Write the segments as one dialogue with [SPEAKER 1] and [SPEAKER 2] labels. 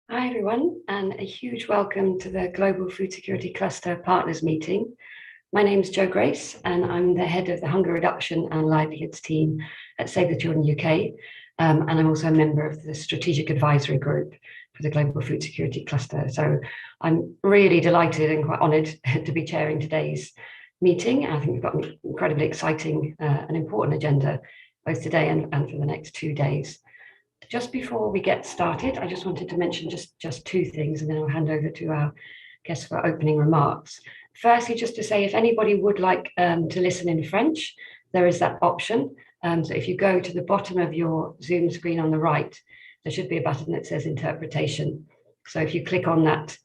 [SPEAKER 1] Hi everyone, and a huge welcome to the Global Food Security Cluster Partners meeting. My name is Jo Grace, and I'm the head of the Hunger Reduction and Livelihoods team at Save the Children UK, and I'm also a member of the Strategic Advisory Group for the Global Food Security Cluster. So I'm really delighted and quite honoured to be chairing today's meeting. I think we've got an incredibly exciting and important agenda both today and for the next 2 days. Just before we get started, I just wanted to mention just two things, and then I'll hand over to our guests for opening remarks. Firstly, just to say, if anybody would like to listen in French, there is that option. So if you go to the bottom of your Zoom screen on the right, there should be a button that says interpretation. So if you click on that,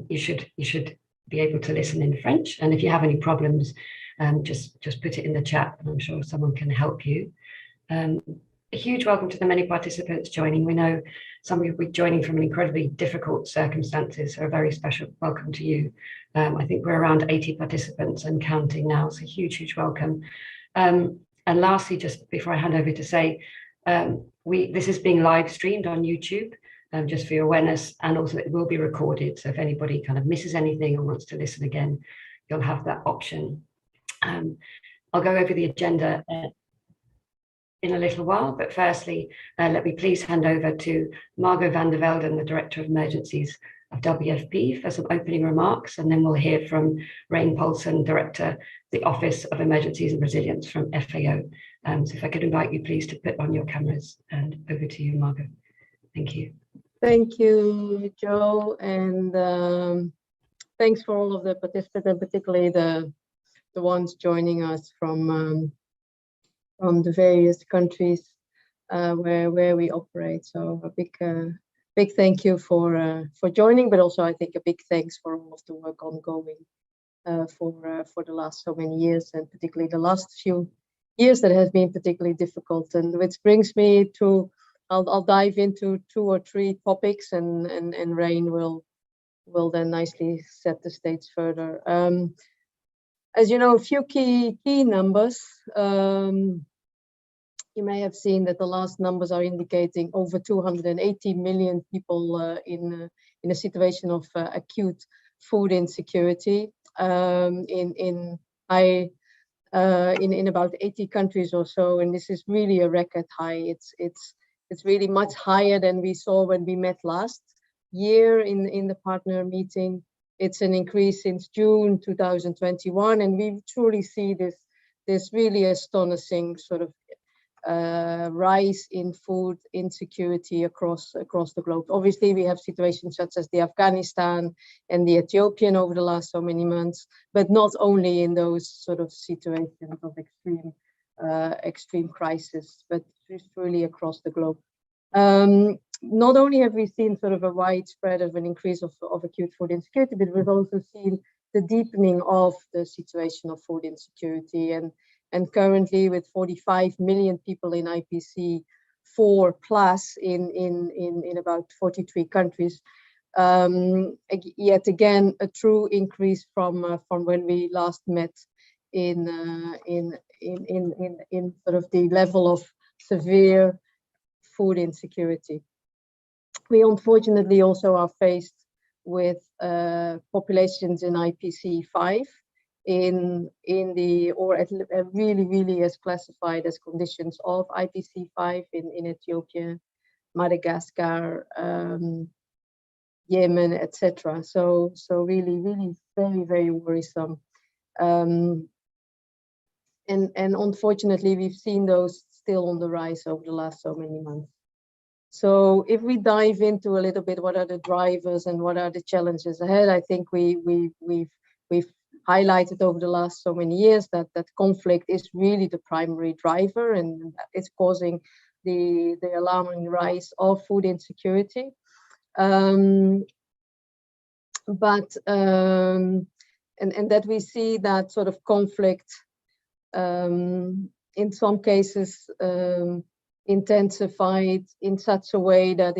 [SPEAKER 1] you should be able to listen in French. And if you have any problems, just put it in the chat, and I'm sure someone can help you. A huge welcome to the many participants joining. We know some of you will be joining from incredibly difficult circumstances, so a very special welcome to you. I think we're around 80 participants and counting now, so huge welcome. And lastly, just before I hand over to say, this is being live streamed on YouTube, just for your awareness, and also it will be recorded, so if anybody kind of misses anything or wants to listen again, you'll have that option. I'll go over the agenda in a little while, but firstly, let me please hand over to Margot van der Velden, the Director of Emergencies of WFP, for some opening remarks, and then we'll hear from Rain Paulson, Director, the Office of Emergencies and Resilience from FAO. So if I could invite you please to put on your cameras, and over to you, Margot. Thank you.
[SPEAKER 2] Thank you, Jo, and thanks for all of the participants, and particularly the ones joining us from the various countries where we operate. So a big thank you for joining, but also I think a big thanks for all of the work ongoing for the last so many years, and particularly the last few years that has been particularly difficult. And which brings me to, I'll dive into 2 or 3 topics, and Rain will then nicely set the stage further. As you know, a few key numbers. You may have seen that the last numbers are indicating over 280 million people in a situation of acute food insecurity in about 80 countries or so, and this is really a record high. It's really much higher than we saw when we met last year in the partner meeting. It's an increase since June 2021, and we truly see this really astonishing sort of rise in food insecurity across the globe. Obviously, we have situations such as the Afghanistan and the Ethiopian over the last so many months, but not only in those sort of situations of extreme crisis, but just really across the globe. Not only have we seen sort of a widespread of an increase of acute food insecurity, but we've also seen the deepening of the situation of food insecurity, and currently with 45 million people in IPC 4+ in about 43 countries, yet again a true increase from when we last met in sort of the level of severe food insecurity. We unfortunately also are faced with populations in IPC 5 really as classified as conditions of IPC 5 in Ethiopia, Madagascar, Yemen, etc. So really very worrisome. And unfortunately, we've seen those still on the rise over the last so many months. So if we dive into a little bit, what are the drivers and what are the challenges ahead? I think we've highlighted over the last so many years that conflict is really the primary driver, and it's causing the alarming rise of food insecurity. And that we see that sort of conflict in some cases intensified in such a way that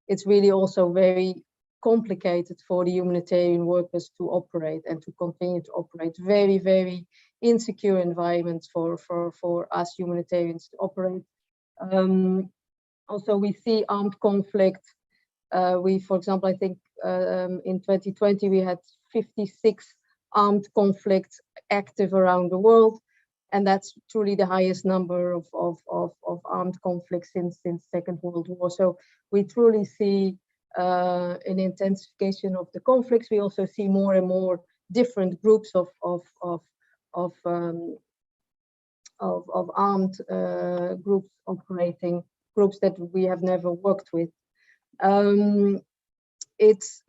[SPEAKER 2] it's really also very complicated for the humanitarian workers to operate and to continue to operate. Very insecure environments for us humanitarians to operate. Also, we see armed conflict For example, I think in 2020 we had 56 armed conflicts active around the world, and that's truly the highest number of armed conflicts since Second World War. So we truly see an intensification of the conflicts. We also see more and more different groups of armed groups operating, groups that we have never worked with. It's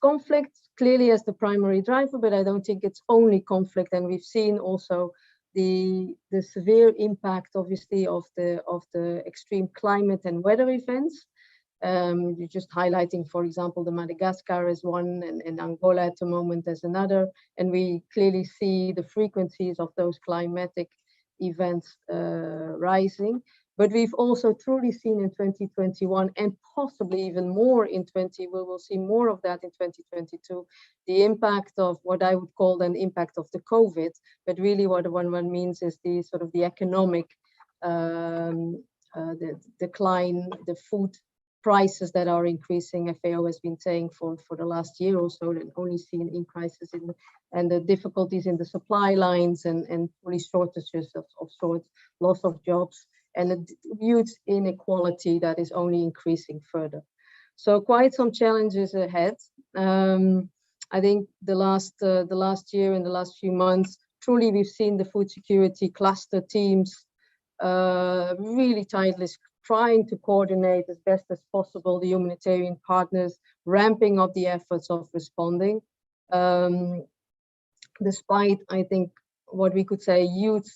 [SPEAKER 2] conflict clearly as the primary driver, but I don't think it's only conflict. And we've seen also the severe impact, obviously, of the extreme climate and weather events. You're just highlighting, for example, the Madagascar as one, and Angola at the moment as another. And we clearly see the frequencies of those climatic events rising. But we've also truly seen in 2021, and possibly even more in we will see more of that in 2022, the impact of what I would call an impact of the COVID. But really what one means is the sort of the economic the decline, the food prices that are increasing. FAO has been saying for the last year or so, and only seen increases in and the difficulties in the supply lines and really shortages of sorts, loss of jobs, and a huge inequality that is only increasing further. So quite some challenges ahead. I think the last year and the last few months, truly we've seen the food security cluster teams really tirelessly trying to coordinate as best as possible the humanitarian partners, ramping up the efforts of responding. Despite, I think, what we could say, huge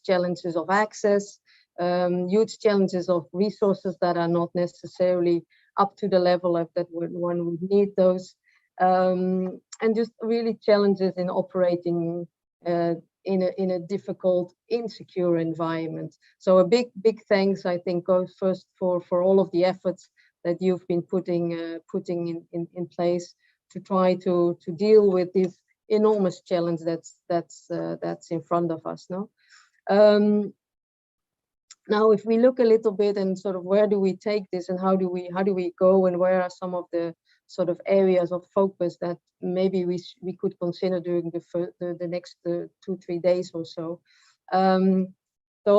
[SPEAKER 2] challenges of access, huge challenges of resources that are not necessarily up to the level of that one would need those, and just really challenges in operating in a difficult, insecure environment. So a big thanks, I think, goes first for all of the efforts that you've been putting in place to try to deal with this enormous challenge that's in front of us now. Now, if we look a little bit and sort of where do we take this and how do we go, and where are some of the sort of areas of focus that maybe we could consider during the next 2-3 days or so. So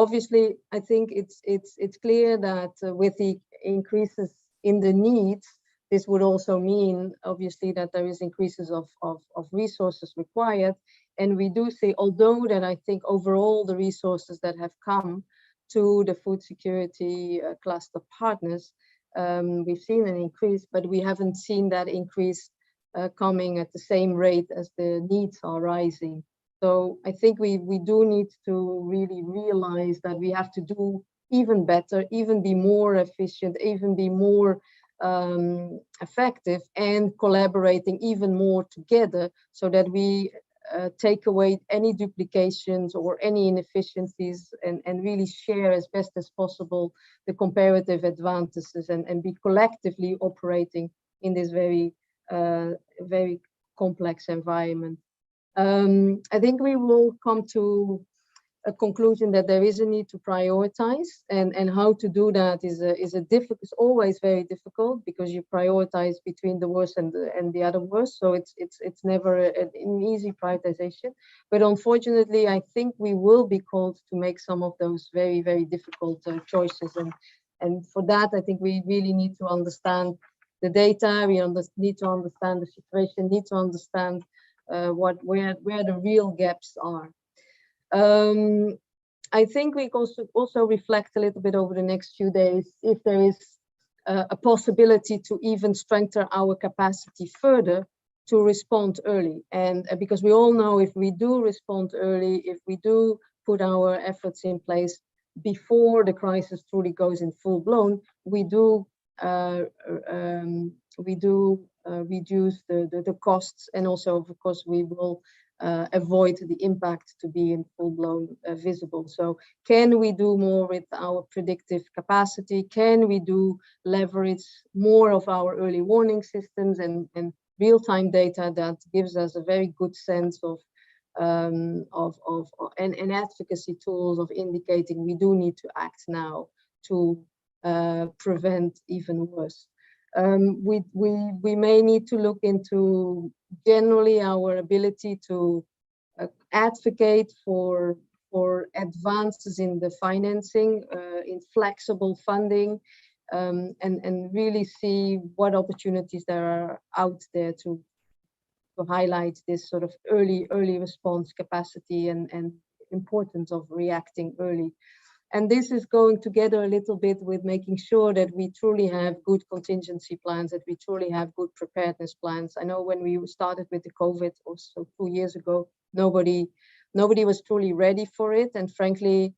[SPEAKER 2] obviously, I think it's clear that with the increases in the needs, this would also mean, obviously, that there is increases of resources required. And we do see, although that I think overall the resources that have come to the food security cluster partners, we've seen an increase, but we haven't seen that increase coming at the same rate as the needs are rising. So I think we do need to really realize that we have to do even better, even be more efficient, even be more effective, and collaborating even more together so that we take away any duplications or any inefficiencies, and really share as best as possible the comparative advantages, and be collectively operating in this very complex environment. I think we will come to a conclusion that there is a need to prioritize, and how to do that is it's always very difficult, because you prioritize between the worst and the other worst. So it's never an easy prioritization. But unfortunately, I think we will be called to make some of those very, very difficult choices. And for that, I think we really need to understand the data. We need to understand the situation. Need to understand where the real gaps are. I think we also reflect a little bit over the next few days if there is a possibility to even strengthen our capacity further to respond early. And because we all know, if we do respond early, if we do put our efforts in place before the crisis truly goes in full blown, we do reduce the costs, and also, of course, we will avoid the impact to be in full-blown visible. So can we do more with our predictive capacity? Can we leverage more of our early warning systems and real-time data that gives us a very good sense of and advocacy tools of indicating we do need to act now to prevent even worse. We may need to look into generally our ability to advocate for advances in the financing, in flexible funding, and really see what opportunities there are out there to highlight this sort of early response capacity and importance of reacting early. And this is going together a little bit with making sure that we truly have good contingency plans, that we truly have good preparedness plans. I know when we started with the COVID, also 2 years ago, nobody was truly ready for it. And frankly,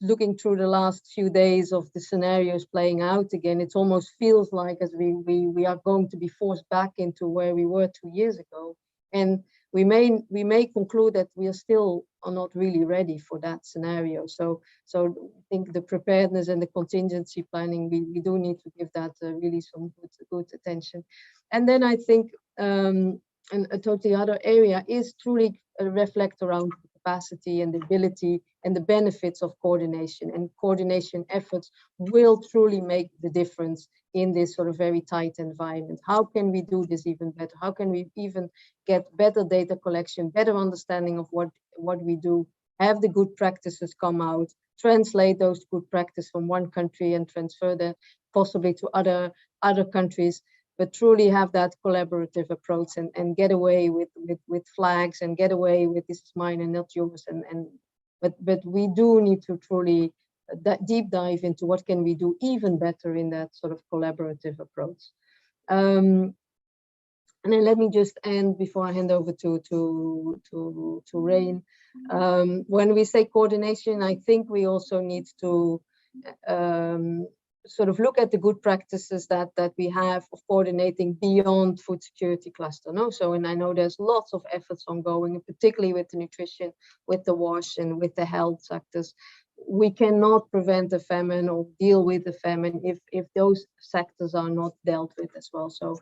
[SPEAKER 2] looking through the last few days of the scenarios playing out again, it almost feels like as we are going to be forced back into where we were 2 years ago. And we may conclude that we are not really ready for that scenario. So I think the preparedness and the contingency planning, we do need to give that really some good attention. And then I think a totally other area is truly reflect around capacity and the ability and the benefits of coordination, and coordination efforts will truly make the difference in this sort of very tight environment. How can we do this even better? How can we even get better data collection, better understanding of what we do, have the good practices come out, translate those good practices from one country and transfer them possibly to other countries, but truly have that collaborative approach and get away with flags and get away with this is mine and not yours. But we do need to truly deep dive into what can we do even better in that sort of collaborative approach. And then let me just end before I hand over to Rain. When we say coordination, I think we also need to sort of look at the good practices that we have of coordinating beyond food security cluster. No? So, and I know there's lots of efforts ongoing, particularly with the nutrition, with the WASH, and with the health sectors. We cannot prevent a famine or deal with the famine if those sectors are not dealt with as well. So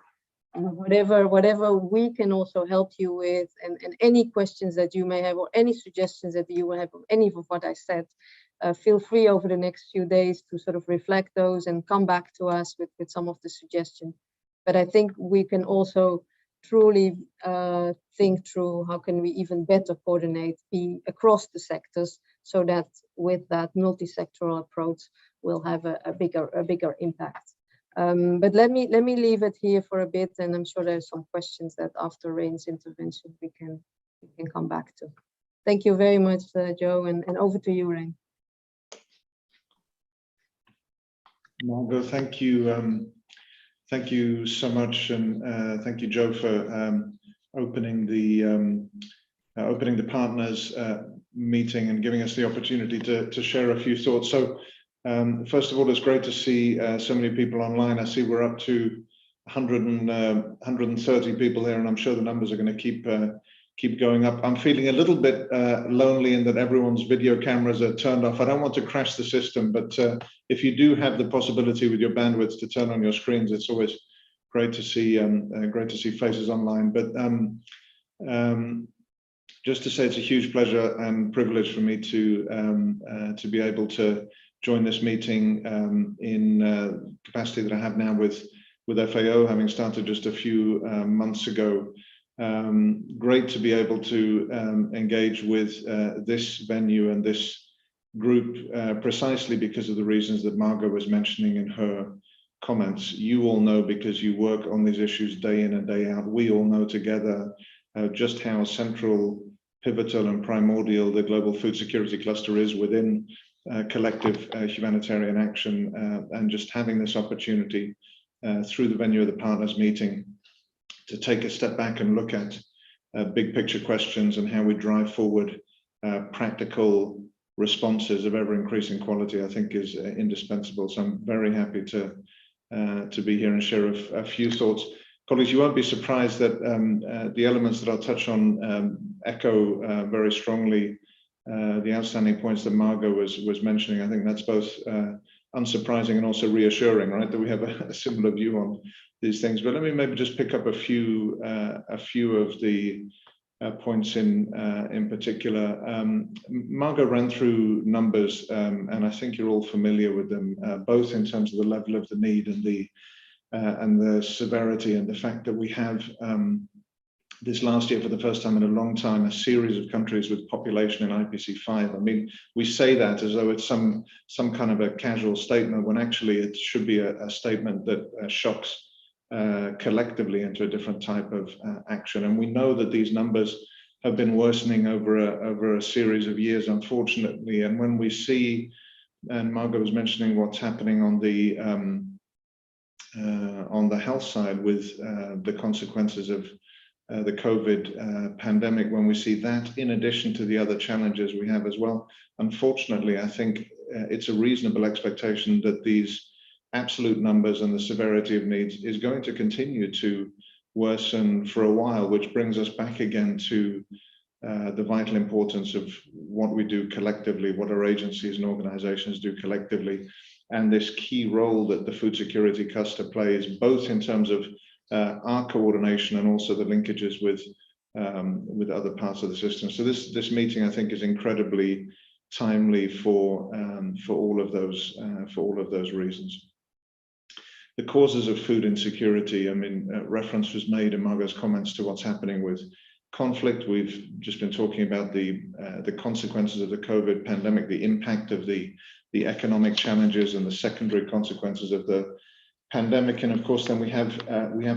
[SPEAKER 2] whatever we can also help you with, and any questions that you may have or any suggestions that you have of any of what I said, feel free over the next few days to sort of reflect those and come back to us with some of the suggestions. But I think we can also truly think through how can we even better coordinate across the sectors, so that with that multi-sectoral approach we'll have a bigger impact. But let me leave it here for a bit, and I'm sure there's some questions that after Rain's intervention we can come back to. Thank you very much, Joe, and over to you, Rain.
[SPEAKER 3] Margot, thank you. Thank you so much, and thank you, Joe, for opening the partners meeting and giving us the opportunity to share a few thoughts. So first of all, it's great to see so many people online. I see we're up to 130 people here, and I'm sure the numbers are going to keep going up. I'm feeling a little bit lonely in that everyone's video cameras are turned off. I don't want to crash the system, but if you do have the possibility with your bandwidth to turn on your screens, it's always great to see faces online. But just to say, it's a huge pleasure and privilege for me to be able to join this meeting in capacity that I have now with FAO, having started just a few months ago. Great to be able to engage with this venue and this group precisely because of the reasons that Margot was mentioning in her comments. You all know, because you work on these issues day in and day out, we all know together just how central, pivotal and primordial the global food security cluster is within collective humanitarian action, and just having this opportunity through the venue of the partners meeting to take a step back and look at big picture questions and how we drive forward practical responses of ever increasing quality, I think is indispensable. So I'm very happy to be here and share a few thoughts. Colleagues, you won't be surprised that the elements that I'll touch on echo very strongly the outstanding points that Margot was mentioning. I think that's both unsurprising and also reassuring, right, that we have a similar view on these things. But let me maybe just pick up a few of the points in particular. Margot ran through numbers, and I think you're all familiar with them, both in terms of the level of the need and the severity, and the fact that we have this last year, for the first time in a long time, a series of countries with population in IPC5. I mean, we say that as though it's some kind of a casual statement, when actually it should be a statement that shocks collectively into a different type of action. And we know that these numbers have been worsening over a series of years, unfortunately. And when we see, and Margot was mentioning what's happening on the health side with the consequences of the COVID pandemic, when we see that in addition to the other challenges we have as well, unfortunately, I think it's a reasonable expectation that these absolute numbers and the severity of needs is going to continue to worsen for a while, which brings us back again to the vital importance of what we do collectively, what our agencies and organizations do collectively, and this key role that the food security cluster plays, both in terms of our coordination and also the linkages with other parts of the system. So this meeting, I think, is incredibly timely for all of those reasons. The causes of food insecurity, I mean, reference was made in Margot's comments to what's happening with conflict. We've just been talking about the consequences of the COVID pandemic, the impact of the economic challenges and the secondary consequences of the pandemic. And of course, then we have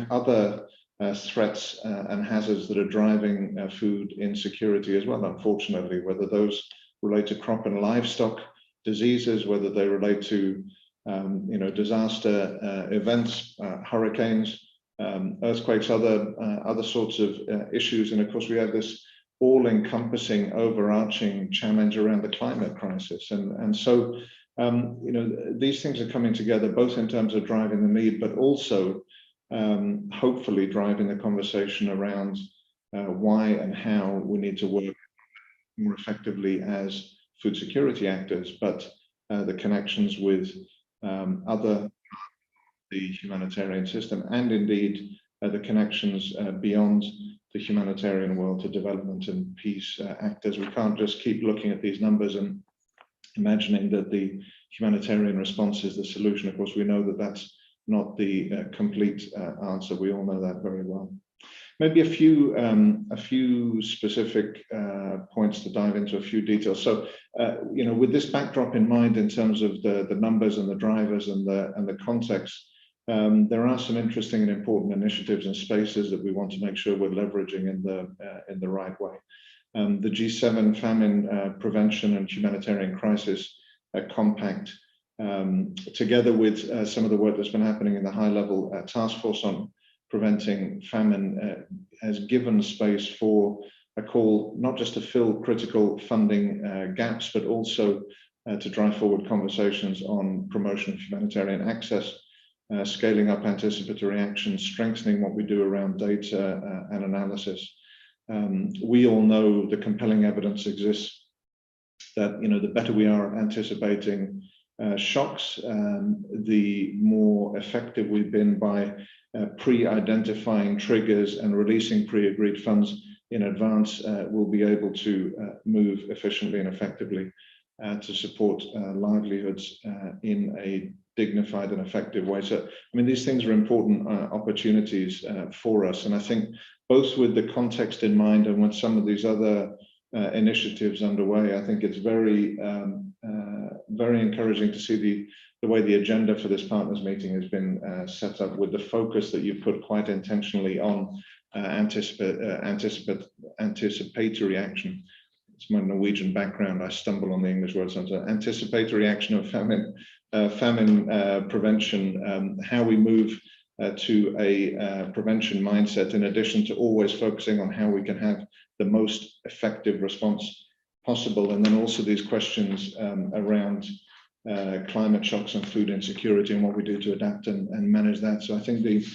[SPEAKER 3] other threats and hazards that are driving food insecurity as well, unfortunately, whether those relate to crop and livestock diseases, whether they relate to disaster events, hurricanes, earthquakes, other sorts of issues. And of course, we have this all-encompassing, overarching challenge around the climate crisis. And so, these things are coming together, both in terms of driving the need, but also hopefully driving the conversation around why and how we need to work more effectively as food security actors, but the connections with the humanitarian system, and indeed the connections beyond the humanitarian world to development and peace actors. We can't just keep looking at these numbers and imagining that the humanitarian response is the solution. Of course, we know that that's not the complete answer. We all know that very well. Maybe a few specific points to dive into, a few details. So, with this backdrop in mind, in terms of the numbers and the drivers and the context, there are some interesting and important initiatives and spaces that we want to make sure we're leveraging in the right way. The G7 Famine Prevention and Humanitarian Crisis Compact, together with some of the work that's been happening in the high-level task force on preventing famine, has given space for a call not just to fill critical funding gaps, but also to drive forward conversations on promotion of humanitarian access, scaling up anticipatory action, strengthening what we do around data and analysis. We all know the compelling evidence exists that the better we are anticipating shocks, the more effective we've been by pre-identifying triggers and releasing pre-agreed funds in advance. We'll be able to move efficiently and effectively to support livelihoods in a dignified and effective way. So, I mean, these things are important opportunities for us. And I think both with the context in mind and with some of these other initiatives underway, I think it's very, very encouraging to see the way the agenda for this partners meeting has been set up, with the focus that you put quite intentionally on anticipatory action. It's my Norwegian background. I stumble on the English words sometimes. Anticipatory action of famine prevention, how we move to a prevention mindset, in addition to always focusing on how we can have the most effective response possible. And then also these questions around climate shocks and food insecurity and what we do to adapt and manage that. So I think the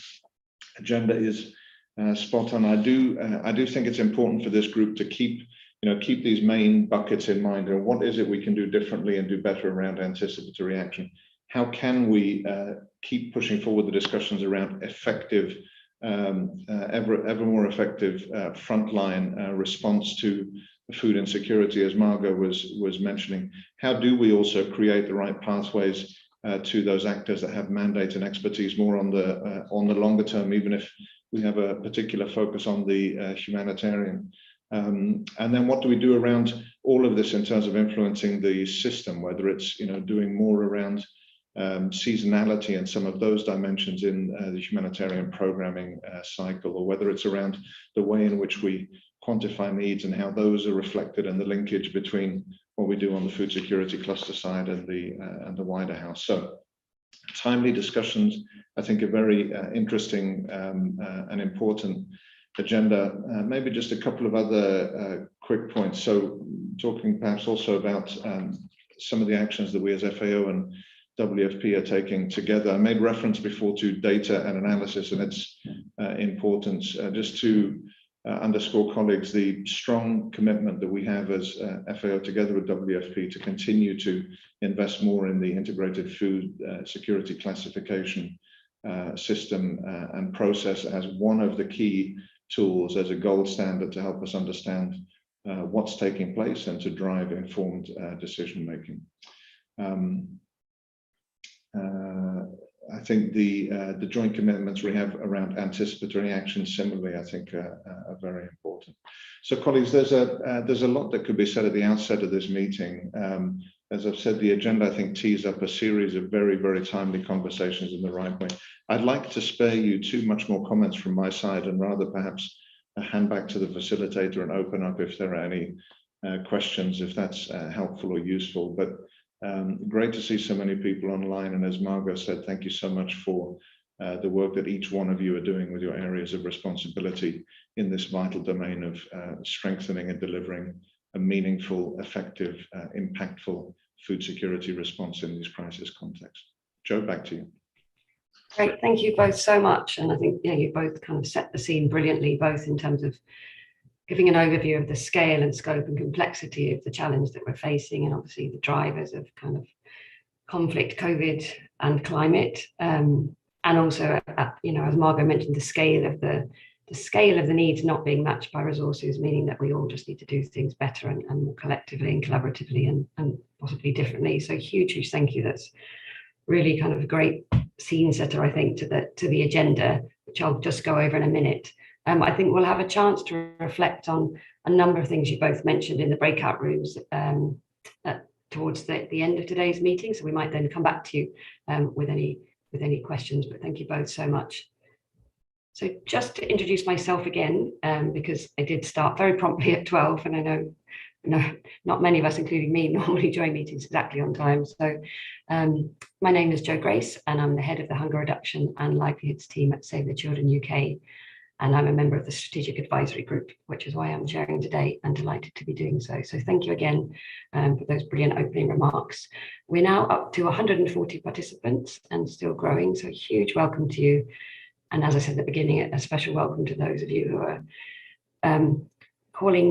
[SPEAKER 3] agenda is spot on. I do think it's important for this group to keep these main buckets in mind. And what is it we can do differently and do better around anticipatory action? How can we keep pushing forward the discussions around effective ever more effective frontline response to food insecurity, as Margot was mentioning. How do we also create the right pathways to those actors that have mandate and expertise more on the longer term, even if we have a particular focus on the humanitarian? And then what do we do around all of this in terms of influencing the system, whether it's doing more around seasonality and some of those dimensions in the humanitarian programming cycle, or whether it's around the way in which we quantify needs and how those are reflected in the linkage between what we do on the food security cluster side and the wider house. So timely discussions, I think, are very interesting and important agenda. Maybe just a couple of other quick points. So talking perhaps also about some of the actions that we as FAO and WFP are taking together. I made reference before to data and analysis and its importance. Just to underscore, colleagues, the strong commitment that we have as FAO together with WFP to continue to invest more in the integrated food security classification system and process as one of the key tools, as a gold standard to help us understand what's taking place and to drive informed decision making. I think the joint commitments we have around anticipatory action similarly, I think, are very important. So colleagues, there's a lot that could be said at the outset of this meeting. As I've said, the agenda, I think, tees up a series of very, very timely conversations in the right way. I'd like to spare you too much more comments from my side and rather perhaps hand back to the facilitator and open up if there are any questions, if that's helpful or useful. But great to see so many people online, and as Margot said, thank you so much for the work that each one of you are doing with your areas of responsibility in this vital domain of strengthening and delivering a meaningful, effective, impactful food security response in these crisis contexts. Jo, back to you.
[SPEAKER 1] Great, thank you both so much. And I think you both kind of set the scene brilliantly, both in terms of giving an overview of the scale and scope and complexity of the challenge that we're facing, and obviously the drivers of kind of conflict, COVID and climate. And also, as Margot mentioned, the scale of the needs not being matched by resources, meaning that we all just need to do things better and more collectively and collaboratively and possibly differently. So huge thank you. That's really kind of a great scene setter, I think, to the agenda, which I'll just go over in a minute. I think we'll have a chance to reflect on a number of things you both mentioned in the breakout rooms towards the end of today's meeting. So we might then come back to you with any questions, but thank you both so much. So just to introduce myself again, because I did start very promptly at 12, and I know not many of us, including me, normally join meetings exactly on time. So my name is Jo Grace, and I'm the head of the Hunger Reduction and Livelihoods team at Save the Children UK. And I'm a member of the Strategic Advisory Group, which is why I'm chairing today, and delighted to be doing so. So thank you again for those brilliant opening remarks. We're now up to 140 participants and still growing, so a huge welcome to you. And as I said at the beginning, a special welcome to those of you who are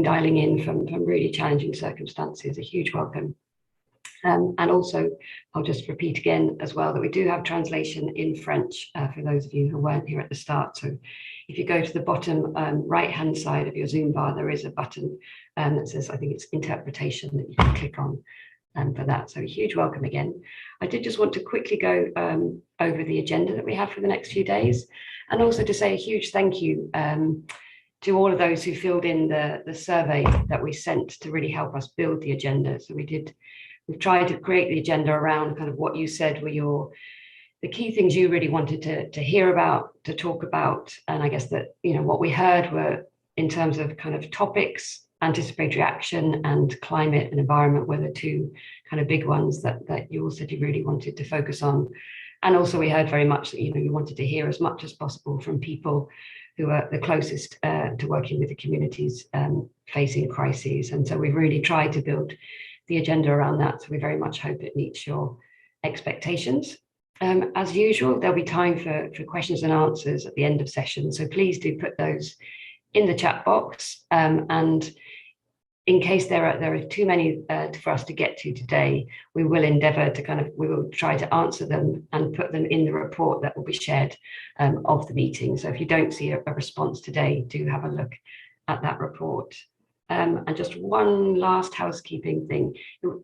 [SPEAKER 1] dialing in from really challenging circumstances, a huge welcome. And also, I'll just repeat again as well that we do have translation in French for those of you who weren't here at the start. So if you go to the bottom right-hand side of your Zoom bar, there is a button that says, I think it's interpretation, that you can click on for that. So a huge welcome again. I did just want to quickly go over the agenda that we have for the next few days, and also to say a huge thank you to all of those who filled in the survey that we sent to really help us build the agenda. So we've tried to create the agenda around kind of what you said were the key things you really wanted to hear about, to talk about. And I guess that, what we heard were, in terms of kind of topics, anticipatory action and climate and environment were the two kind of big ones that you all said you really wanted to focus on. And also we heard very much that, you wanted to hear as much as possible from people who are the closest to working with the communities facing crises. And so we've really tried to build the agenda around that. So we very much hope it meets your expectations. As usual, there'll be time for questions and answers at the end of session. So please do put those in the chat box. And in case there are too many for us to get to today, we will endeavour to we will try to answer them and put them in the report that will be shared of the meeting. So if you don't see a response today, do have a look at that report. And just one last housekeeping thing,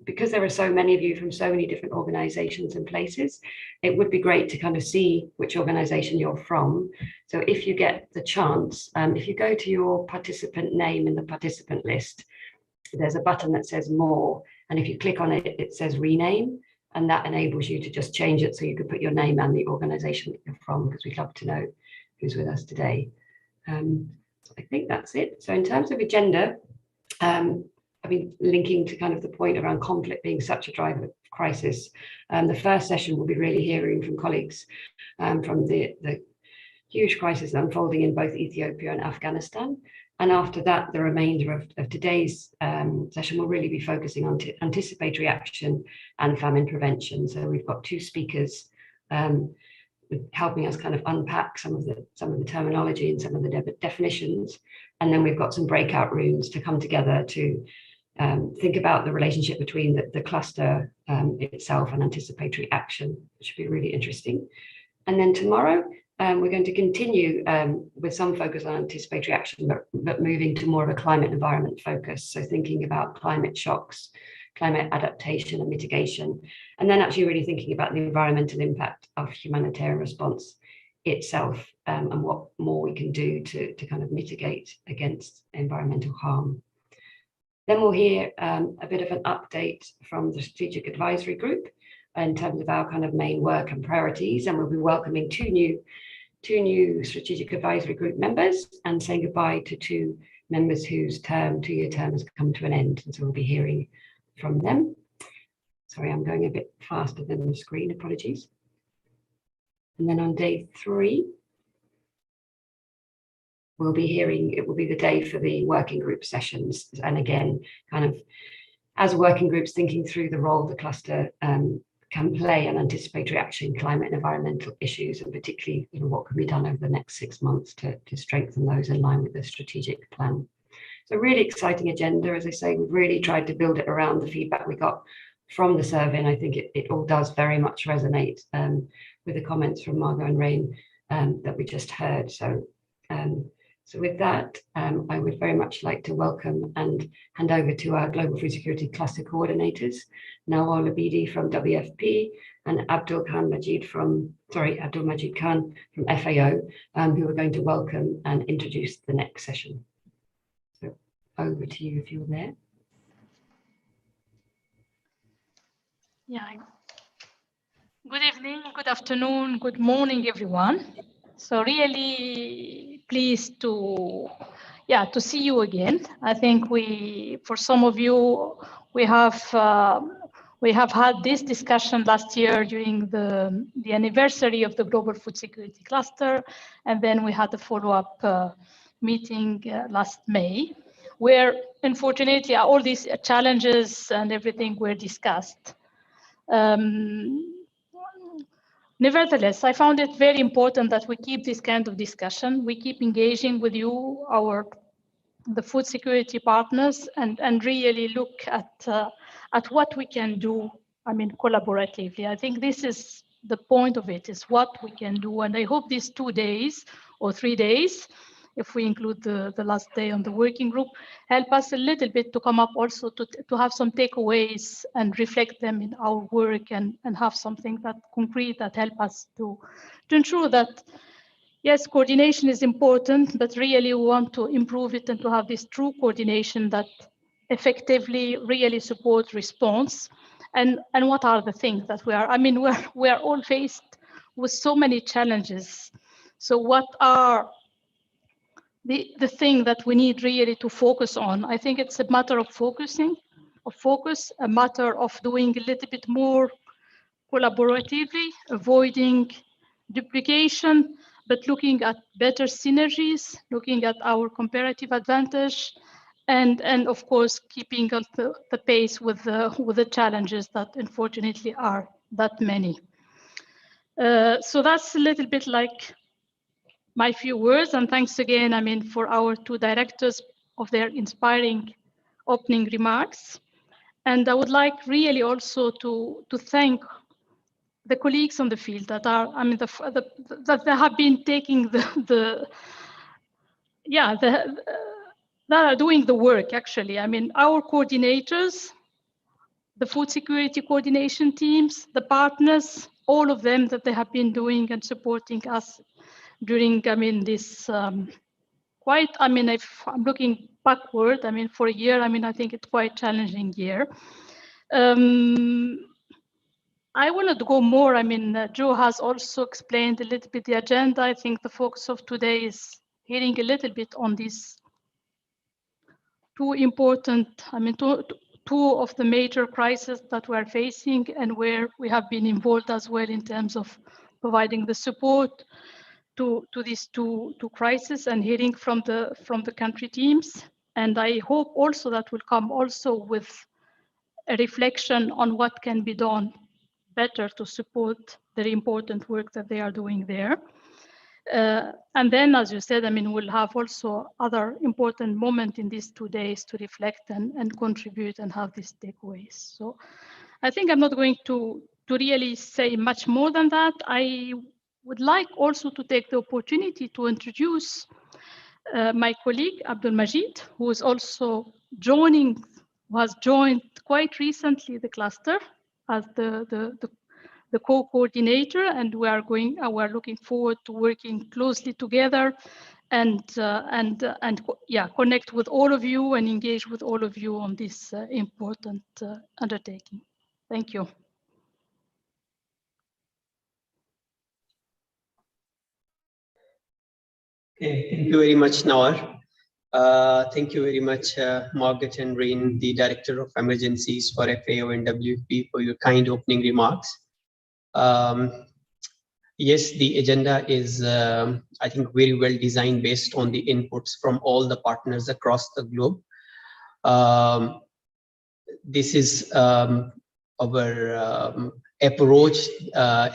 [SPEAKER 1] because there are so many of you from so many different organisations and places, it would be great to kind of see which organisation you're from. So if you get the chance, if you go to your participant name in the participant list, there's a button that says more, and if you click on it, it says rename, and that enables you to just change it so you could put your name and the organisation that you're from, because we'd love to know who's with us today. I think that's it. So in terms of agenda, I mean, linking to kind of the point around conflict being such a driver of crisis, the first session will be really hearing from colleagues from the huge crisis unfolding in both Ethiopia and Afghanistan. And after that, the remainder of today's session will really be focusing on anticipatory action and famine prevention. So we've got two speakers helping us kind of unpack some of the terminology and some of the definitions. And then we've got some breakout rooms to come together to think about the relationship between the cluster itself and anticipatory action, which should be really interesting. And then tomorrow, we're going to continue with some focus on anticipatory action, but moving to more of a climate environment focus. So thinking about climate shocks, climate adaptation and mitigation, and then actually really thinking about the environmental impact of humanitarian response itself, and what more we can do to kind of mitigate against environmental harm. Then we'll hear a bit of an update from the Strategic Advisory Group in terms of our kind of main work and priorities, and we'll be welcoming two new Strategic Advisory Group members and saying goodbye to two members whose two-year term has come to an end, and so we'll be hearing from them. Sorry, I'm going a bit faster than the screen, apologies. And then on day 3, we'll be hearing, it will be the day for the working group sessions. And again, kind of as working groups thinking through the role the cluster can play in anticipatory action, climate and environmental issues, and particularly what can be done over the next 6 months to strengthen those in line with the strategic plan. So really exciting agenda. As I say, we've really tried to build it around the feedback we got from the survey, and I think it all does very much resonate with the comments from Margot and Rain that we just heard. So with that, I would very much like to welcome and hand over to our Global Food Security Cluster Coordinators, Nawal Abidi from WFP and Abdul Majid Khan from FAO, who are going to welcome and introduce the next session. So over to you if you're there.
[SPEAKER 4] Yeah. Good evening, good afternoon, good morning, everyone. So really pleased to see you again. I think for some of you, we have had this discussion last year during the anniversary of the Global Food Security Cluster, and then we had a follow-up meeting last May, where unfortunately all these challenges and everything were discussed. Nevertheless, I found it very important that we keep this kind of discussion. We keep engaging with you, the food security partners, and really look at what we can do, I mean, collaboratively. I think this is the point of it, is what we can do. And I hope these 2 days or 3 days, if we include the last day on the working group, help us a little bit to come up also to have some takeaways and reflect them in our work and have something that concrete that help us to ensure that, yes, coordination is important, but really we want to improve it and to have this true coordination that effectively really supports response. And what are the things that we are all faced with so many challenges. So what are the thing that we need really to focus on? I think it's a matter of focus, a matter of doing a little bit more collaboratively, avoiding duplication, but looking at better synergies, looking at our comparative advantage, and of course, keeping up the pace with the challenges that unfortunately are that many. So that's a little bit like my few words, and thanks again, for our 2 directors of their inspiring opening remarks. And I would like really also to thank the colleagues on the field that are, I mean, that they have been taking that are doing the work, actually. I mean, our coordinators, the food security coordination teams, the partners, all of them that they have been doing and supporting us during, I mean, this quite, I mean, if I'm looking backward, I mean, for a year, I mean, I think it's quite challenging year. I wanted to go more. I mean, Joe has also explained a little bit the agenda. I think the focus of today is hitting a little bit on these two important, I mean, two of the major crises that we're facing and where we have been involved as well in terms of providing the support to these two crises and hearing from the country teams. And I hope also that will come also with a reflection on what can be done better to support the important work that they are doing there. And then, as you said, I mean, we'll have also other important moments in these 2 days to reflect and contribute and have these takeaways. So I think I'm not going to really say much more than that. I would like also to take the opportunity to introduce my colleague, Abdul Majid, who is also joined quite recently the cluster as the co-coordinator, and we are looking forward to working closely together and connect with all of you and engage with all of you on this important undertaking. Thank you.
[SPEAKER 5] Okay, thank you very much, Nawar. Thank you very much, Margaret and Rain, the Director of Emergencies for FAO and WFP, for your kind opening remarks. Yes, the agenda is, I think, very well designed based on the inputs from all the partners across the globe. This is our approach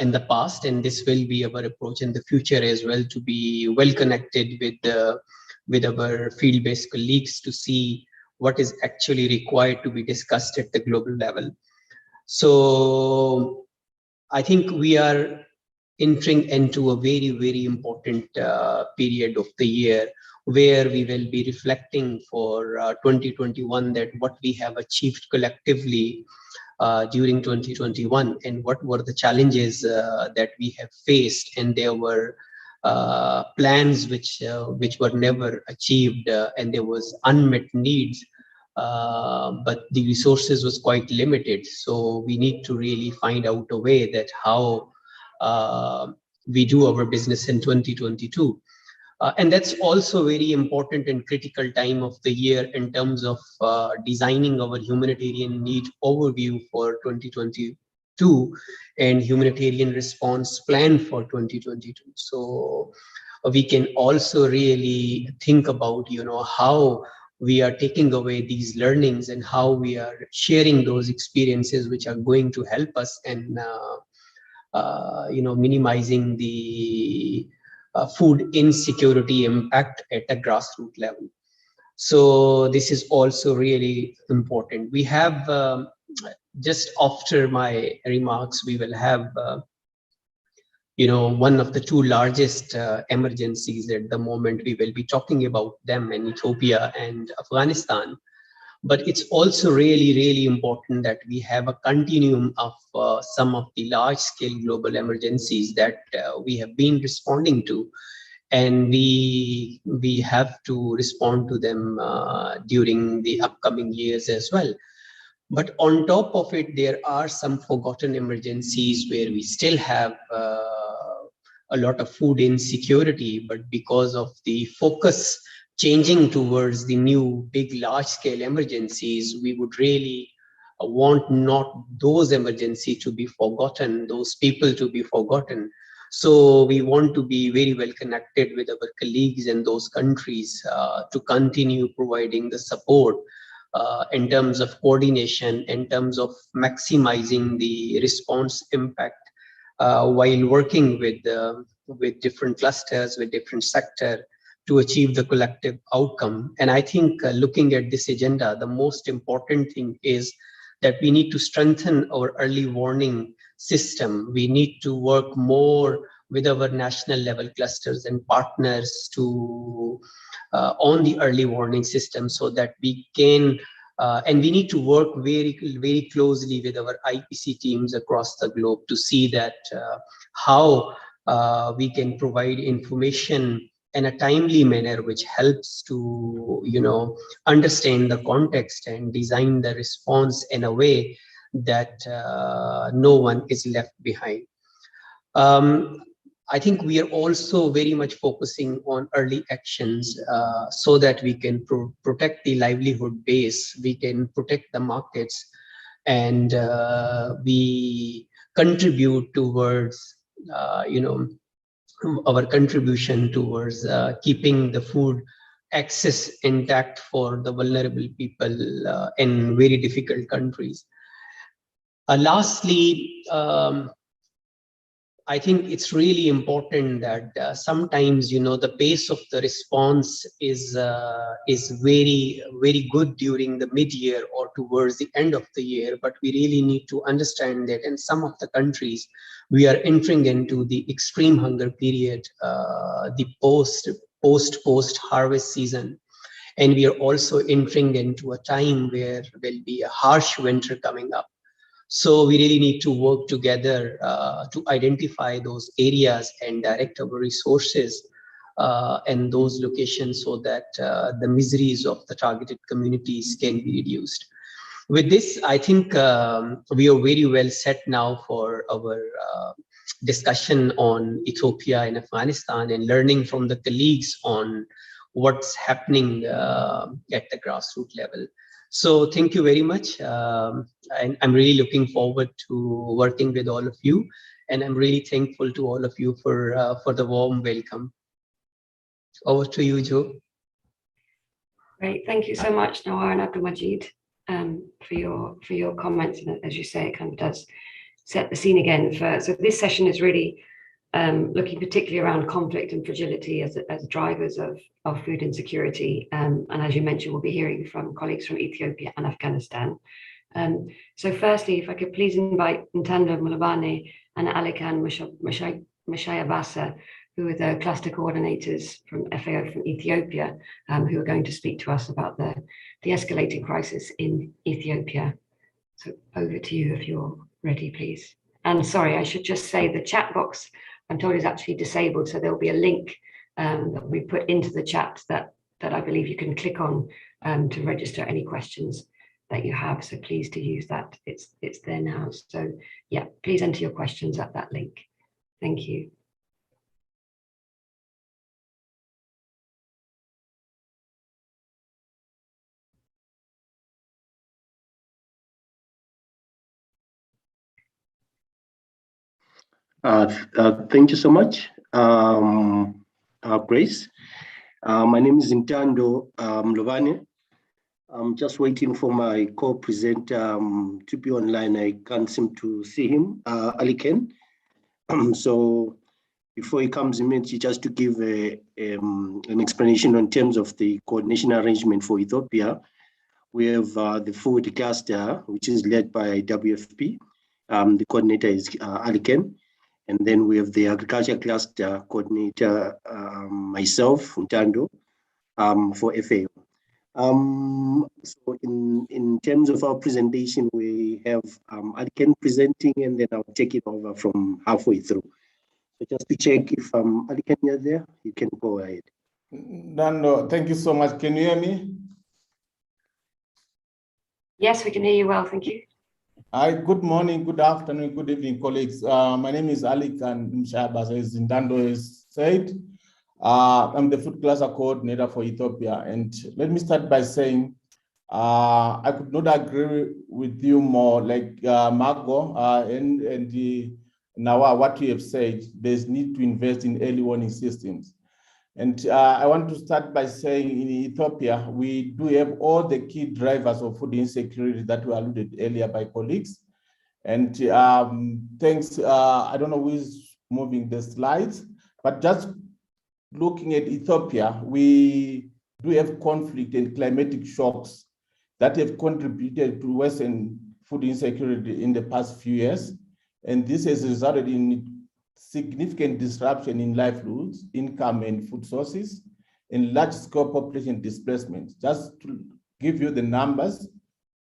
[SPEAKER 5] in the past, and this will be our approach in the future as well, to be well connected with our field-based colleagues to see what is actually required to be discussed at the global level. So I think we are entering into a very, very important period of the year where we will be reflecting for 2021 that what we have achieved collectively during 2021 and what were the challenges that we have faced, and there were plans which were never achieved, and there was unmet needs, but the resources was quite limited. So we need to really find out a way that how we do our business in 2022. And that's also very important and critical time of the year in terms of designing our humanitarian need overview for 2022 and humanitarian response plan for 2022. So we can also really think about, you know, how we are taking away these learnings and how we are sharing those experiences which are going to help us in you know, minimizing the food insecurity impact at a grassroots level. So this is also really important. We have just after my remarks, we will have you know, one of the two largest emergencies at the moment. We will be talking about them in Ethiopia and Afghanistan. But it's also really, really important that we have a continuum of some of the large-scale global emergencies that we have been responding to, and we have to respond to them during the upcoming years as well. But on top of it, there are some forgotten emergencies where we still have a lot of food insecurity, but because of the focus changing towards the new big large-scale emergencies, we would really want not those emergencies to be forgotten, those people to be forgotten. So we want to be very well connected with our colleagues in those countries to continue providing the support in terms of coordination, in terms of maximizing the response impact while working with different clusters, with different sectors, to achieve the collective outcome. And I think looking at this agenda, the most important thing is that we need to strengthen our early warning system. We need to work more with our national level clusters and partners to on the early warning system, so that we can and we need to work very closely with our IPC teams across the globe to see that how we can provide information in a timely manner, which helps to understand the context and design the response in a way that no one is left behind. I think we are also very much focusing on early actions so that we can protect the livelihood base, we can protect the markets, and we contribute towards, our contribution towards keeping the food access intact for the vulnerable people in very difficult countries. Lastly, I think it's really important that sometimes, the pace of the response is very good during the mid-year or towards the end of the year, but we really need to understand that in some of the countries, we are entering into the extreme hunger period, the post-harvest season. And we are also entering into a time where there will be a harsh winter coming up. So we really need to work together to identify those areas and direct our resources in those locations so that the miseries of the targeted communities can be reduced. With this, I think we are very well set now for our discussion on Ethiopia and Afghanistan and learning from the colleagues on what's happening at the grassroots level. So thank you very much. And I'm really looking forward to working with all of you. And I'm really thankful to all of you for the warm welcome. Over to you, Joe.
[SPEAKER 1] Great, thank you so much, Nawar and Abdul Majid, for your comments. And as you say, it kind of does set the scene again. So this session is really looking particularly around conflict and fragility as drivers of food insecurity. And as you mentioned, we'll be hearing from colleagues from Ethiopia and Afghanistan. So firstly, if I could please invite Ntando Mulabane and Alikan Mashayabasa, who are the cluster coordinators from FAO from Ethiopia, who are going to speak to us about the escalating crisis in Ethiopia. So over to you if you're ready, please. And sorry, I should just say the chat box, I'm told, is actually disabled. So there'll be a link that we put into the chat that I believe you can click on to register any questions that you have. So please do use that. It's there now. So yeah, please enter your questions at that link. Thank you.
[SPEAKER 6] Thank you so much, Grace. My name is Ntando Mlovane. I'm just waiting for my co-presenter to be online. I can't seem to see him, Aliken. So before he comes immediately, just to give an explanation in terms of the coordination arrangement for Ethiopia, we have the food cluster, which is led by WFP. The coordinator is Aliken. And then we have the agriculture cluster coordinator, myself, Ntando, for FAO. So in terms of our presentation, we have Aliken presenting, and then I'll take it over from halfway through. So just to check if Aliken, you're there, you can go ahead.
[SPEAKER 7] Nando, thank you so much. Can you hear me?
[SPEAKER 1] Yes, we can hear you well, thank you.
[SPEAKER 7] Hi, good morning, good afternoon, good evening, colleagues. My name is Alikan Mshayabasa, as Ntando has said. I'm the food cluster coordinator for Ethiopia. And let me start by saying, I could not agree with you more, like Marco and Nawa, what you have said, there's need to invest in early warning systems. And I want to start by saying in Ethiopia, we do have all the key drivers of food insecurity that were alluded earlier by colleagues. And thanks, I don't know who is moving the slides, but just looking at Ethiopia, we do have conflict and climatic shocks that have contributed to worsen food insecurity in the past few years. And this has resulted in significant disruption in livelihoods, income and food sources, and large-scale population displacement. Just to give you the numbers,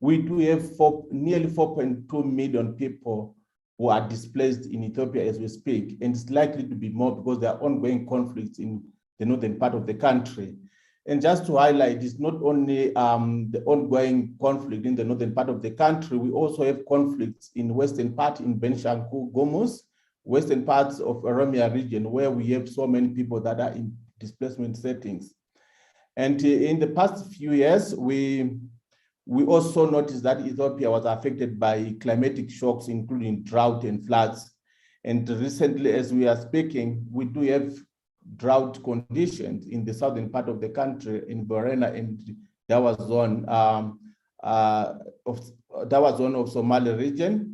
[SPEAKER 7] we do have nearly 4.2 million people who are displaced in Ethiopia as we speak, and it's likely to be more because there are ongoing conflicts in the northern part of the country. And just to highlight, it's not only the ongoing conflict in the northern part of the country, we also have conflicts in western part in Benishangul Gumuz, western parts of Oromia region, where we have so many people that are in displacement settings. And in the past few years, we also noticed that Ethiopia was affected by climatic shocks, including drought and floods. And recently, as we are speaking, we do have drought conditions in the southern part of the country, in Borena and Dawa zone of Somali region.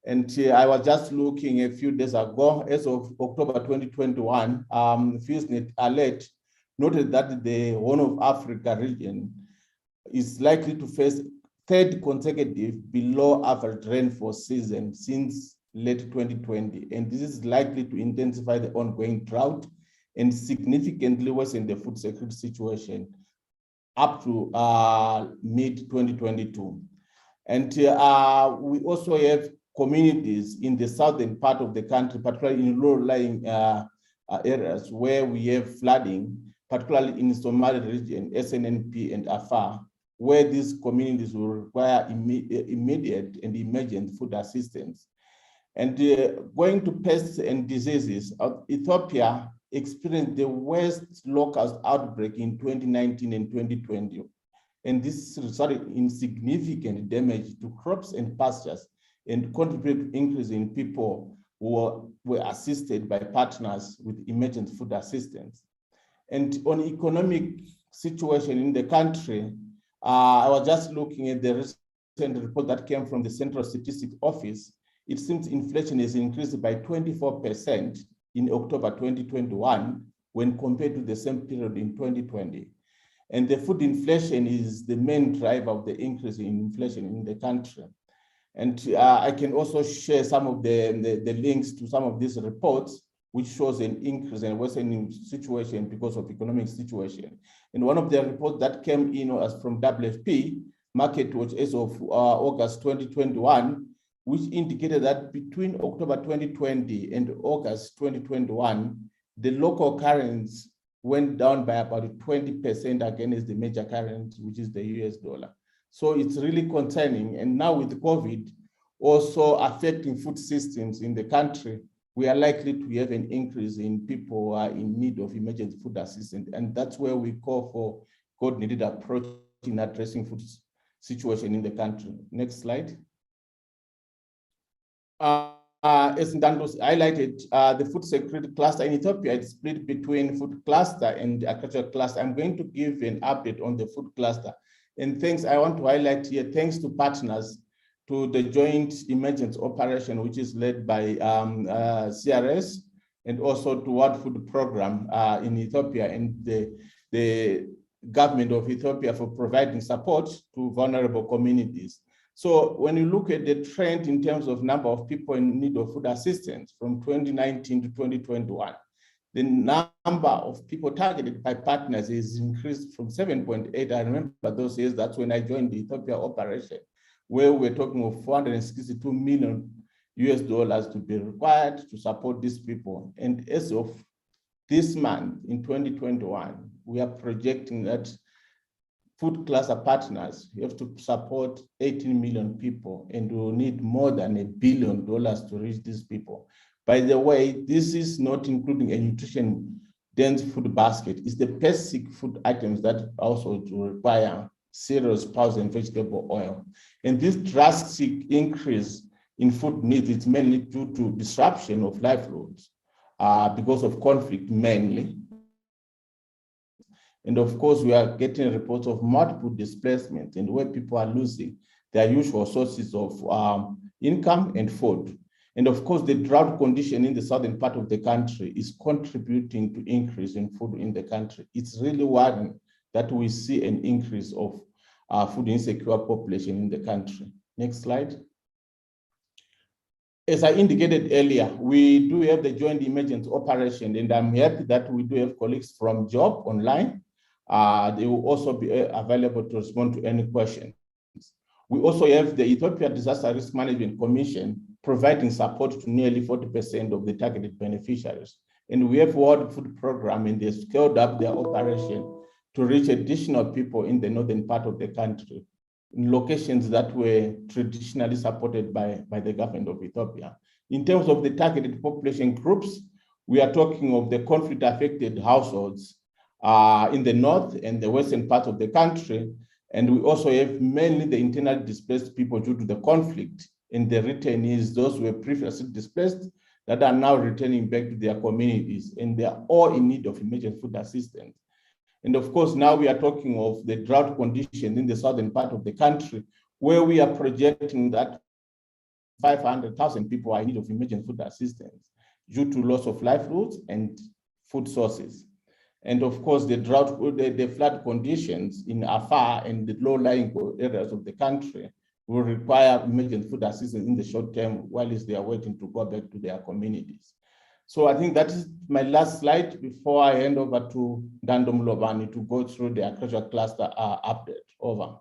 [SPEAKER 7] And I was just looking a few days ago, as of October 2021, FuseNet Alert noted that the Horn of Africa region is likely to face third consecutive below average rainfall season since late 2020. And this is likely to intensify the ongoing drought and significantly worsen the food security situation up to mid-2022. And we also have communities in the southern part of the country, particularly in low-lying areas where we have flooding, particularly in the Somali region, SNNP and Afar, where these communities will require immediate and emergent food assistance. And going to pests and diseases, Ethiopia experienced the worst locust outbreak in 2019 and 2020. And this resulted in significant damage to crops and pastures and contributed to increase in people who were assisted by partners with emergent food assistance. And on economic situation in the country, I was just looking at the recent report that came from the Central Statistics Office. It seems inflation has increased by 24% in October 2021 when compared to the same period in 2020. And the food inflation is the main driver of the increase in inflation in the country. And I can also share some of the links to some of these reports, which shows an increase and worsening situation because of economic situation. And one of the reports that came in as from WFP, Market Watch, as of August 2021, which indicated that between October 2020 and August 2021, the local currency went down by about 20% against the major currency, which is the US dollar. So it's really concerning. And now with COVID also affecting food systems in the country, we are likely to have an increase in people who are in need of emergency food assistance. And that's where we call for coordinated approach in addressing food situation in the country. Next slide. As Ndando highlighted, the food security cluster in Ethiopia is split between food cluster and agricultural cluster. I'm going to give an update on the food cluster. And thanks, I want to highlight here, thanks to partners, to the joint emergency operation, which is led by CRS, and also to World Food Program in Ethiopia, and the government of Ethiopia for providing support to vulnerable communities. So when you look at the trend in terms of number of people in need of food assistance from 2019 to 2021, the number of people targeted by partners is increased from 7.8. I remember those years, that's when I joined the Ethiopia operation, where we're talking of $462 million to be required to support these people. And as of this month in 2021, we are projecting that food cluster partners have to support 18 million people, and we'll need more than $1 billion to reach these people. By the way, this is not including a nutrition-dense food basket. It's the basic food items that also require cereals, pulse, and vegetable oil. And this drastic increase in food needs is mainly due to disruption of livelihoods because of conflict mainly. And of course, we are getting reports of multiple displacements and where people are losing their usual sources of income and food. And of course, the drought condition in the southern part of the country is contributing to increase in food in the country. It's really worrying that we see an increase of food insecure population in the country. Next slide. As I indicated earlier, we do have the joint emergency operation, and I'm happy that we do have colleagues from JOB online. They will also be available to respond to any questions. We also have the Ethiopia Disaster Risk Management Commission providing support to nearly 40% of the targeted beneficiaries. And we have World Food Program, and they scaled up their operation to reach additional people in the northern part of the country, in locations that were traditionally supported by the government of Ethiopia. In terms of the targeted population groups, we are talking of the conflict-affected households in the north and the western part of the country. And we also have mainly the internally displaced people due to the conflict, and the returnees, those who were previously displaced, that are now returning back to their communities, and they are all in need of immediate food assistance. And of course, now we are talking of the drought conditions in the southern part of the country, where we are projecting that 500,000 people are in need of immediate food assistance due to loss of livelihoods and food sources. And of course, the drought, the flood conditions in Afar and the low-lying areas of the country will require immediate food assistance in the short term while they are waiting to go back to their communities. So I think that is my last slide before I hand over to Dando Mlobani to go through the agriculture cluster update. Over.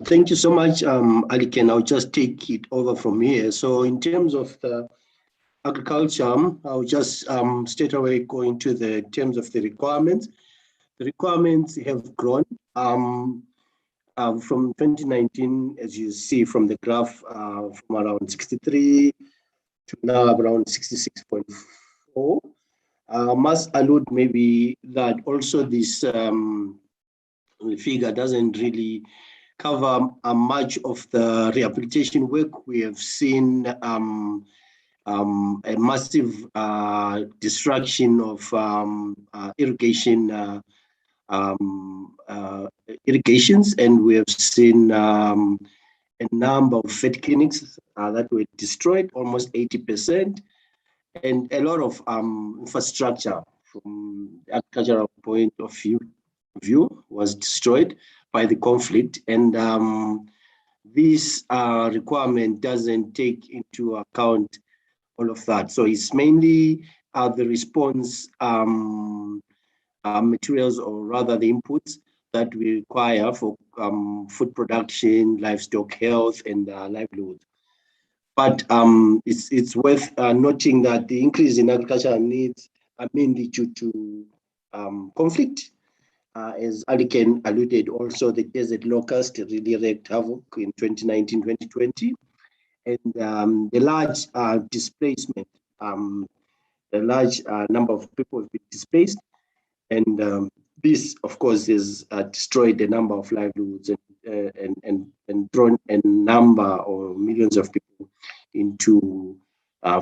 [SPEAKER 6] Thank you so much, Aliken. I'll just take it over from here. So in terms of the agriculture, I'll just straight away go into the terms of the requirements. The requirements have grown from 2019, as you see from the graph, from around 63 to now around 66.4. Must allude maybe that also this figure doesn't really cover much of the rehabilitation work. We have seen a massive destruction of irrigations, and we have seen a number of vet clinics that were destroyed, almost 80%, and a lot of infrastructure from the agricultural point of view was destroyed by the conflict. And this requirement doesn't take into account all of that. So it's mainly the response materials, or rather the inputs that we require for food production, livestock health, and livelihood. But it's worth noting that the increase in agricultural needs are mainly due to conflict. As Aliken alluded, also the desert locust really wreaked havoc in 2019-2020. And the large displacement, a large number of people have been displaced. And this, of course, has destroyed a number of livelihoods and thrown a number or millions of people into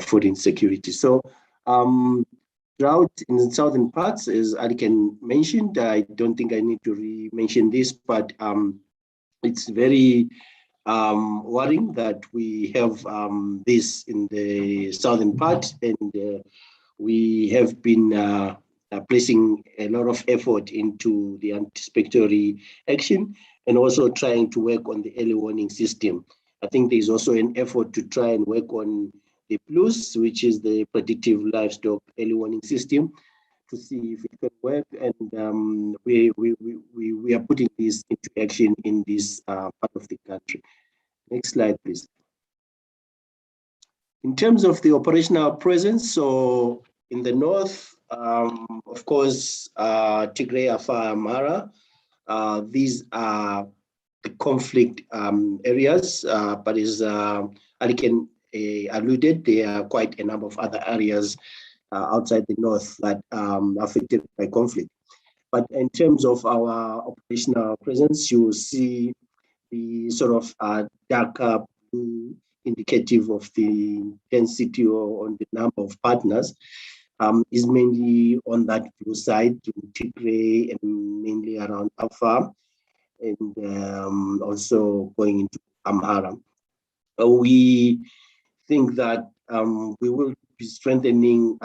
[SPEAKER 6] food insecurity. So drought in the southern parts, as Aliken mentioned, I don't think I need to re-mention this, but it's very worrying that we have this in the southern part, and we have been placing a lot of effort into the anticipatory action and also trying to work on the early warning system. I think there's also an effort to try and work on the PLUS, which is the predictive livestock early warning system, to see if it can work. And we are putting this into action in this part of the country. Next slide, please. In terms of the operational presence, so in the north, of course, Tigray, Afar, Amhara, these are the conflict areas, but as Aliken alluded, there are quite a number of other areas outside the north that are affected by conflict. But in terms of our operational presence, you will see the sort of darker blue indicative of the intensity or on the number of partners is mainly on that blue side to Tigray and mainly around Afar, and also going into Amhara. We think that we will be strengthening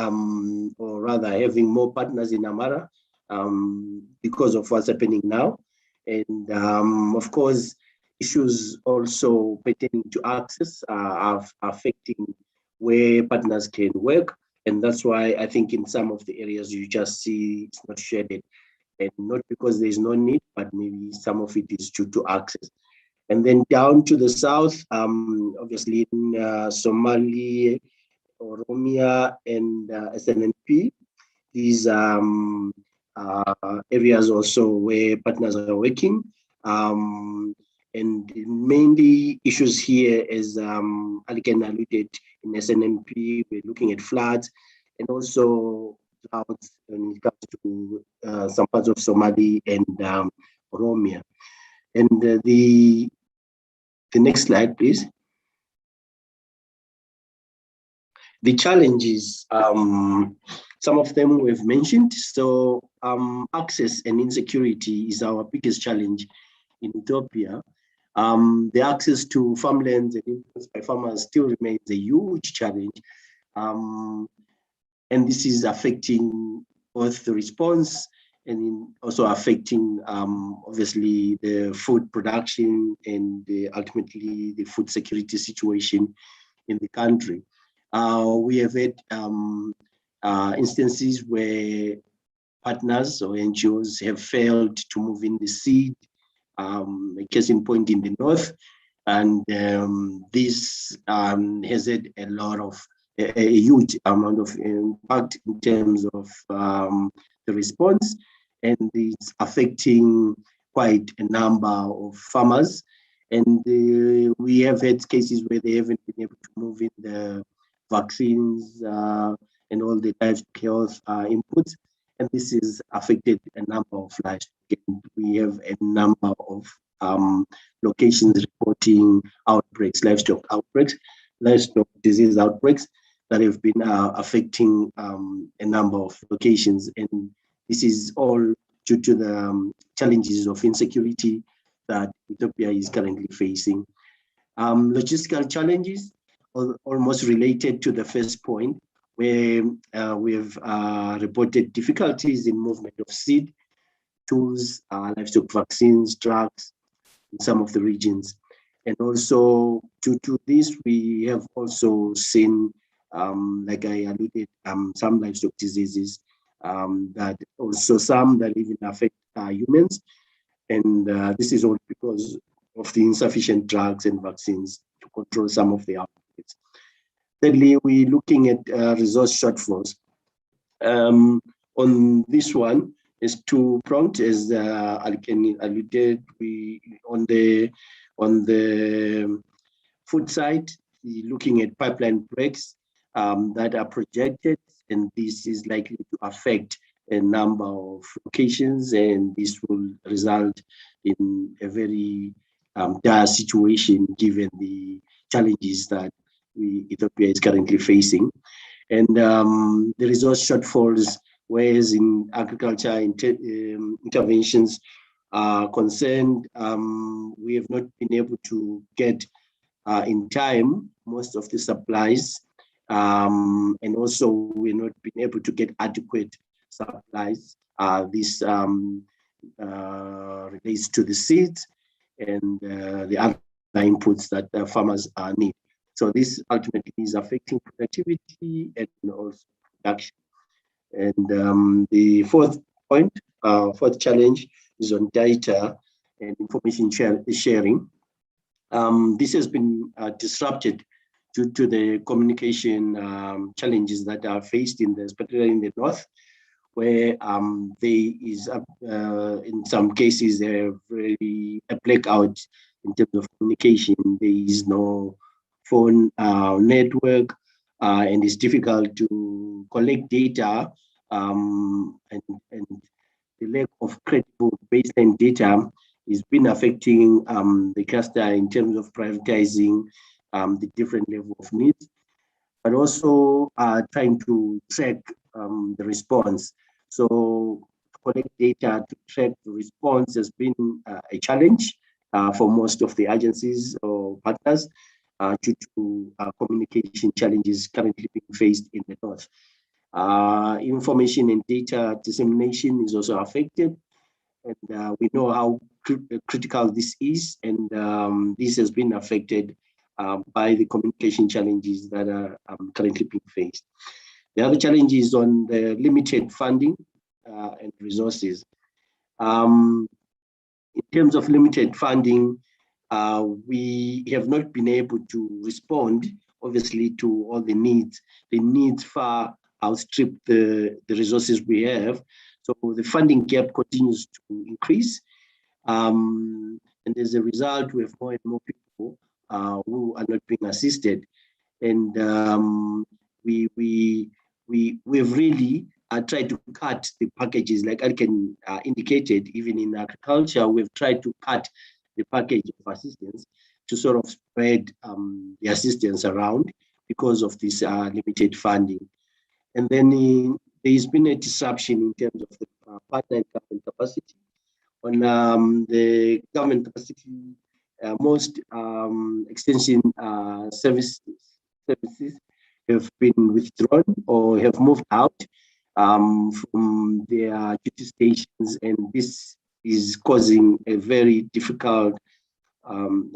[SPEAKER 6] or rather having more partners in Amhara because of what's happening now. And of course, issues also pertaining to access are affecting where partners can work. And that's why I think in some of the areas you just see it's not shaded. And not because there's no need, but maybe some of it is due to access. And then down to the south, obviously in Somalia, Oromia, and SNNP, these areas also where partners are working. And mainly issues here, as Aliken alluded, in SNNP, we're looking at floods and also droughts when it comes to some parts of Somali and Oromia. And the next slide, please. The challenges, some of them we've mentioned. So access and insecurity is our biggest challenge in Ethiopia. The access to farmlands and influence by farmers still remains a huge challenge. And this is affecting both the response and also affecting, obviously, the food production and ultimately the food security situation in the country. We have had instances where partners or NGOs have failed to move in the seed, a case in point in the north. And this has had a lot of, a huge amount of impact in terms of the response, and it's affecting quite a number of farmers. And we have had cases where they haven't been able to move in the vaccines and all the livestock health inputs, and this has affected a number of livestock. We have a number of locations reporting outbreaks, livestock outbreaks, livestock disease outbreaks that have been affecting a number of locations. And this is all due to the challenges of insecurity that Ethiopia is currently facing. Logistical challenges, almost related to the first point, where we've reported difficulties in movement of seed, tools, livestock vaccines, drugs in some of the regions. And also due to this, we have also seen, like I alluded, some livestock diseases that also some that even affect humans. And this is all because of the insufficient drugs and vaccines to control some of the outbreaks. Thirdly, we're looking at resource shortfalls. On this one is two-pronged, as Aliken alluded. On the food side, we're looking at pipeline breaks that are projected, and this is likely to affect a number of locations, and this will result in a very dire situation given the challenges that Ethiopia is currently facing. And the resource shortfalls, whereas in agriculture interventions are concerned, we have not been able to get in time most of the supplies, and also we're not been able to get adequate supplies. This relates to the seeds and the other inputs that the farmers need. So this ultimately is affecting productivity and also production. And the fourth point, fourth challenge is on data and information sharing. This has been disrupted due to the communication challenges that are faced particularly in the north, where there is, in some cases, a blackout in terms of communication. There is no phone network, and it's difficult to collect data, and the lack of credible baseline data has been affecting the cluster in terms of prioritizing the different level of needs, but also trying to track the response. So to collect data to track the response has been a challenge, for most of the agencies or partners due to communication challenges currently being faced in the north. Information and data dissemination is also affected, and we know how critical this is, and this has been affected by the communication challenges that are currently being faced. The other challenge is on the limited funding and resources. In terms of limited funding, we have not been able to respond, obviously, to all the needs. The needs far outstrip the resources we have. So the funding gap continues to increase. And as a result, we have more and more people who are not being assisted. And we've really tried to cut the packages, like Alken indicated, even in agriculture, we've tried to cut the package of assistance to sort of spread the assistance around because of this limited funding. And then there's been a disruption in terms of the partner and government capacity. On the government capacity, most extension services have been withdrawn or have moved out from their duty stations, and this is causing a very difficult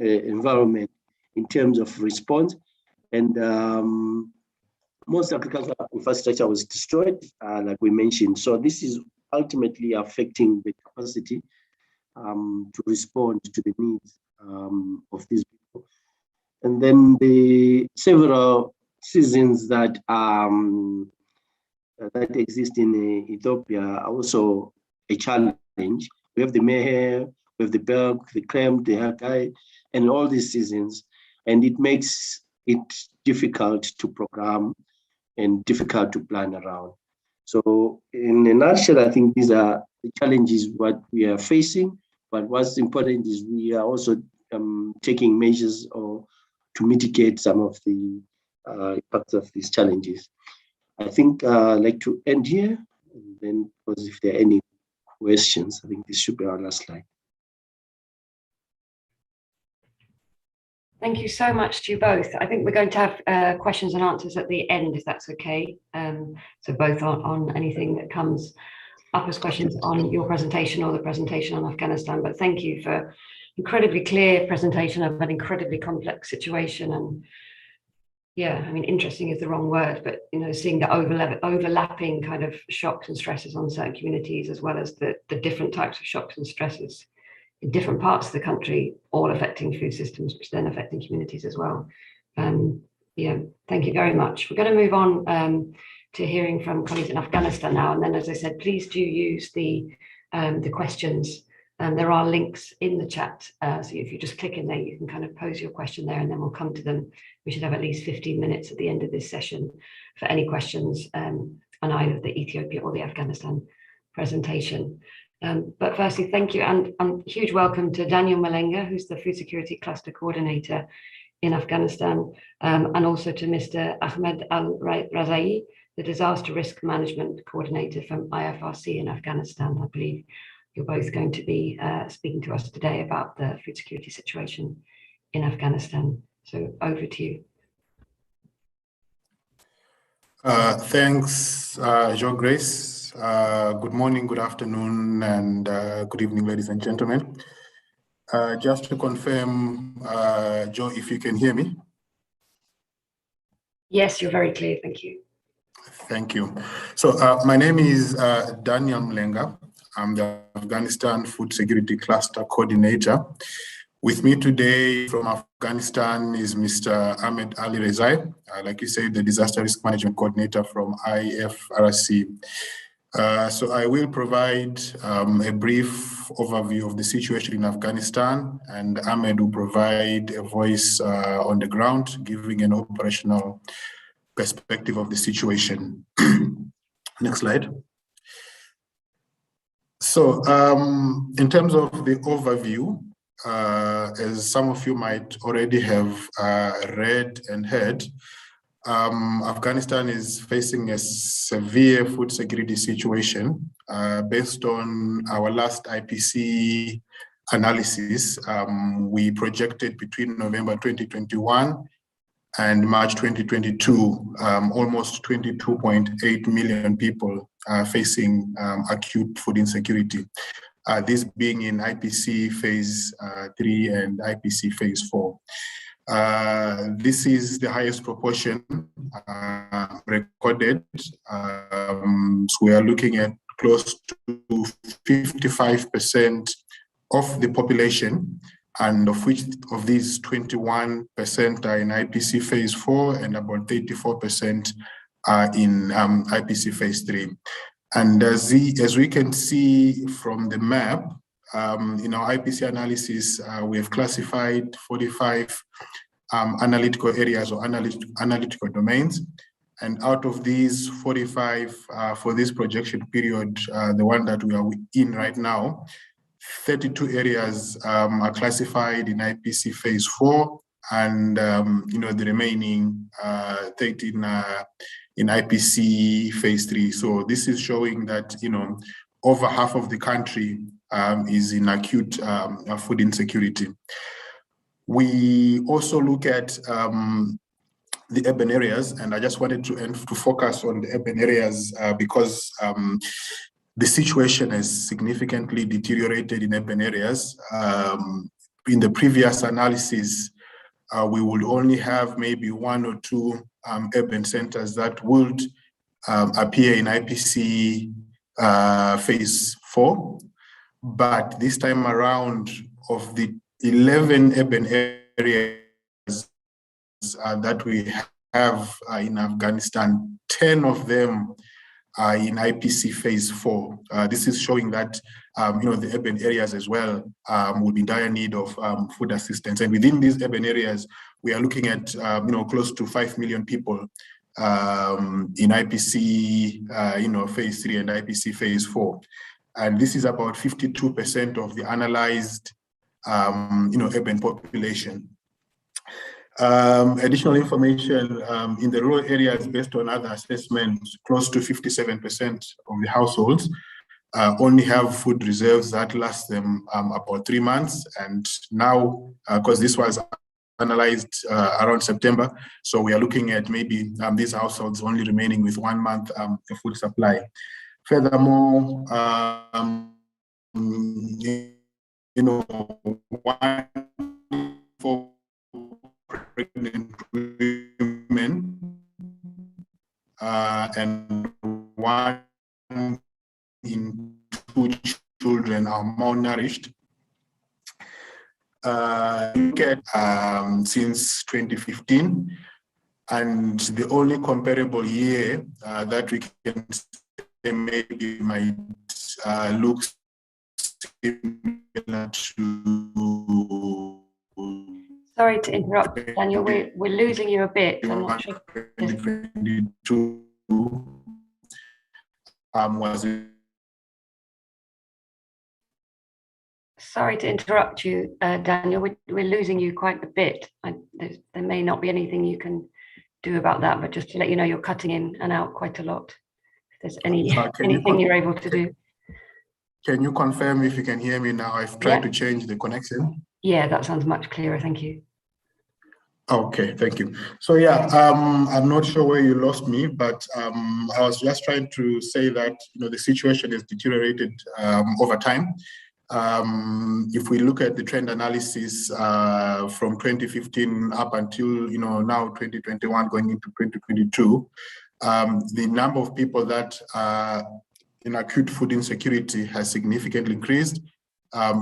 [SPEAKER 6] environment in terms of response. And most agricultural infrastructure was destroyed, like we mentioned. So this is ultimately affecting the capacity to respond to the needs of these people. And then the several seasons that that exist in Ethiopia are also a challenge. We have the Meher, we have the Berg, the Krem, the Hagai, and all these seasons, and it makes it difficult to program and difficult to plan around. So in a nutshell, I think these are the challenges what we are facing, but what's important is we are also taking measures to mitigate some of the impacts of these challenges. I think I'd like to end here, and then because if there are any questions, I think this should be our last slide.
[SPEAKER 1] Thank you so much to you both. I think we're going to have questions and answers at the end, if that's okay. So both on anything that comes up as questions on your presentation or the presentation on Afghanistan. But thank you for incredibly clear presentation of an incredibly complex situation. And yeah, I mean, interesting is the wrong word, but seeing the overlapping kind of shocks and stresses on certain communities, as well as the different types of shocks and stresses in different parts of the country, all affecting food systems, which then affecting communities as well. Yeah, thank you very much. We're going to move on to hearing from colleagues in Afghanistan now. And then, as I said, please do use the questions. There are links in the chat. So if you just click in there, you can kind of pose your question there, and then we'll come to them. We should have at least 15 minutes at the end of this session for any questions on either the Ethiopia or the Afghanistan presentation. But firstly, thank you, and huge welcome to Daniel Malenga, who's the Food Security Cluster Coordinator in Afghanistan, and also to Mr. Ahmed Al-Razai, the Disaster Risk Management Coordinator from IFRC in Afghanistan. I believe you're both going to be speaking to us today about the food security situation in Afghanistan. So over to you.
[SPEAKER 8] Thanks, Jo Grace. Good morning, good afternoon, and good evening, ladies and gentlemen. Just to confirm, Jo, if you can hear me.
[SPEAKER 1] Yes, you're very clear. Thank you.
[SPEAKER 8] Thank you. So my name is Daniel Mlenga. I'm the Afghanistan Food Security Cluster Coordinator. With me today from Afghanistan is Mr. Ahmed Ali Rezai, like you said, the Disaster Risk Management Coordinator from IFRC. So I will provide a brief overview of the situation in Afghanistan, and Ahmed will provide a voice on the ground, giving an operational perspective of the situation. Next slide. So in terms of the overview, as some of you might already have read and heard, Afghanistan is facing a severe food security situation based on our last IPC analysis, we projected between November 2021 and March 2022, almost 22.8 million people facing acute food insecurity. This being in IPC phase 3 and IPC phase 4. This is the highest proportion recorded. So we are looking at close to 55% of the population, and of which of these 21% are in IPC phase 4 and about 34% are in IPC phase 3. And as we can see from the map, in our IPC analysis, we have classified 45 analytical areas or analytical domains. And out of these 45 for this projection period, the one that we are in right now, 32 areas are classified in IPC phase 4, and the remaining 13 in IPC phase 3. So this is showing that over half of the country is in acute food insecurity. We also look at the urban areas, and I just wanted to focus on the urban areas because the situation has significantly deteriorated in urban areas. In the previous analysis, we would only have maybe 1 or 2 urban centers that would appear in IPC phase 4. But this time around, of the 11 urban areas that we have in Afghanistan, 10 of them are in IPC phase 4. This is showing that the urban areas as well will be in dire need of food assistance. And within these urban areas, we are looking at close to 5 million people in IPC phase 3 and IPC phase 4. And this is about 52% of the analyzed urban population. Additional information in the rural areas, based on other assessments, close to 57% of the households only have food reserves that last them about 3 months. And now, because this was analyzed around September, so we are looking at maybe these households only remaining with 1 month the food supply. Furthermore, 1 in 4 pregnant women and 1 in 2 children are malnourished. Since 2015, and the only comparable year that we can say maybe might look similar to.
[SPEAKER 1] Sorry to interrupt, Daniel. We're losing you a bit. I'm not sure.
[SPEAKER 8] 2022 was.
[SPEAKER 1] Sorry to interrupt you, Daniel. We're losing you quite a bit. There may not be anything you can do about that, but just to let you know, you're cutting in and out quite a lot. If there's anything you're able to do.
[SPEAKER 8] Can you confirm if you can hear me now? I've tried to change the connection.
[SPEAKER 1] Yeah, that sounds much clearer. Thank you.
[SPEAKER 8] Okay, thank you. So yeah, I'm not sure where you lost me, but I was just trying to say that the situation has deteriorated over time. If we look at the trend analysis from 2015 up until now 2021 going into 2022, the number of people that are in acute food insecurity has significantly increased.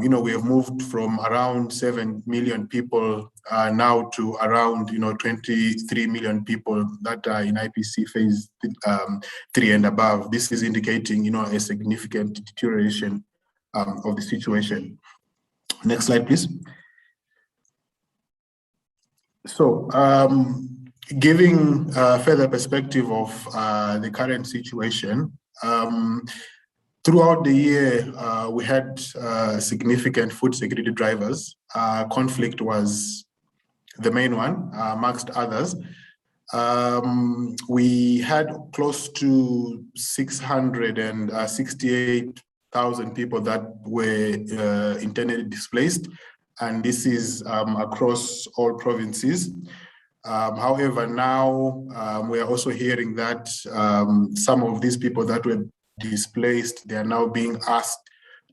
[SPEAKER 8] We have moved from around 7 million people now to around 23 million people that are in IPC phase 3 and above. This is indicating a significant deterioration of the situation. Next slide, please. So, giving further perspective of the current situation, throughout the year, we had significant food security drivers. Conflict was the main one, amongst others. We had close to 668 1,000 people that were internally displaced, and this is across all provinces. However, now we are also hearing that some of these people that were displaced, they are now being asked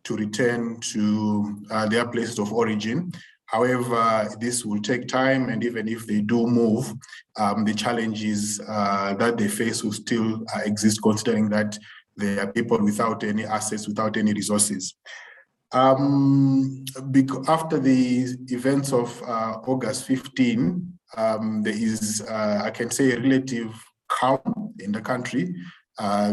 [SPEAKER 8] to return to their places of origin. However, this will take time, and even if they do move, the challenges that they face will still exist, considering that they are people without any assets, without any resources. After the events of August 15, there is, I can say, a relative calm in the country.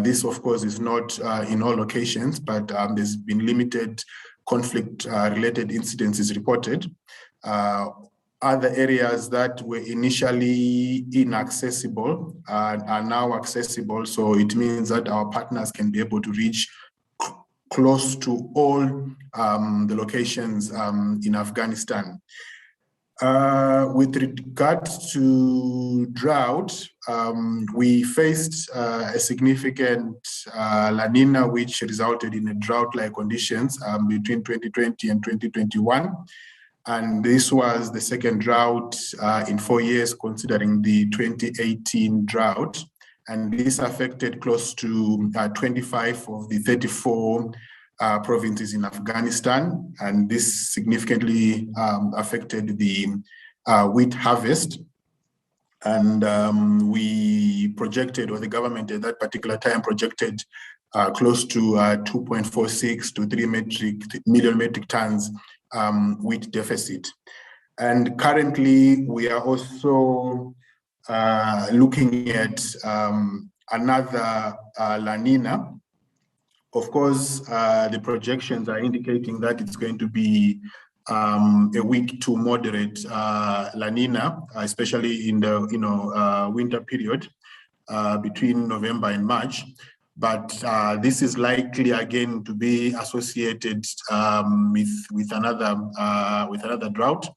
[SPEAKER 8] This, of course, is not in all locations, but there's been limited conflict-related incidences reported. Other areas that were initially inaccessible are now accessible. So it means that our partners can be able to reach close to all the locations in Afghanistan. With regard to drought, we faced a significant La Nina, which resulted in a drought-like conditions between 2020 and 2021. And this was the second drought in 4 years, considering the 2018 drought. And this affected close to 25 of the 34 provinces in Afghanistan. And this significantly affected the wheat harvest. And we projected, or the government at that particular time projected close to 2.46 to 3 million metric tons wheat deficit. And currently we are also looking at another La Nina. Of course, the projections are indicating that it's going to be a weak to moderate La Nina, especially in the winter period between November and March. But this is likely again to be associated with another drought.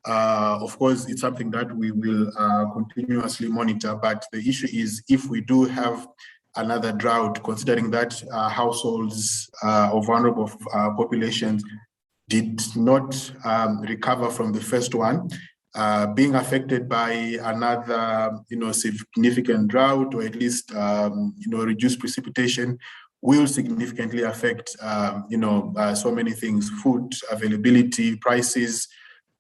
[SPEAKER 8] Of course, it's something that we will continuously monitor, but the issue is if we do have another drought, considering that households of vulnerable populations did not recover from the first one, being affected by another significant drought, or at least reduced precipitation, will significantly affect so many things: food availability, prices,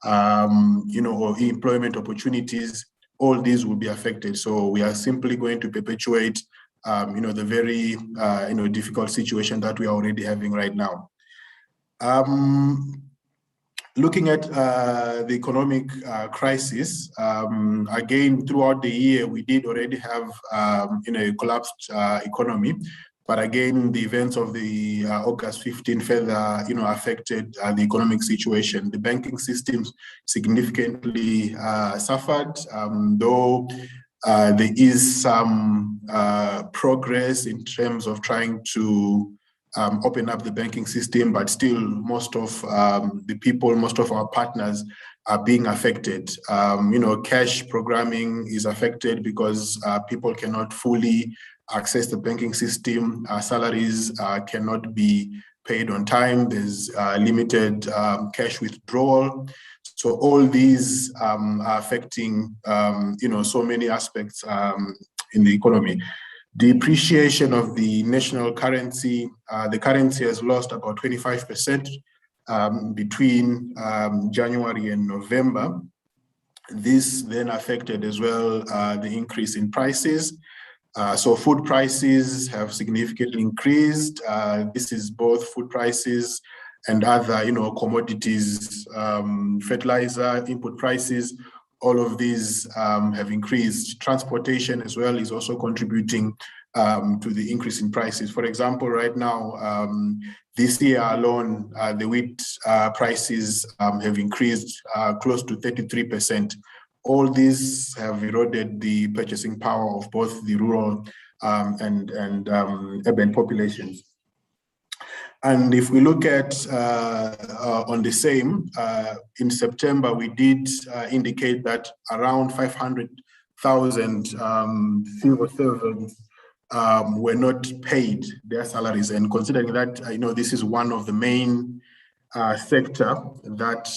[SPEAKER 8] or employment opportunities. All these will be affected. So we are simply going to perpetuate the very difficult situation that we are already having right now. Looking at the economic crisis, again, throughout the year, we did already have a collapsed economy. But again, the events of the August 15 further affected the economic situation. The banking system significantly suffered, though there is some progress in terms of trying to open up the banking system, but still most of the people, most of our partners are being affected. Cash programming is affected because people cannot fully access the banking system. Salaries cannot be paid on time. There's limited cash withdrawal. So all these are affecting, so many aspects in the economy. Depreciation of the national currency, the currency has lost about 25% between January and November. This then affected as well the increase in prices. So food prices have significantly increased. This is both food prices and other, commodities, fertilizer, input prices. All of these have increased. Transportation as well is also contributing to the increase in prices. For example, right now, this year alone, the wheat prices have increased close to 33%. All these have eroded the purchasing power of both the rural and urban populations. And if we look at on the same, in September, we did indicate that around 500,000 civil servants were not paid their salaries. And considering that, this is one of the main sector that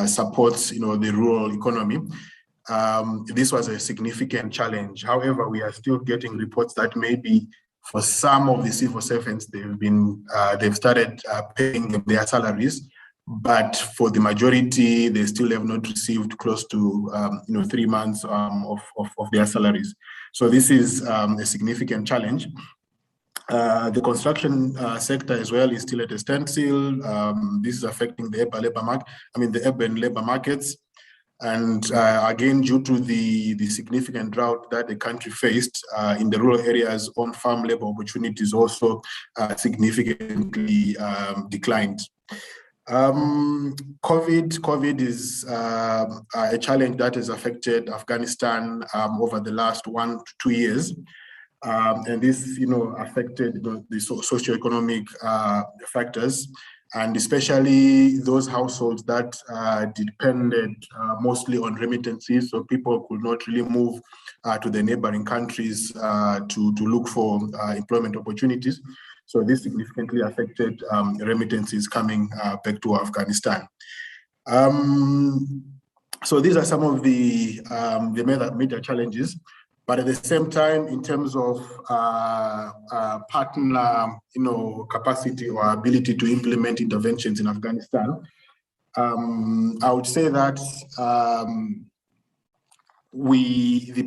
[SPEAKER 8] supports, the rural economy, this was a significant challenge. However, we are still getting reports that maybe for some of the civil servants, they've started paying them their salaries, but for the majority, they still have not received close to 3 months of their salaries. So this is a significant challenge. The construction sector as well is still at a standstill. This is affecting the urban labor markets. And again, due to the significant drought that the country faced in the rural areas, on-farm labor opportunities also significantly declined. COVID is a challenge that has affected Afghanistan over the last 1 to 2 years. And this, affected the socioeconomic factors, and especially those households that depended mostly on remittances. So people could not really move to the neighboring countries to look for employment opportunities. So this significantly affected remittances coming back to Afghanistan. So these are some of the major challenges. But at the same time, in terms of partner, capacity or ability to implement interventions in Afghanistan, I would say that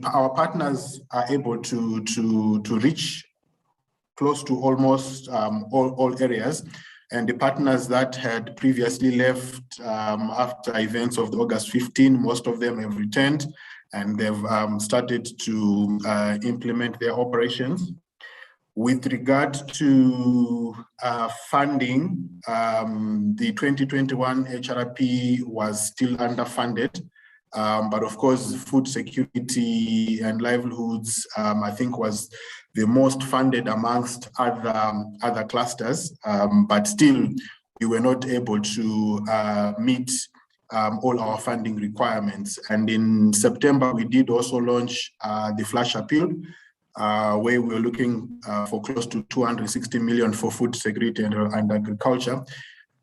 [SPEAKER 8] our partners are able to reach close to almost all areas. And the partners that had previously left after events of the August 15, most of them have returned, and they've started to implement their operations. With regard to funding, the 2021 HRP was still underfunded, but of course, food security and livelihoods, I think, was the most funded amongst other clusters, but still, we were not able to meet all our funding requirements. And in September, we did also launch the Flash Appeal, where we were looking for close to 260 million for food security and agriculture,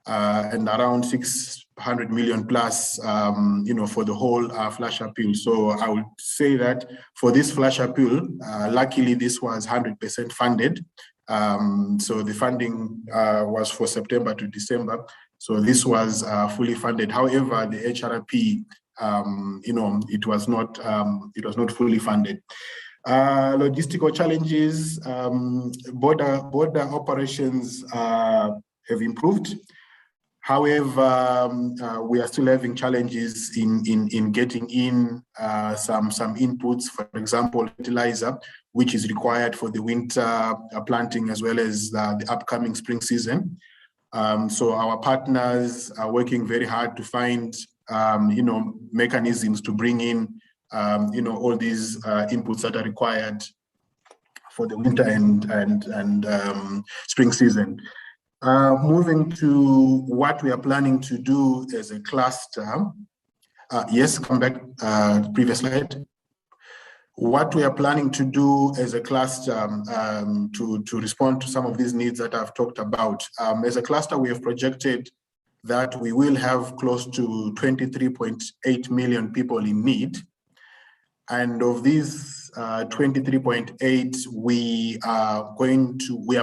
[SPEAKER 8] and around 600 million plus, for the whole Flash Appeal. So I would say that for this Flash Appeal, luckily this was 100% funded. So the funding was for September to December. So this was fully funded. However, the HRP, it was not fully funded. Logistical challenges, border operations have improved. However, we are still having challenges in getting in some inputs, for example, fertilizer, which is required for the winter planting as well as the upcoming spring season. So our partners are working very hard to find, mechanisms to bring in, all these inputs that are required for the winter and spring season. Moving to what we are planning to do as a cluster. Yes, come back, previous slide. What we are planning to do as a cluster to respond to some of these needs that I've talked about. As a cluster, we have projected that we will have close to 23.8 million people in need. And of these 23.8, we are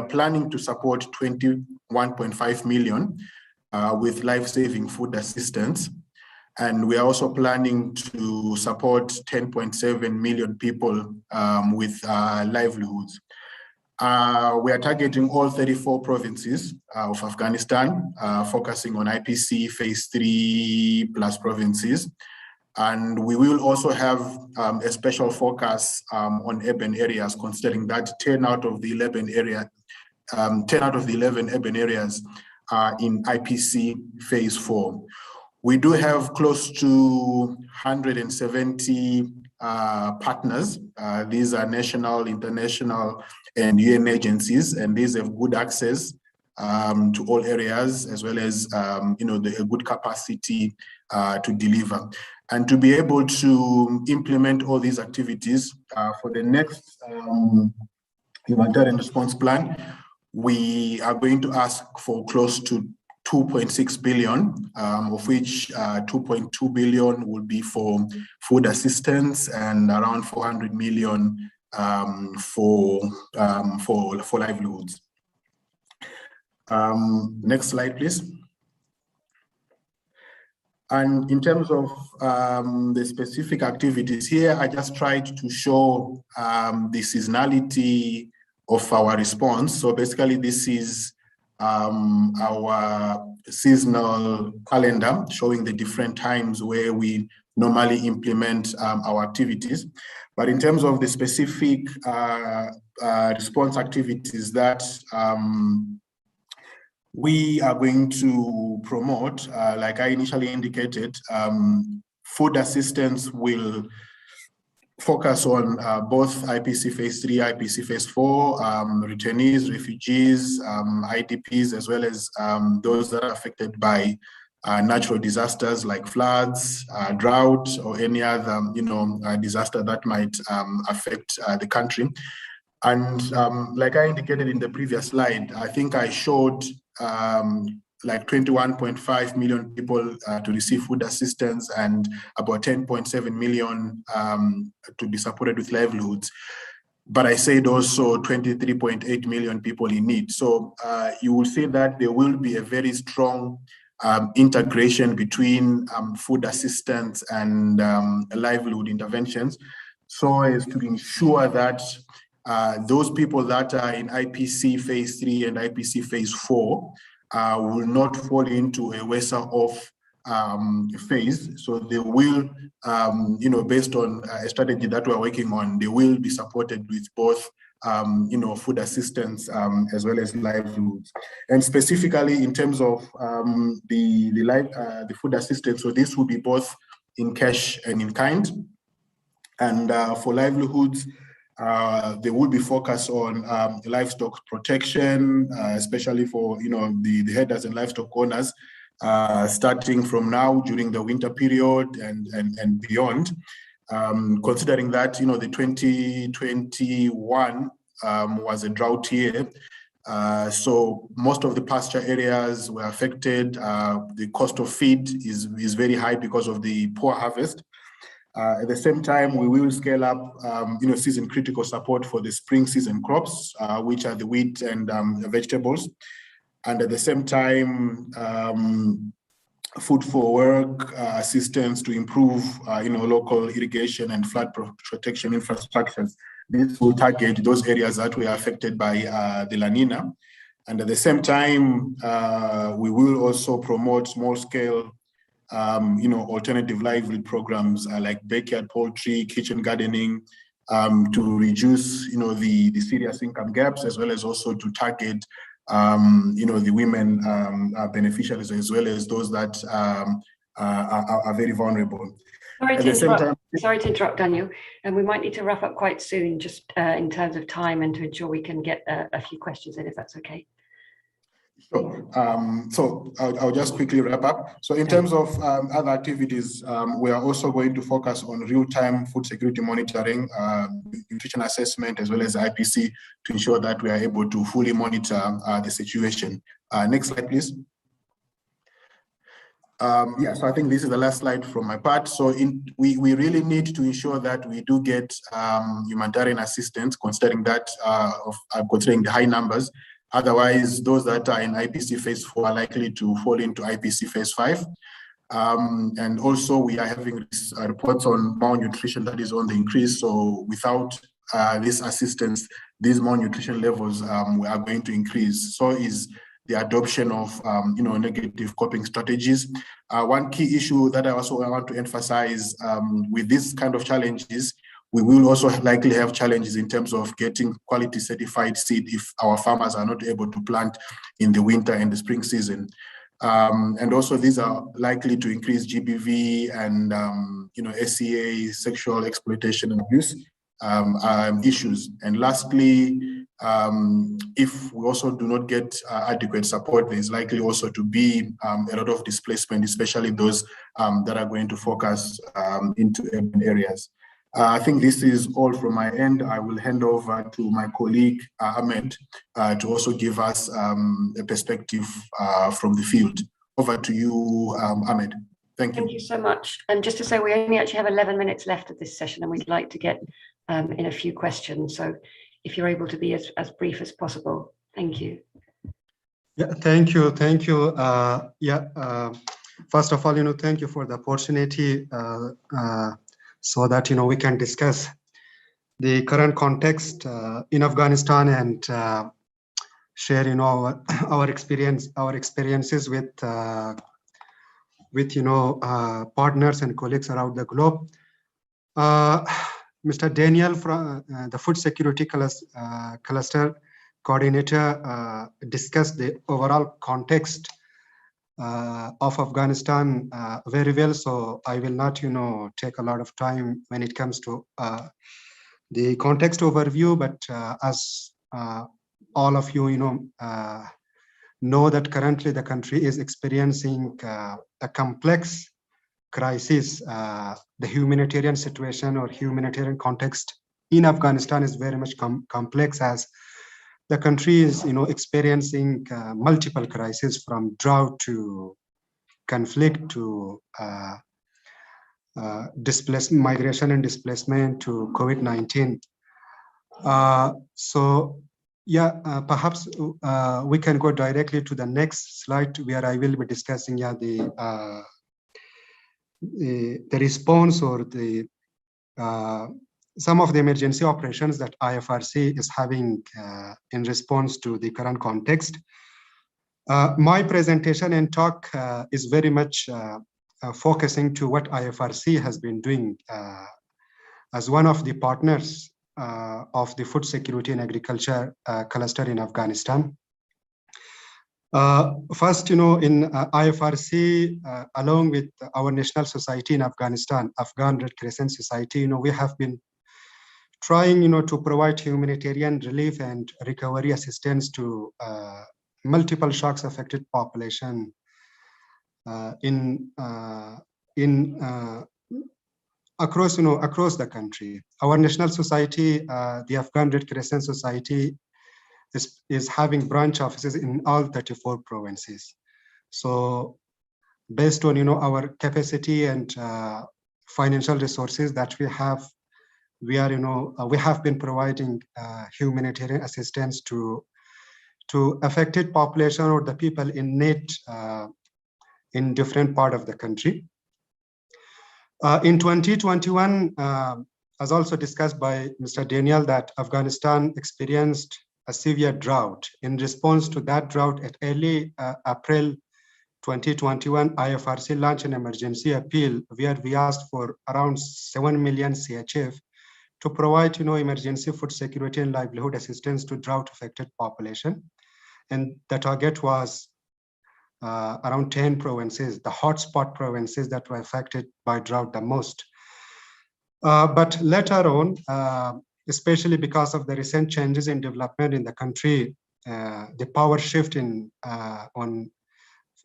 [SPEAKER 8] planning to support 21.5 million with life-saving food assistance. And we are also planning to support 10.7 million people with livelihoods. We are targeting all 34 provinces of Afghanistan, focusing on IPC phase 3 plus provinces. And we will also have a special focus on urban areas, considering that 10 out of the 11 urban areas are in IPC phase 4. We do have close to 170 partners. These are national, international, and UN agencies, and these have good access to all areas, as well as a good capacity to deliver. And to be able to implement all these activities for the next humanitarian response plan, we are going to ask for close to 2.6 billion, of which 2.2 billion will be for food assistance and around 400 million for livelihoods. Next slide, please. And in terms of the specific activities here, I just tried to show the seasonality of our response. So basically, this is our seasonal calendar showing the different times where we normally implement our activities. But in terms of the specific response activities that we are going to promote, like I initially indicated, food assistance will focus on both IPC Phase 3, IPC Phase 4, returnees, refugees, IDPs, as well as those that are affected by natural disasters like floods, drought, or any other, disaster that might affect the country. And like I indicated in the previous slide, I think I showed like 21.5 million people to receive food assistance and about 10.7 million to be supported with livelihoods. But I said also 23.8 million people in need. So you will see that there will be a very strong integration between food assistance and livelihood interventions, so as to ensure that those people that are in IPC Phase 3 and IPC Phase 4 will not fall into a worse off phase. So they will, based on a strategy that we're working on, they will be supported with both, food assistance as well as livelihoods. And specifically in terms of the food assistance, so this will be both in cash and in kind. And for livelihoods, they will be focused on livestock protection, especially for the herders and livestock owners, starting from now during the winter period and beyond. Considering that the 2021 was a drought year, so most of the pasture areas were affected. The cost of feed is very high because of the poor harvest. At the same time, we will scale up, season critical support for the spring season crops, which are the wheat and the vegetables. And at the same time, food for work assistance to improve, local irrigation and flood protection infrastructures. This will target those areas that were affected by the La Nina. And at the same time, we will also promote small scale alternative livelihood programs like backyard poultry, kitchen gardening, to reduce, the serious income gaps, as well as also to target, the women beneficiaries, as well as those that are very vulnerable.
[SPEAKER 1] Sorry to interrupt, Daniel. And we might need to wrap up quite soon, just in terms of time and to ensure we can get a few questions in, if that's okay.
[SPEAKER 8] Sure. So I'll just quickly wrap up. So in terms of other activities, we are also going to focus on real-time food security monitoring, nutrition assessment, as well as IPC, to ensure that we are able to fully monitor the situation. Next slide, please. So I think this is the last slide from my part. So we really need to ensure that we do get humanitarian assistance, considering that considering the high numbers. Otherwise, those that are in IPC Phase 4 are likely to fall into IPC Phase 5. And also, we are having reports on malnutrition that is on the increase. So without this assistance, these malnutrition levels are going to increase. So is the adoption of negative coping strategies. One key issue that I also want to emphasize with this kind of challenges, we will also likely have challenges in terms of getting quality certified seed if our farmers are not able to plant in the winter and the spring season. And also these are likely to increase GBV and SCA, sexual exploitation and abuse issues. And lastly, if we also do not get adequate support, there is likely also to be a lot of displacement, especially those that are going to focus into urban areas. I think this is all from my end. I will hand over to my colleague, Ahmed, to also give us a perspective from the field. Over to you, Ahmed. Thank you.
[SPEAKER 1] Thank you so much. And just to say, we only actually have 11 minutes left of this session, and we'd like to get in a few questions. So if you're able to be as brief as possible, thank you.
[SPEAKER 9] Yeah, thank you. First of all, thank you for the opportunity so that, we can discuss the current context in Afghanistan and share, our experiences with partners and colleagues around the globe. Mr. Daniel from the Food Security Cluster Coordinator discussed the overall context of Afghanistan very well, so I will not, take a lot of time when it comes to the context overview, but as all of you, know that currently the country is experiencing a complex crisis. The humanitarian situation or humanitarian context in Afghanistan is very much complex, as the country is, experiencing multiple crises, from drought to conflict to migration and displacement to COVID-19. Perhaps we can go directly to the next slide, where I will be discussing the response or the some of the emergency operations that IFRC is having in response to the current context. My presentation and talk is very much focusing to what IFRC has been doing as one of the partners of the food security and agriculture cluster in Afghanistan. First, in IFRC, along with our national society in Afghanistan, Afghan Red Crescent Society, we have been trying, to provide humanitarian relief and recovery assistance to multiple shocks affected population across the country. Our national society, the Afghan Red Crescent Society, is having branch offices in all 34 provinces. So based on, our capacity and financial resources that we have, we have been providing humanitarian assistance to affected population or the people in need in different part of the country. In 2021, as also discussed by Mr. Daniel, that Afghanistan experienced a severe drought. In response to that drought, at early April 2021, IFRC launched an emergency appeal where we asked for around 7 million CHF to provide, emergency food security and livelihood assistance to drought-affected population. And the target was around 10 provinces, the hotspot provinces that were affected by drought the most. But later on, especially because of the recent changes in development in the country, the power shift on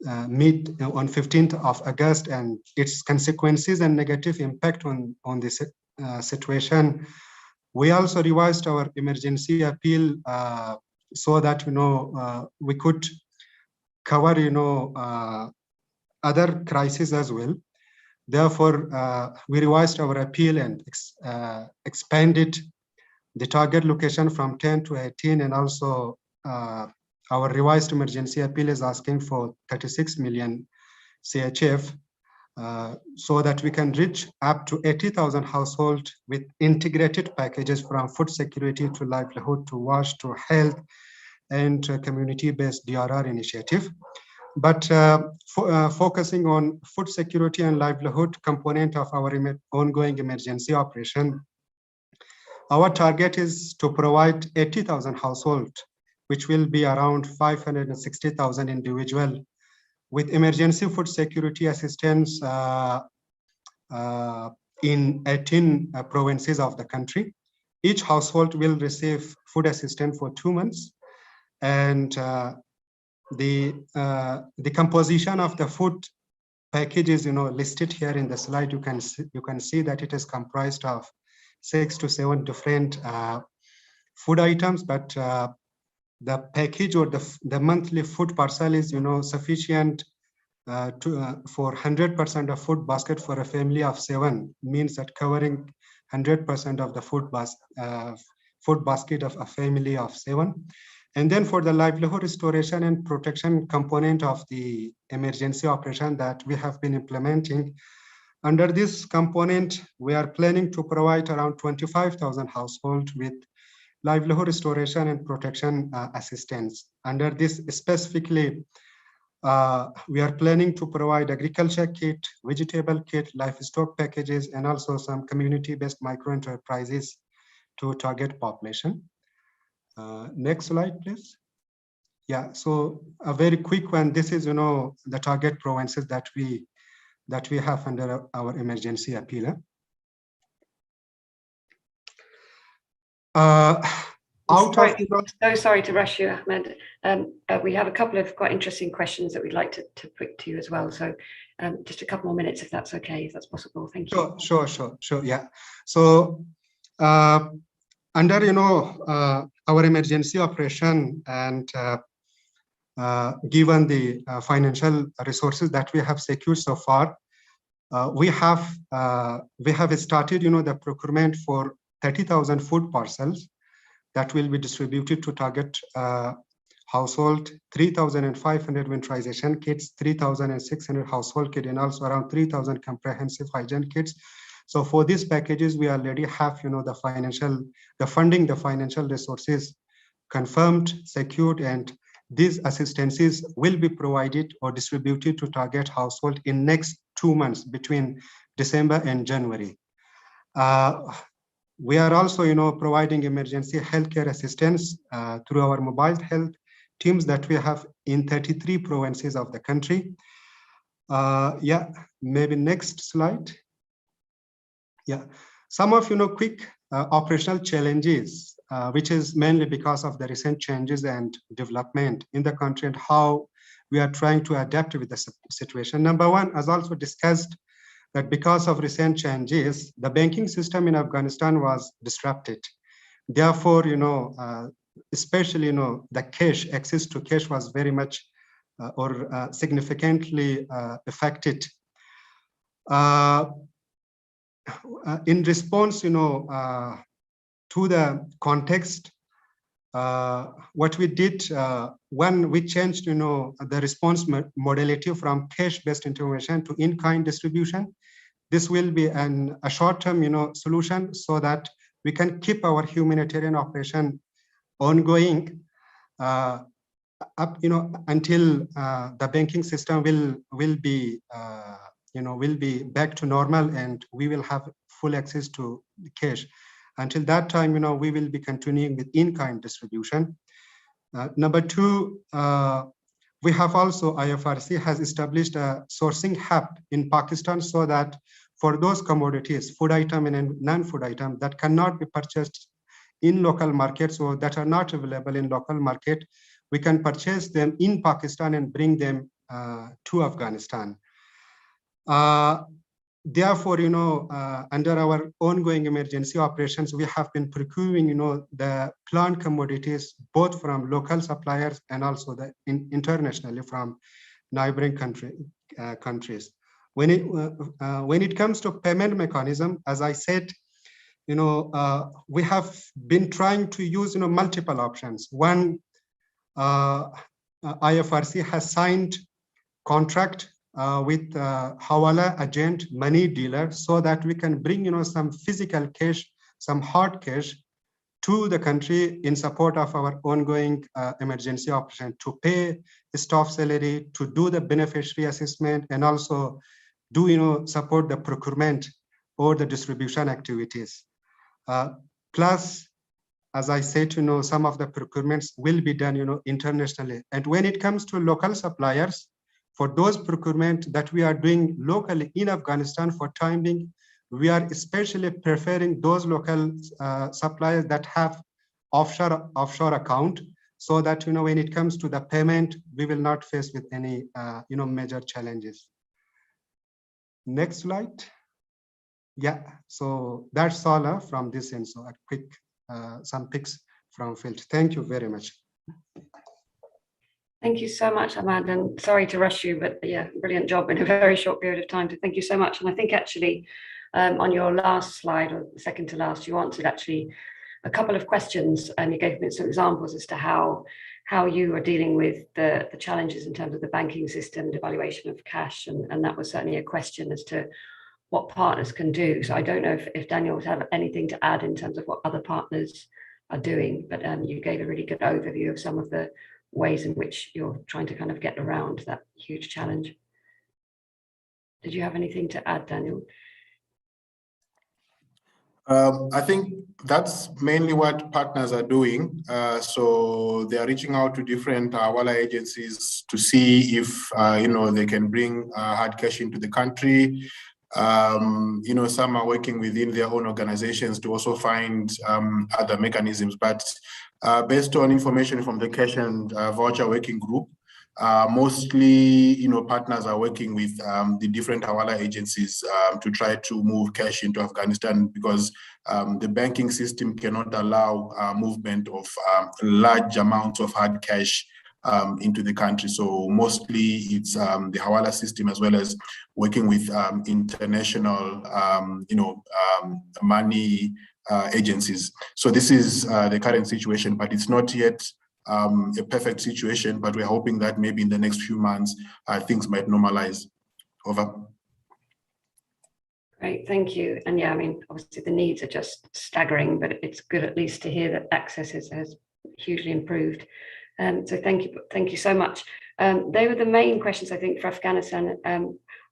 [SPEAKER 9] 15th of August and its consequences and negative impact on this situation, we also revised our emergency appeal so that we could cover other crises as well. Therefore, we revised our appeal and expanded the target location from 10 to 18, and also our revised emergency appeal is asking for 36 million CHF so that we can reach up to 80,000 households with integrated packages from food security to livelihood to wash to health and community-based DRR initiative. But focusing on food security and livelihood component of our ongoing emergency operation, our target is to provide 80,000 households, which will be around 560,000 individuals, with emergency food security assistance in 18 provinces of the country. Each household will receive food assistance for 2 months, and the composition of the food package is listed here in the slide. You can see that it is comprised of 6 to 7 different food items, but the package or the monthly food parcel is, sufficient for 100% of food basket for a family of 7, means that covering 100% of the food basket of a family of 7. And then for the livelihood restoration and protection component of the emergency operation that we have been implementing, under this component, we are planning to provide around 25,000 households with livelihood restoration and protection assistance. Under this specifically, we are planning to provide agriculture kit, vegetable kit, livestock packages, and also some community-based micro-enterprises to target population. Next slide, please. Yeah, so a very quick one. This is, the target provinces that we have under our emergency appeal.
[SPEAKER 1] So sorry to rush you, Ahmed. We have a couple of quite interesting questions that we'd like to put to you as well. So just a couple more minutes, if that's okay, if that's possible. Thank you.
[SPEAKER 9] Sure. Yeah. So under, our emergency operation and given the financial resources that we have secured so far, we have started, the procurement for 30,000 food parcels that will be distributed to target household, 3,500 winterization kits, 3,600 household kits, and also around 3,000 comprehensive hygiene kits. So for these packages, we already have, the financial resources confirmed, secured, and these assistances will be provided or distributed to target household in next 2 months between December and January. We are also, providing emergency healthcare assistance through our mobile health teams that we have in 33 provinces of the country. Yeah, maybe next slide. Yeah, some of, quick operational challenges, which is mainly because of the recent changes and development in the country and how we are trying to adapt with the situation. Number one, as also discussed, that because of recent changes, the banking system in Afghanistan was disrupted. Therefore, especially, the cash, access to cash was very much or significantly affected. In response, to the context, what we did, when we changed, the response modality from cash-based intervention to in-kind distribution. This will be a short-term, solution so that we can keep our humanitarian operation ongoing up, until the banking system will be back to normal and we will have full access to cash. Until that time, we will be continuing with in-kind distribution. Number two, we have also, IFRC has established a sourcing hub in Pakistan so that for those commodities, food item and non-food item that cannot be purchased in local markets or that are not available in local market, we can purchase them in Pakistan and bring them to Afghanistan. Therefore, under our ongoing emergency operations, we have been procuring, the plant commodities both from local suppliers and also internationally from neighboring countries. When it comes to payment mechanism, as I said, we have been trying to use, multiple options. One, IFRC has signed contract with Hawala agent money dealer so that we can bring, some physical cash, some hard cash to the country in support of our ongoing emergency operation to pay the staff salary, to do the beneficiary assessment, and also do, support the procurement or the distribution activities. Plus, as I said, some of the procurements will be done, internationally. And when it comes to local suppliers, for those procurement that we are doing locally in Afghanistan for time being, we are especially preferring those local suppliers that have offshore account, so that when it comes to the payment, we will not face with any major challenges. Next slide. Yeah, so that's all from this end. So a quick, some picks from field. Thank you very much.
[SPEAKER 1] Thank you so much, Ahmad, and sorry to rush you, but yeah, brilliant job in a very short period of time. So thank you so much. And I think actually on your last slide, or second to last, you answered actually a couple of questions, and you gave me some examples as to how you are dealing with the challenges in terms of the banking system, devaluation of cash, and that was certainly a question as to what partners can do. So I don't know if Daniel would have anything to add in terms of what other partners are doing, but you gave a really good overview of some of the ways in which you're trying to kind of get around that huge challenge. Did you have anything to add, Daniel?
[SPEAKER 8] I think that's mainly what partners are doing. So they are reaching out to different Hawala agencies to see if they can bring hard cash into the country. Some are working within their own organizations to also find other mechanisms. But based on information from the Cash and Voucher Working Group, mostly, partners are working with the different Hawala agencies to try to move cash into Afghanistan, because the banking system cannot allow movement of large amounts of hard cash into the country. So mostly it's the Hawala system, as well as working with international, money agencies. So this is the current situation, but it's not yet a perfect situation, but we're hoping that maybe in the next few months, things might normalize. Over.
[SPEAKER 1] Great, thank you. And yeah, I mean, obviously the needs are just staggering, but it's good at least to hear that access has hugely improved. So thank you so much. They were the main questions, I think, for Afghanistan.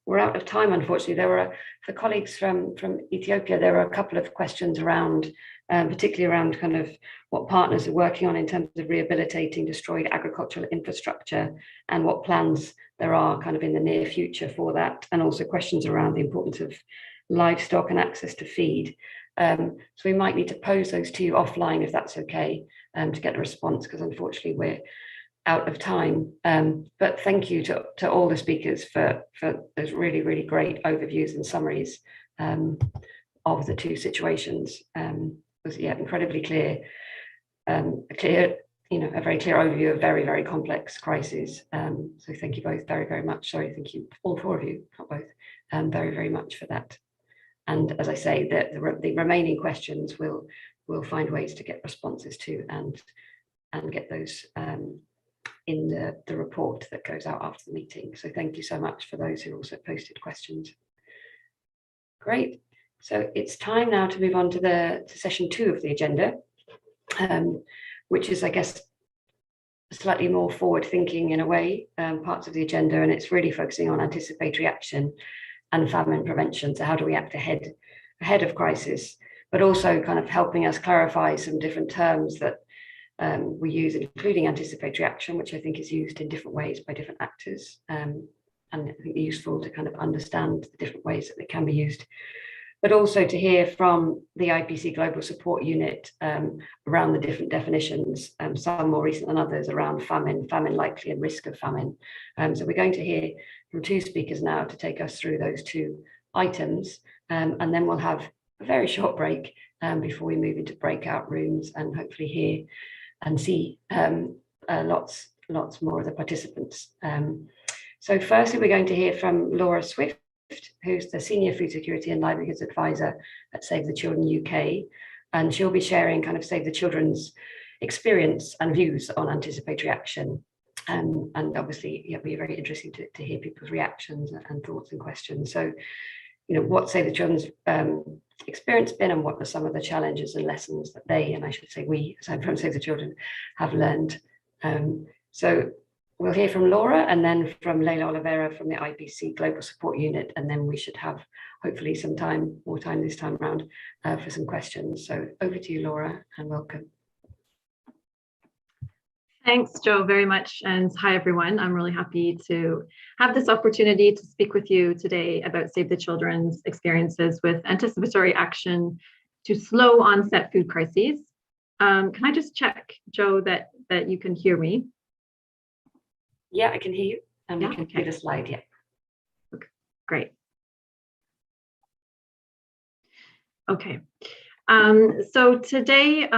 [SPEAKER 1] We're out of time, unfortunately. There were, for colleagues from Ethiopia, there were a couple of questions around, particularly around kind of what partners are working on in terms of rehabilitating destroyed agricultural infrastructure and what plans there are kind of in the near future for that, and also questions around the importance of livestock and access to feed. So we might need to pose those to you offline if that's okay, to get a response, because unfortunately we're out of time. But thank you to all the speakers for those really, really great overviews and summaries of the two situations. It was incredibly clear, a very clear overview of very, very complex crises. So thank you both very, very much. Sorry, thank you, all four of you, not both, very, very much for that. And as I say, the remaining questions we'll find ways to get responses to and get those in the report that goes out after the meeting. So thank you so much for those who also posted questions. Great. So it's time now to move on to session 2 of the agenda, which is, I guess, slightly more forward thinking in a way, parts of the agenda, and it's really focusing on anticipatory action and famine prevention. So how do we act ahead of crisis, but also kind of helping us clarify some different terms that we use, including anticipatory action, which I think is used in different ways by different actors. And I think useful to kind of understand the different ways that they can be used, but also to hear from the IPC Global Support Unit around the different definitions, some more recent than others, around famine likely and risk of famine. So we're going to hear from 2 speakers now to take us through those 2 items, and then we'll have a very short break before we move into breakout rooms and hopefully hear and see lots more of the participants. So firstly, we're going to hear from Laura Swift, who's the Senior Food Security and Livelihoods Advisor at Save the Children UK. And she'll be sharing kind of Save the Children's experience and views on anticipatory action. And obviously, it'll be very interesting to hear people's reactions and thoughts and questions. So, what Save the Children's experience been, and what are some of the challenges and lessons that they, and I should say we, aside from Save the Children, have learned. So we'll hear from Laura and then from Leila Oliveira from the IPC Global Support Unit, and then we should have hopefully more time this time around for some questions. So over to you, Laura, and welcome.
[SPEAKER 10] Thanks, Joe, very much. And hi, everyone. I'm really happy to have this opportunity to speak with you today about Save the Children's experiences with anticipatory action to slow onset food crises. Can I just check, Joe, that you can hear me?
[SPEAKER 1] Yeah, I can hear you. And
[SPEAKER 10] yeah,
[SPEAKER 1] we can do the slide, yeah.
[SPEAKER 10] Okay, great. Okay. So today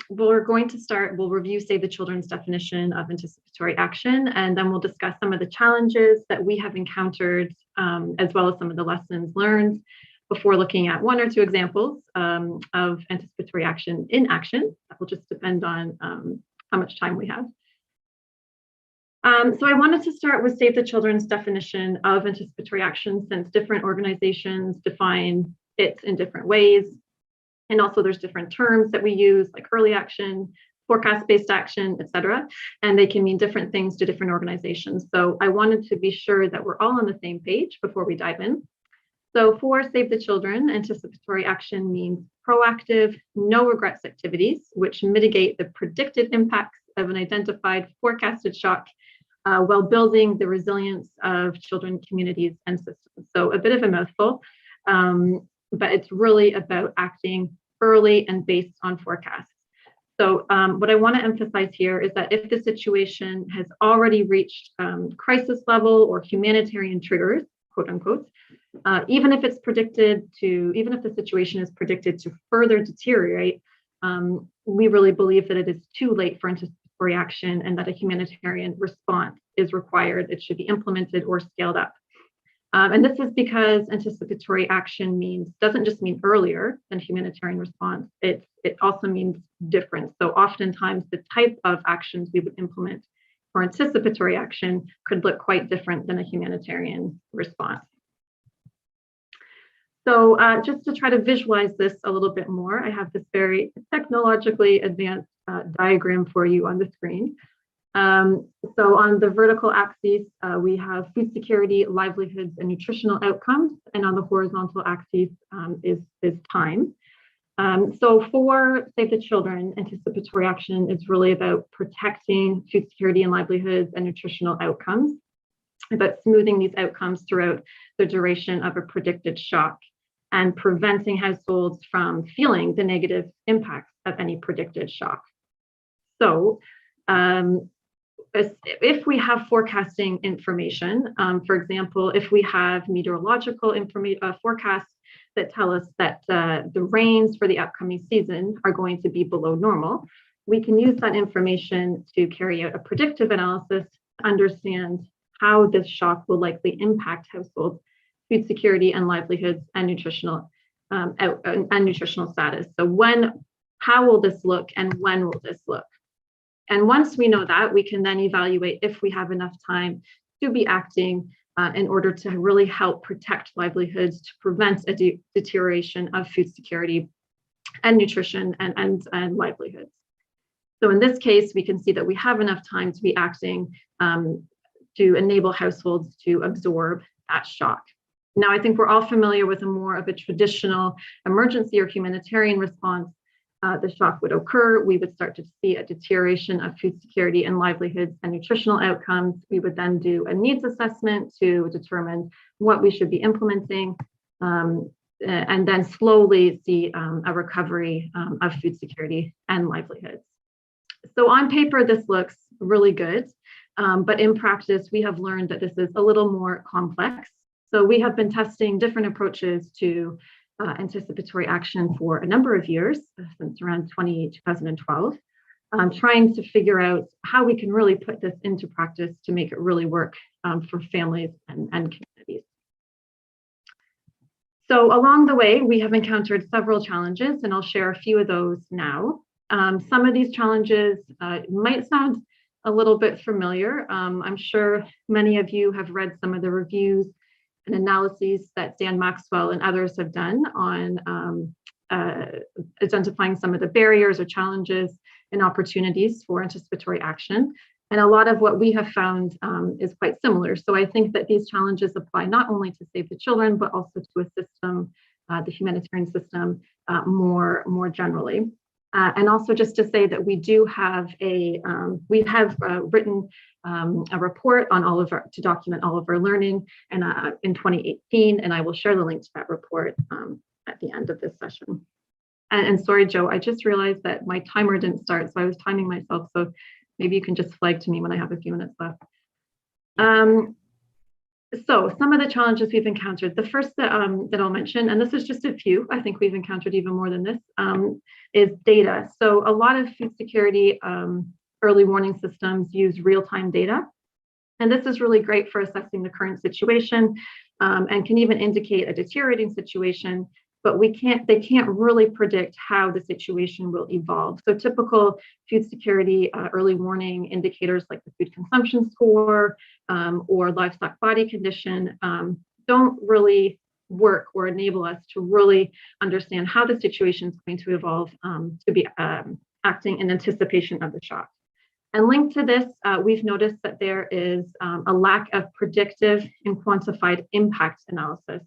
[SPEAKER 10] we'll review Save the Children's definition of anticipatory action, and then we'll discuss some of the challenges that we have encountered, as well as some of the lessons learned, before looking at one or two examples of anticipatory action in action. That will just depend on how much time we have. So I wanted to start with Save the Children's definition of anticipatory action, since different organizations define it in different ways. And also there's different terms that we use, like early action, forecast-based action, etc. And they can mean different things to different organizations. So I wanted to be sure that we're all on the same page before we dive in. So for Save the Children, anticipatory action means proactive, no regrets activities, which mitigate the predicted impacts of an identified forecasted shock while building the resilience of children, communities, and systems. So a bit of a mouthful, but it's really about acting early and based on forecasts. So what I want to emphasize here is that if the situation has already reached crisis level or humanitarian triggers, quote unquote, even if the situation is predicted to further deteriorate, we really believe that it is too late for anticipatory action and that a humanitarian response is required. It should be implemented or scaled up. And this is because anticipatory action doesn't just mean earlier than humanitarian response, it also means different. So oftentimes the type of actions we would implement for anticipatory action could look quite different than a humanitarian response. So just to try to visualize this a little bit more, I have this very technologically advanced diagram for you on the screen. So on the vertical axis, we have food security, livelihoods, and nutritional outcomes. And on the horizontal axis is time. So for Save the Children, anticipatory action is really about protecting food security and livelihoods and nutritional outcomes, about smoothing these outcomes throughout the duration of a predicted shock and preventing households from feeling the negative impacts of any predicted shock. So if we have forecasting information, for example, if we have meteorological forecasts that tell us that the rains for the upcoming season are going to be below normal, we can use that information to carry out a predictive analysis to understand how this shock will likely impact households, food security and livelihoods, and nutritional status. So how will this look and when will this look? And once we know that, we can then evaluate if we have enough time to be acting in order to really help protect livelihoods, to prevent a deterioration of food security and nutrition and livelihoods. So in this case, we can see that we have enough time to be acting to enable households to absorb that shock. Now, I think we're all familiar with more of a traditional emergency or humanitarian response. The shock would occur, we would start to see a deterioration of food security and livelihoods and nutritional outcomes. We would then do a needs assessment to determine what we should be implementing, and then slowly see a recovery of food security and livelihoods. So on paper, this looks really good, but in practice, we have learned that this is a little more complex. So we have been testing different approaches to anticipatory action for a number of years, since around 2012, trying to figure out how we can really put this into practice to make it really work for families and communities. So along the way, we have encountered several challenges, and I'll share a few of those now. Some of these challenges might sound a little bit familiar. I'm sure many of you have read some of the reviews and analyses that Dan Maxwell and others have done on identifying some of the barriers or challenges and opportunities for anticipatory action. And a lot of what we have found is quite similar. So I think that these challenges apply not only to Save the Children, but also to a system, the humanitarian system, more generally. And also just to say that we do have we have written a report on to document all of our learning and in 2018, and I will share the link to that report at the end of this session. And sorry, Joe, I just realized that my timer didn't start, so I was timing myself. So maybe you can just flag to me when I have a few minutes left. So some of the challenges we've encountered, the first that I'll mention, and this is just a few, I think we've encountered even more than this, is data. So a lot of food security early warning systems use real-time data. And this is really great for assessing the current situation and can even indicate a deteriorating situation, but they can't really predict how the situation will evolve. So typical food security early warning indicators like the food consumption score or livestock body condition don't really work or enable us to really understand how the situation is going to evolve to be acting in anticipation of the shock. And linked to this, we've noticed that there is a lack of predictive and quantified impact analysis.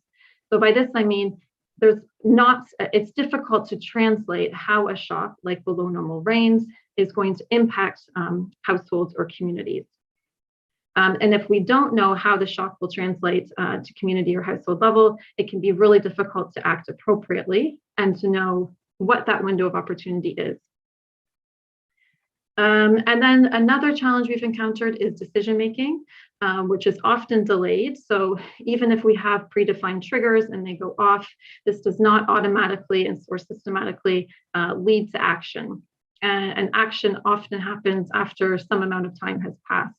[SPEAKER 10] So by this, I mean, it's difficult to translate how a shock like below normal rains is going to impact households or communities. And if we don't know how the shock will translate to community or household level, it can be really difficult to act appropriately and to know what that window of opportunity is. And then another challenge we've encountered is decision-making, which is often delayed. So even if we have predefined triggers and they go off, this does not automatically or systematically lead to action. And action often happens after some amount of time has passed,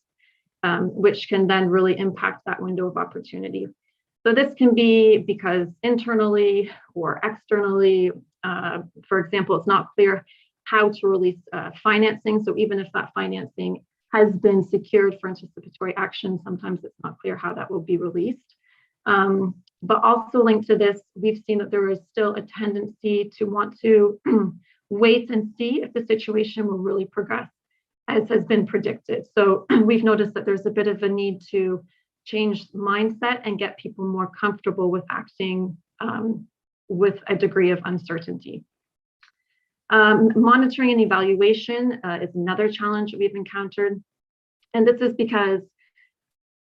[SPEAKER 10] which can then really impact that window of opportunity. So this can be because internally or externally, for example, it's not clear how to release financing. So even if that financing has been secured for anticipatory action, sometimes it's not clear how that will be released. But also linked to this, we've seen that there is still a tendency to want to wait and see if the situation will really progress, as has been predicted. So we've noticed that there's a bit of a need to change mindset and get people more comfortable with acting with a degree of uncertainty. Monitoring and evaluation is another challenge we've encountered. And this is because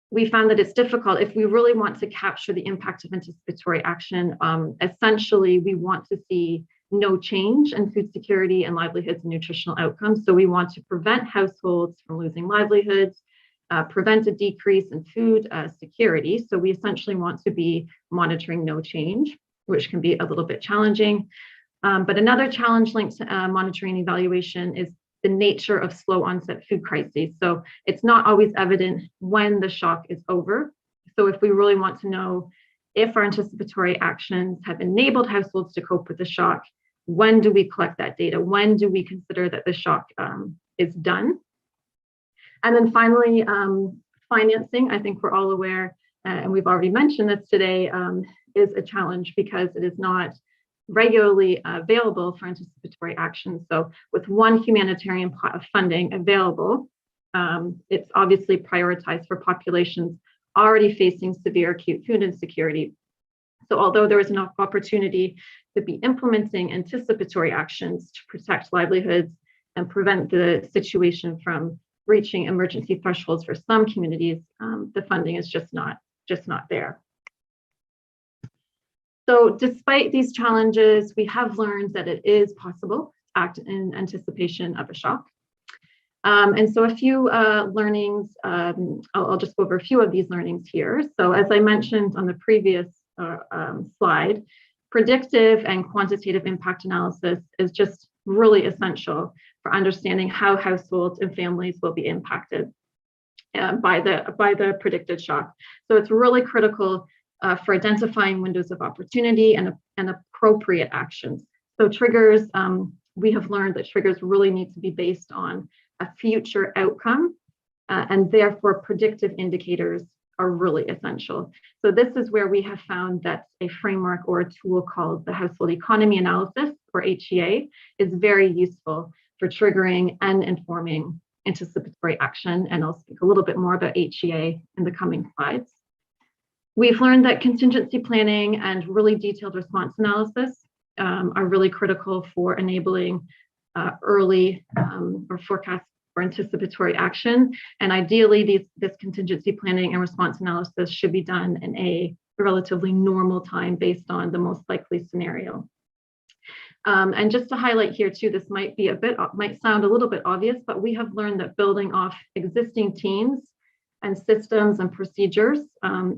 [SPEAKER 10] we found that it's difficult if we really want to capture the impact of anticipatory action. Essentially, we want to see no change in food security and livelihoods and nutritional outcomes. So we want to prevent households from losing livelihoods, prevent a decrease in food security. So we essentially want to be monitoring no change, which can be a little bit challenging. But another challenge linked to monitoring and evaluation is the nature of slow onset food crises. So it's not always evident when the shock is over. So if we really want to know if our anticipatory actions have enabled households to cope with the shock, when do we collect that data? When do we consider that the shock is done? And then finally, financing, I think we're all aware, and we've already mentioned this today, is a challenge because it is not regularly available for anticipatory action. So with one humanitarian pot of funding available, it's obviously prioritized for populations already facing severe acute food insecurity. So although there is enough opportunity to be implementing anticipatory actions to protect livelihoods and prevent the situation from reaching emergency thresholds for some communities, the funding is just not there. So despite these challenges, we have learned that it is possible to act in anticipation of a shock. And so a few learnings, I'll just go over a few of these learnings here. So as I mentioned on the previous slide, predictive and quantitative impact analysis is just really essential for understanding how households and families will be impacted by the predicted shock. So it's really critical for identifying windows of opportunity and appropriate actions. So triggers, we have learned that triggers really need to be based on a future outcome, and therefore predictive indicators are really essential. So this is where we have found that a framework or a tool called the Household Economy Analysis, or HEA, is very useful for triggering and informing anticipatory action. And I'll speak a little bit more about HEA in the coming slides. We've learned that contingency planning and really detailed response analysis are really critical for enabling early or forecast or anticipatory action. And ideally, this contingency planning and response analysis should be done in a relatively normal time based on the most likely scenario. And just to highlight here too, this might sound a little bit obvious, but we have learned that building off existing teams and systems and procedures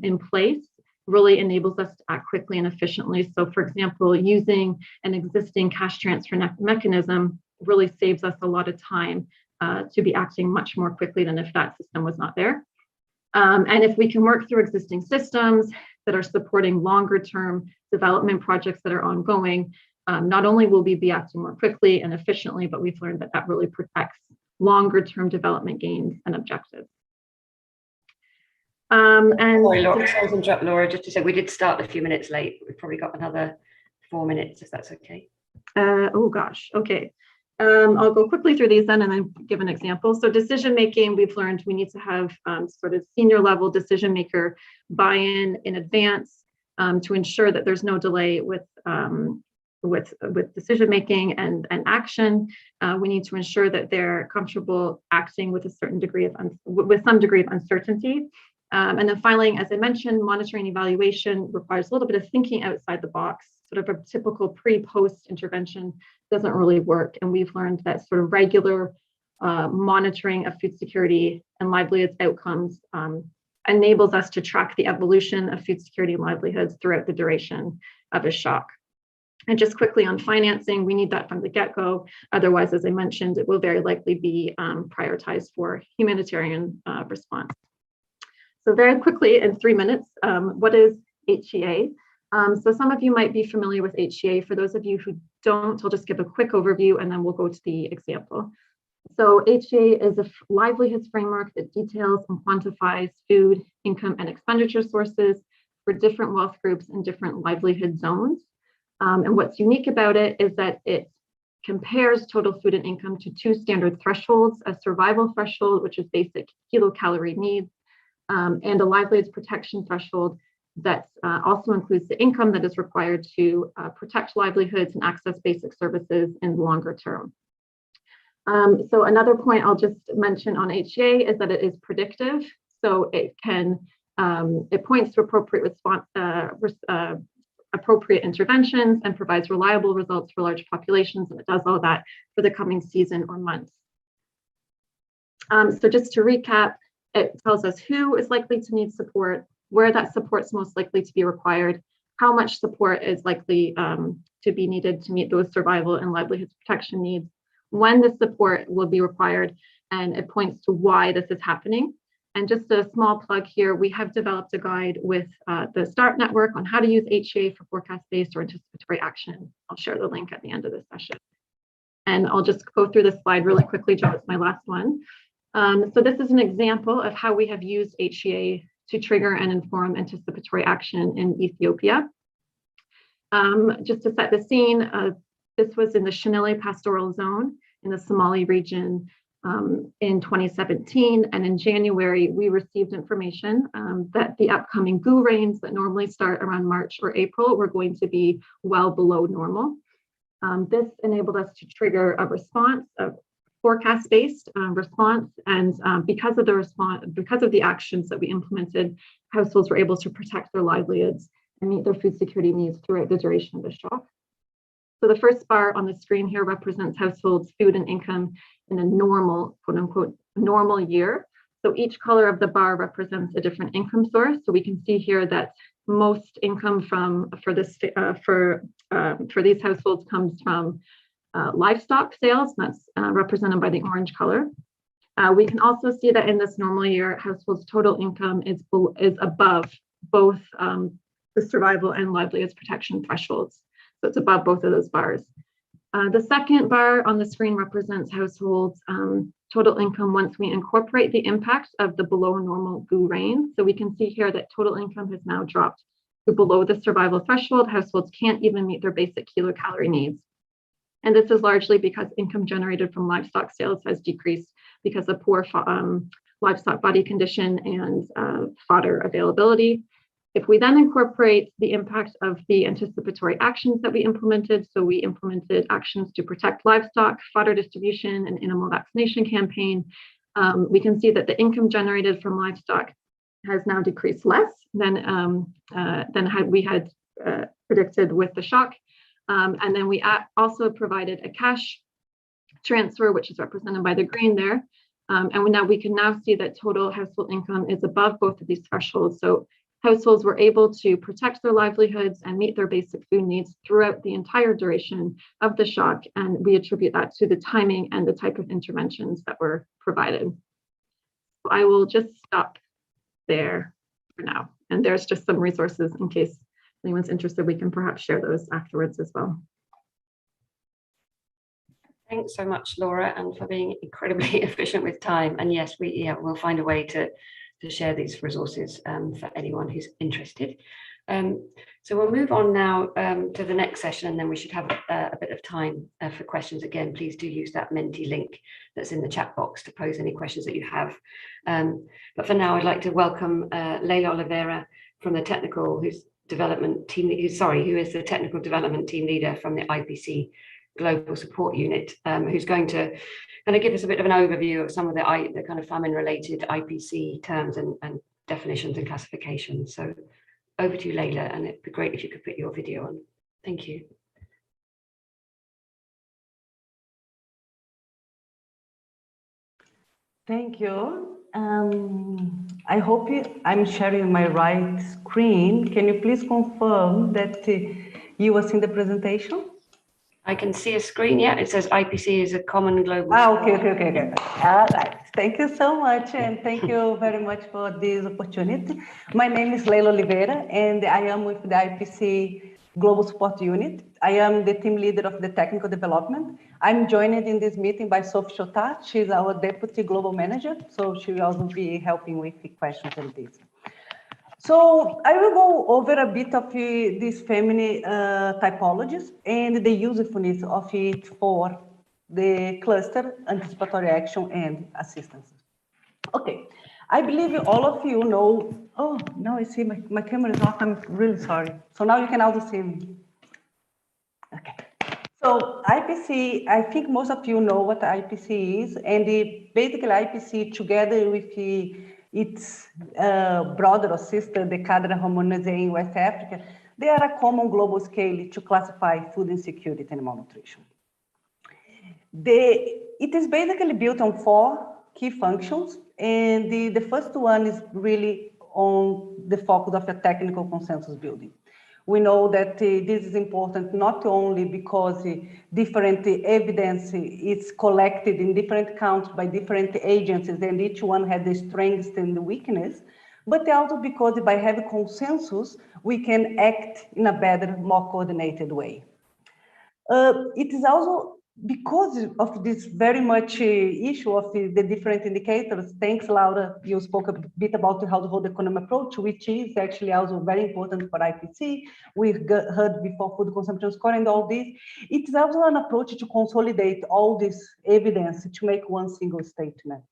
[SPEAKER 10] in place really enables us to act quickly and efficiently. So for example, using an existing cash transfer mechanism really saves us a lot of time to be acting much more quickly than if that system was not there. And if we can work through existing systems that are supporting longer term development projects that are ongoing, not only will we be acting more quickly and efficiently, but we've learned that that really protects longer term development gains and objectives.
[SPEAKER 1] Sorry, Laura, sorry to interrupt, Laura, just to say we did start a few minutes late. We've probably got another 4 minutes, if that's okay.
[SPEAKER 10] Oh gosh, okay. I'll go quickly through these then and then give an example. So decision making, we've learned we need to have sort of senior level decision maker buy-in in advance to ensure that there's no delay with decision making and action. We need to ensure that they're comfortable acting with a certain degree of some degree of uncertainty. And then finally, as I mentioned, monitoring evaluation requires a little bit of thinking outside the box. Sort of a typical pre-post intervention doesn't really work. And we've learned that sort of regular monitoring of food security and livelihoods outcomes enables us to track the evolution of food security and livelihoods throughout the duration of a shock. And just quickly on financing, we need that from the get-go. Otherwise, as I mentioned, it will very likely be prioritized for humanitarian response. So very quickly, in 3 minutes, what is HEA? So some of you might be familiar with HEA. For those of you who don't, I'll just give a quick overview and then we'll go to the example. So HEA is a livelihoods framework that details and quantifies food, income, and expenditure sources for different wealth groups and different livelihood zones. And what's unique about it is that it compares total food and income to 2 standard thresholds: a survival threshold, which is basic kilocalorie needs, and a livelihoods protection threshold that also includes the income that is required to protect livelihoods and access basic services in the longer term. So another point I'll just mention on HEA is that it is predictive. So it can, it points to appropriate response, appropriate interventions and provides reliable results for large populations, and it does all that for the coming season or months. So just to recap, it tells us who is likely to need support, where that support is most likely to be required, how much support is likely to be needed to meet those survival and livelihoods protection needs, when the support will be required, and it points to why this is happening. And just a small plug here, we have developed a guide with the START network on how to use HEA for forecast-based or anticipatory action. I'll share the link at the end of this session. And I'll just go through this slide really quickly, Joe, it's my last one. So this is an example of how we have used HEA to trigger and inform anticipatory action in Ethiopia. Just to set the scene, this was in the Shanelle pastoral zone in the Somali region in 2017. And in January, we received information that the upcoming GU rains that normally start around March or April were going to be well below normal. This enabled us to trigger a response, a forecast-based response, and because of the actions that we implemented, households were able to protect their livelihoods and meet their food security needs throughout the duration of the shock. So the first bar on the screen here represents households' food and income in a normal, quote unquote, normal year. So each color of the bar represents a different income source. So we can see here that most income for these households comes from livestock sales, and that's represented by the orange color. We can also see that in this normal year, households' total income is above both the survival and livelihoods protection thresholds. So it's above both of those bars. The second bar on the screen represents households' total income once we incorporate the impact of the below normal GU rain. So we can see here that total income has now dropped to below the survival threshold. Households can't even meet their basic kilocalorie needs. And this is largely because income generated from livestock sales has decreased because of poor livestock body condition and fodder availability. If we then incorporate the impact of the anticipatory actions that we implemented, so we implemented actions to protect livestock, fodder distribution, and animal vaccination campaign, we can see that the income generated from livestock has now decreased less than we had predicted with the shock. And then we also provided a cash transfer, which is represented by the green there, And now we can now see that total household income is above both of these thresholds. So households were able to protect their livelihoods and meet their basic food needs throughout the entire duration of the shock. And we attribute that to the timing and the type of interventions that were provided. So I will just stop there for now. And there's just some resources in case anyone's interested. We can perhaps share those afterwards as well.
[SPEAKER 1] Thanks so much, Laura, and for being incredibly efficient with time. And yes, we'll find a way to share these resources for anyone who's interested. So we'll move on now to the next session, and then we should have a bit of time for questions. Again, please do use that Menti link that's in the chat box to pose any questions that you have. But for now, I'd like to welcome Leila Oliveira from the technical who is the technical development team leader from the IPC Global Support Unit, who's going to kind of give us a bit of an overview of some of the kind of famine-related IPC terms and definitions and classifications. So over to you, Leila, and it'd be great if you could put your video on. Thank you.
[SPEAKER 11] Thank you. I hope I'm sharing my right screen. Can you please confirm that you are seeing the presentation?
[SPEAKER 1] I can see a screen. Yeah, it says IPC is a common global.
[SPEAKER 11] Okay. All right. Thank you so much, and thank you very much for this opportunity. My name is Leila Oliveira, and I am with the IPC Global Support Unit. I am the team leader of the technical development. I'm joined in this meeting by Sophie Chotat. She's our deputy global manager, so she will also be helping with the questions and this. So I will go over a bit of these family typologies and the usefulness of it for the cluster, anticipatory action, and assistance. Okay, I believe all of you know, oh, now I see my camera is off, I'm really sorry. So now you can also see me. Okay, so IPC, I think most of you know what the IPC is, and basically IPC together with its brother or sister, the Cadre Harmonisée in West Africa, they are a common global scale to classify food insecurity and malnutrition. It is basically built on 4 key functions, and the first one is really on the focus of the technical consensus building. We know that this is important not only because different evidence is collected in different countries by different agencies, and each one has the strengths and the weakness, but also because by having consensus, we can act in a better, more coordinated way. It is also because of this very much issue of the different indicators. Thanks, Laura. You spoke a bit about the household economy approach, which is actually also very important for IPC. We've heard before food consumption score and all this. It's also an approach to consolidate all this evidence to make one single statement.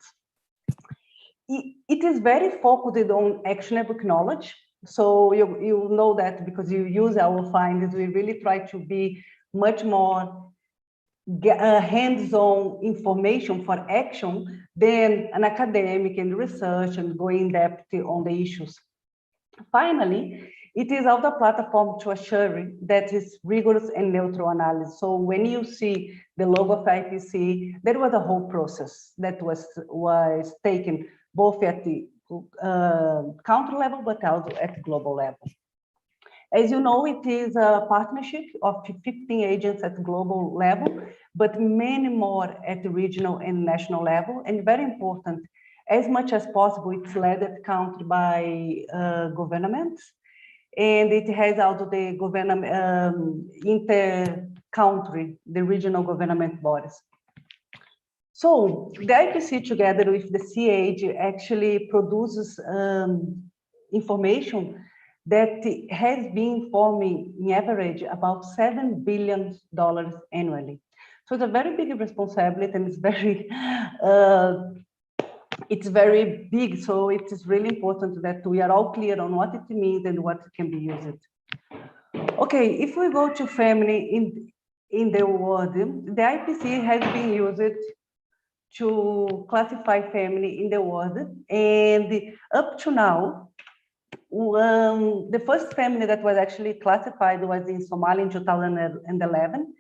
[SPEAKER 11] It is very focused on actionable knowledge. So you know that because you use our findings, we really try to be much more hands-on information for action than an academic and research and go in depth on the issues. Finally, it is also a platform to assure that is rigorous and neutral analysis. So when you see the logo of IPC, there was a whole process that was taken both at the country level, but also at global level. As you know, it is a partnership of 15 agents at global level, but many more at the regional and national level. And very important, as much as possible, it's led at country by governments. And it has also the government inter-country, the regional government bodies. So the IPC together with the CAGE actually produces information that has been forming in average about $7 billion annually. So it's a very big responsibility, and it's very big. So it is really important that we are all clear on what it means and what can be used. Okay, if we go to family in the world, the IPC has been used to classify family in the world, and up to now, the first family that was actually classified was in Somalia in 2011,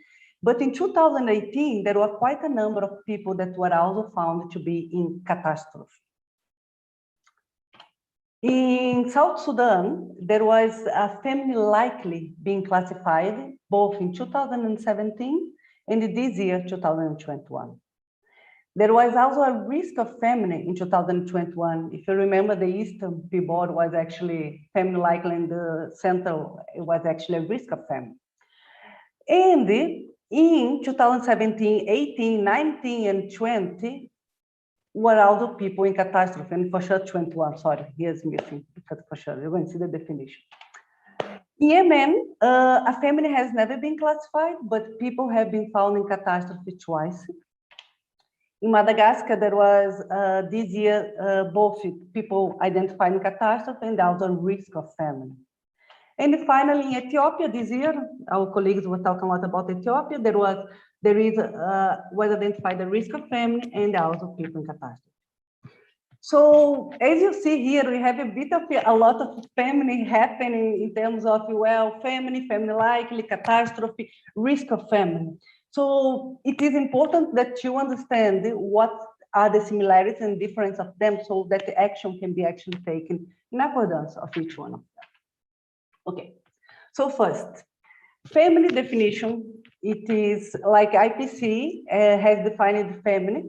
[SPEAKER 11] But in 2018, there were quite a number of people that were also found to be in catastrophe. In South Sudan, there was a family likely being classified both in 2017 and this year, 2021. There was also a risk of famine in 2021. If you remember, the Eastern seaboard was actually family likely, and the Central was actually a risk of famine. And in 2017, 18, 19, and 20, were also people in catastrophe, and for sure 21, sorry, here's missing, because for sure, you're going to see the definition. In Yemen, a family has never been classified, but people have been found in catastrophe twice. In Madagascar, there was this year both people identified in catastrophe and also risk of famine. And finally, in Ethiopia this year, our colleagues were talking a lot about Ethiopia. Was identified the risk of famine and also people in catastrophe. So as you see here, we have a lot of famine happening in terms of, well, famine likely, catastrophe, risk of famine. So it is important that you understand what are the similarities and difference of them, so that the action can be actually taken in accordance of each one of them. Okay, so first, family definition. It is like IPC has defined the family,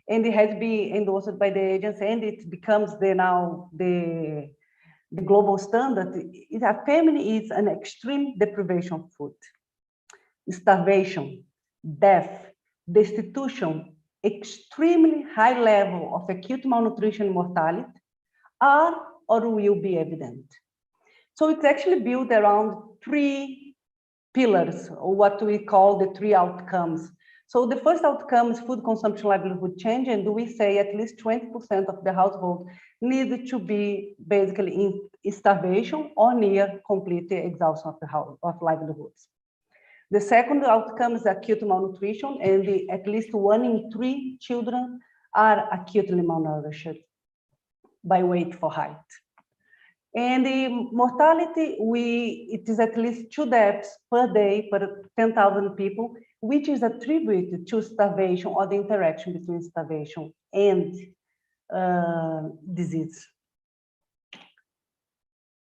[SPEAKER 11] and it has been endorsed by the agency, and it becomes now the global standard. A family is an extreme deprivation of food, starvation, death, destitution, extremely high level of acute malnutrition and mortality are or will be evident. So it's actually built around three pillars, or what we call the three outcomes. So the first outcome is food consumption livelihood change, and we say at least 20% of the household need to be basically in starvation or near complete exhaustion of livelihoods. The second outcome is acute malnutrition, and at least 1 in 3 children are acutely malnourished by weight for height. And the mortality, it is at least 2 deaths per day per 10,000 people, which is attributed to starvation or the interaction between starvation and disease.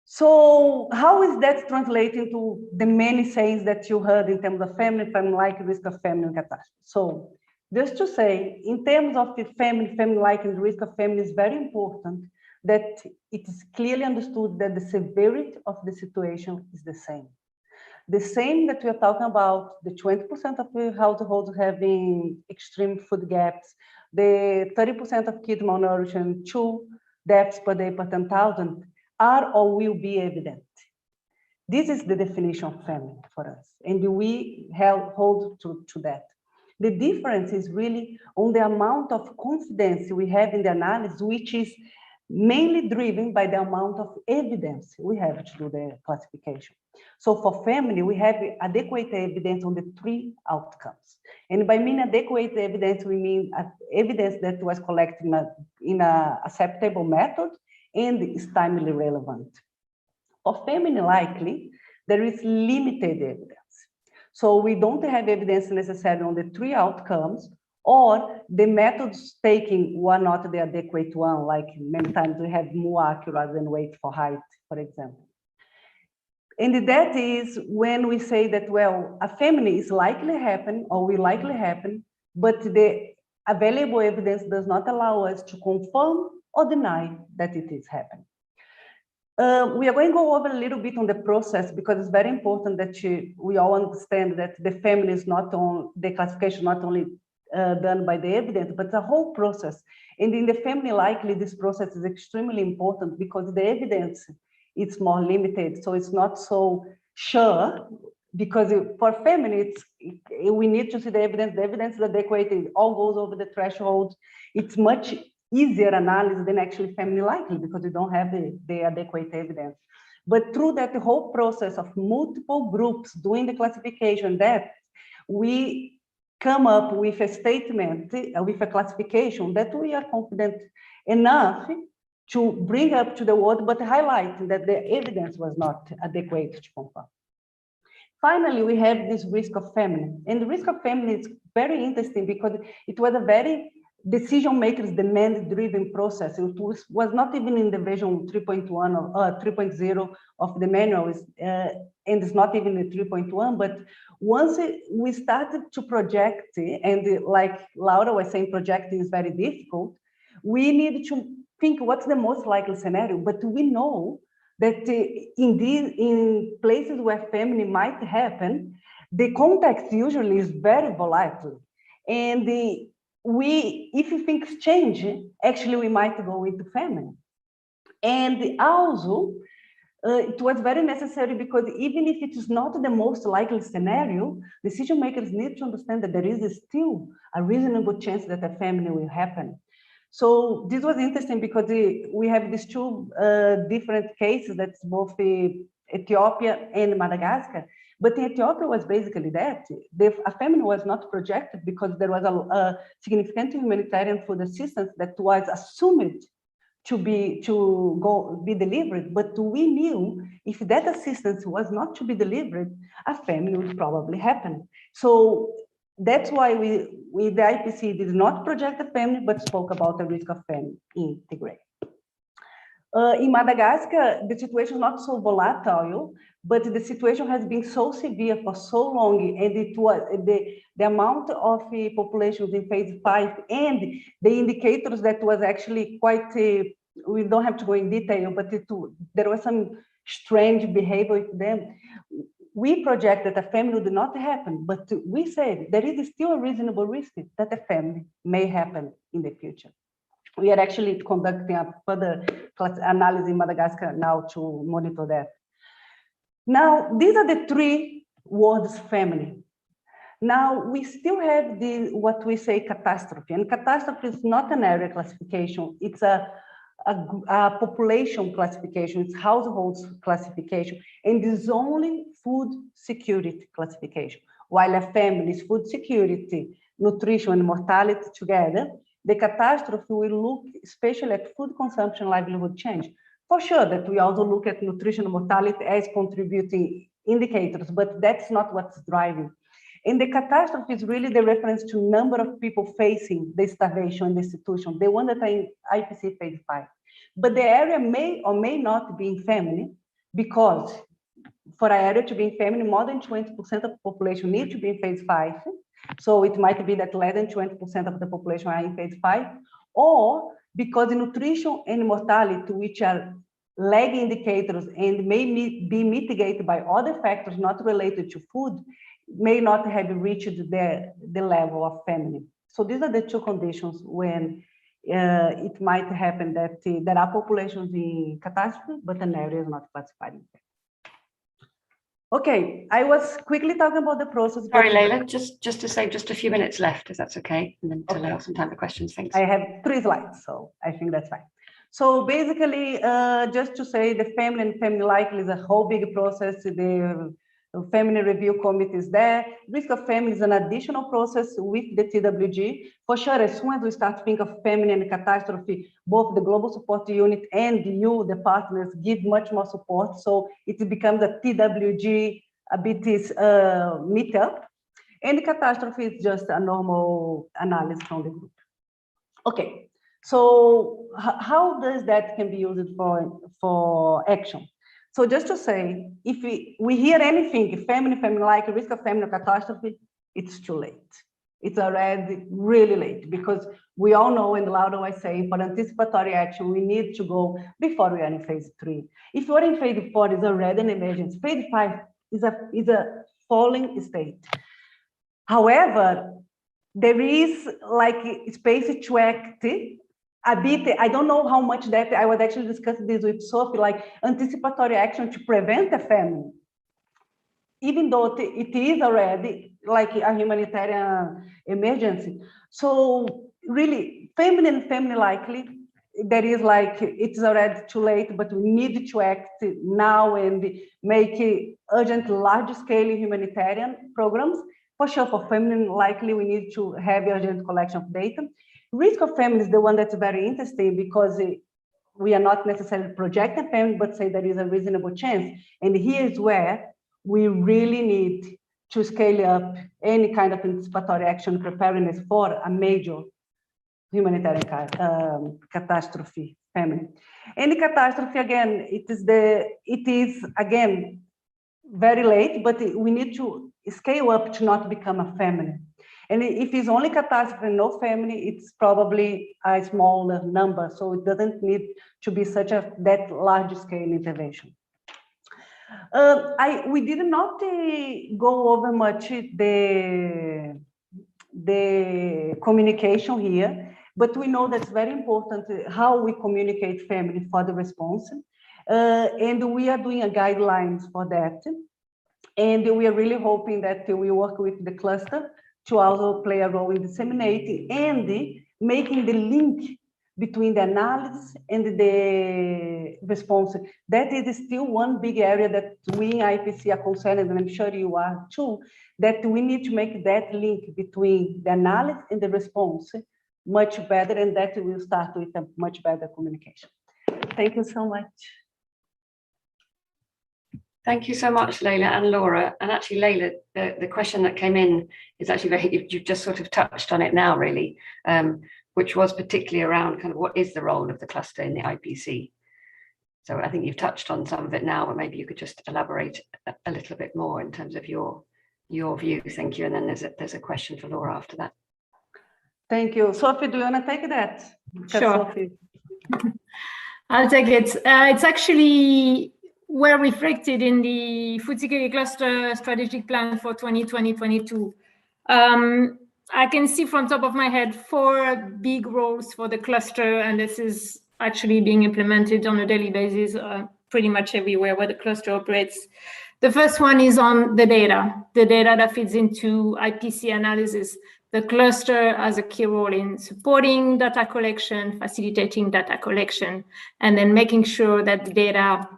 [SPEAKER 11] So how is that translating to the many sayings that you heard in terms of family-like, risk of famine and catastrophe? So just to say, in terms of the family-like and risk of famine is very important that it is clearly understood that the severity of the situation is the same. The same that we are talking about, the 20% of the households having extreme food gaps, the 30% of kids malnutrition, 2 deaths per day per 10,000 are or will be evident. This is the definition of famine for us, and we hold to that. The difference is really on the amount of confidence we have in the analysis, which is mainly driven by the amount of evidence we have to do the classification. So for family, we have adequate evidence on the 3 outcomes. And by mean adequate evidence, we mean evidence that was collected in a acceptable method and is timely relevant. For family likely, there is limited evidence. So we don't have evidence necessarily on the 3 outcomes, or the methods taken were not the adequate one, like many times we have more accurate than weight for height, for example. And that is when we say that, well, a family is likely happen or will likely happen, but the available evidence does not allow us to confirm or deny that it is happening. We are going to go over a little bit on the process, because it's very important that we all understand that the family is not on the classification, not only done by the evidence, but the whole process. And in the family likely, this process is extremely important because the evidence is more limited. So it's not so sure, because for family, we need to see the evidence is adequate, it all goes over the threshold. It's much easier analysis than actually family likely, because we don't have the adequate evidence. But through that whole process of multiple groups doing the classification, that we come up with a statement, with a classification that we are confident enough to bring up to the world, but highlight that the evidence was not adequate to confirm. Finally, we have this risk of famine. And the risk of famine is very interesting because it was a very decision makers demand driven process. It was not even in the version 3.1 or 3.0 of the manual, and it's not even the 3.1, but once we started to project, and like Laura was saying, projecting is very difficult, we need to think what's the most likely scenario, but we know that in places where famine might happen, the context usually is very volatile. And if things change, actually we might go into famine. And also, it was very necessary because even if it is not the most likely scenario, decision makers need to understand that there is still a reasonable chance that a famine will happen. So this was interesting because we have these two different cases, that's both Ethiopia and Madagascar. But Ethiopia was basically that. A famine was not projected because there was a significant humanitarian food assistance that was assumed to be delivered. But we knew if that assistance was not to be delivered, a famine would probably happen. So that's why we the IPC did not project a famine, but spoke about the risk of famine in Tigray. In Madagascar, the situation is not so volatile, but the situation has been so severe for so long, and it was the amount of populations in phase 5 and the indicators that was actually quite, we don't have to go in detail, but there was some strange behavior with them. We project that a famine would not happen, but we said there is still a reasonable risk that a famine may happen in the future. We are actually conducting a further analysis in Madagascar now to monitor that. Now, these are the three words family. Now, we still have what we say catastrophe, and catastrophe is not an area classification, it's a population classification, it's households classification, and it's only food security classification. While a family is food security, nutrition, and mortality together, the catastrophe will look especially at food consumption, livelihood change. For sure that we also look at nutrition and mortality as contributing indicators, but that's not what's driving. And the catastrophe is really the reference to number of people facing the starvation in the institution, the one that are in IPC phase 5. But the area may or may not be in famine, because for an area to be in famine, more than 20% of the population need to be in phase 5. So it might be that less than 20% of the population are in phase 5, or because nutrition and mortality, which are lag indicators and may be mitigated by other factors not related to food, may not have reached the level of famine. So these are the two conditions when it might happen that there are populations in catastrophe, but an area is not classified in famine. Okay, I was quickly talking about the process.
[SPEAKER 1] Sorry, Leila, just to say just a few minutes left, if that's okay, and then to allow some time for questions. Thanks.
[SPEAKER 11] I have 3 slides, so I think that's fine. So basically, just to say the family and family likely is a whole big process. The family review committee is there. Risk of family is an additional process with the TWG. For sure, as soon as we start to think of family and catastrophe, both the global support unit and you, the partners, give much more support. So it becomes a TWG, a bit meetup. And the catastrophe is just a normal analysis from the group. Okay, so how does that can be used for action? So just to say, if we hear anything, family like risk of family catastrophe, it's too late. It's already really late, because we all know, and Laura was saying, for anticipatory action, we need to go before we are in phase 3. If you're in phase 4, it's already an emergency. Phase 5 is a falling state. However, there is like space to act a bit. I don't know how much that I was actually discussing this with Sophie, like anticipatory action to prevent a famine, even though it is already like a humanitarian emergency. So really, family and family likely, there is like, it's already too late, but we need to act now and make urgent large-scale humanitarian programs. For sure, for family likely, we need to have urgent collection of data. Risk of famine is the one that's very interesting, because we are not necessarily projecting famine, but say there is a reasonable chance. And here is where we really need to scale up any kind of anticipatory action preparedness for a major humanitarian catastrophe famine. Any catastrophe, again, it is again very late, but we need to scale up to not become a famine. And if it's only catastrophe and no family, it's probably a smaller number, so it doesn't need to be such that large scale intervention. We did not go over much the communication here, but we know that's very important how we communicate family for the response. And we are doing a guidelines for that. And we are really hoping that we work with the cluster to also play a role in disseminating and making the link between the analysis and the response. That is still one big area that we in IPC are concerned, and I'm sure you are too, that we need to make that link between the analysis and the response much better, and that will start with a much better communication. Thank you so much.
[SPEAKER 1] Thank you so much, Leila and Laura. And actually, Leila, the question that came in is actually you've just sort of touched on it now, really, which was particularly around kind of what is the role of the cluster in the IPC. So I think you've touched on some of it now, but maybe you could just elaborate a little bit more in terms of your view. Thank you. And then there's a question for Laura after that.
[SPEAKER 11] Thank you. Sophie, do you want to take that?
[SPEAKER 12] Sure.
[SPEAKER 11] Sophie.
[SPEAKER 12] I'll take it. It's actually well reflected in the Food Security Cluster Strategic Plan for 2020-22. I can see from top of my head 4 big roles for the cluster, and this is actually being implemented on a daily basis pretty much everywhere where the cluster operates. The first one is on the data that feeds into IPC analysis. The cluster has a key role in supporting data collection, facilitating data collection, and then making sure that the data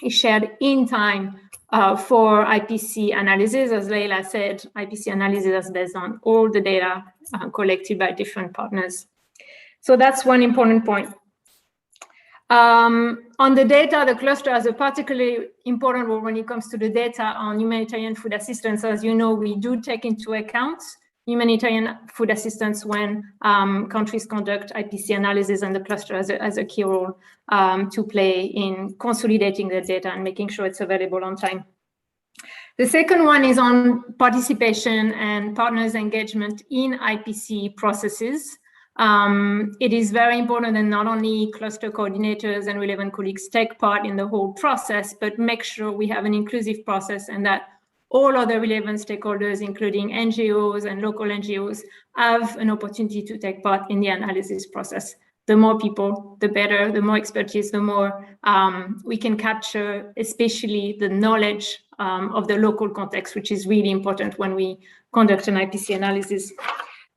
[SPEAKER 12] is shared in time for IPC analysis. As Leila said, IPC analysis is based on all the data collected by different partners. So that's one important point. On the data, the cluster has a particularly important role when it comes to the data on humanitarian food assistance. As you know, we do take into account humanitarian food assistance when countries conduct IPC analysis, and the cluster has a key role to play in consolidating the data and making sure it's available on time. The second one is on participation and partners' engagement in IPC processes. It is very important that not only cluster coordinators and relevant colleagues take part in the whole process, but make sure we have an inclusive process and that all other relevant stakeholders, including NGOs and local NGOs, have an opportunity to take part in the analysis process. The more people, the better, the more expertise, the more we can capture, especially the knowledge of the local context, which is really important when we conduct an IPC analysis.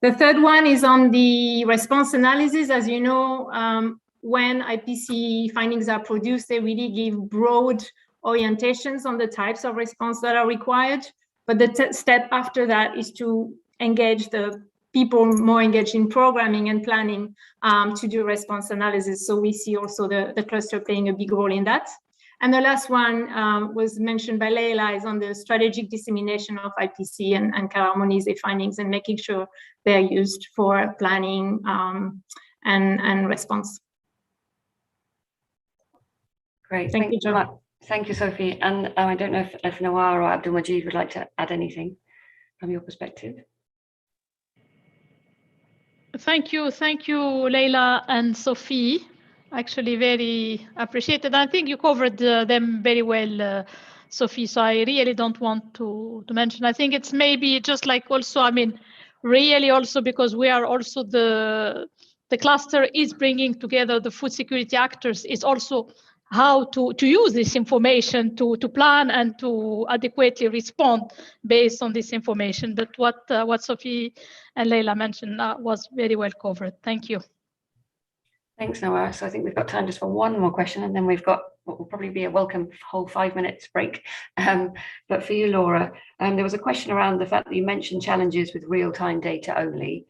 [SPEAKER 12] The third one is on the response analysis. As you know, when IPC findings are produced, they really give broad orientations on the types of response that are required. But the step after that is to engage the people more engaged in programming and planning to do response analysis. So we see also the cluster playing a big role in that. And the last one was mentioned by Leila, is on the strategic dissemination of IPC and harmonize findings and making sure they're used for planning and response.
[SPEAKER 1] Great, thank you so much. Thank you, Sophie. And I don't know if Nawar or Abdul-Majid would like to add anything from your perspective.
[SPEAKER 4] Thank you, Leila and Sophie. Actually, very appreciated. I think you covered them very well, Sophie. So I really don't want to mention. I think it's maybe just like also, I mean, really also because we are also the cluster is bringing together the food security actors, is also how to use this information to plan and to adequately respond based on this information. But what Sophie and Leila mentioned was very well covered. Thank you.
[SPEAKER 1] Thanks, Nawar. So I think we've got time just for one more question, and then we've got what will probably be a welcome whole 5 minutes break. But for you, Laura, there was a question around the fact that you mentioned challenges with real-time data only.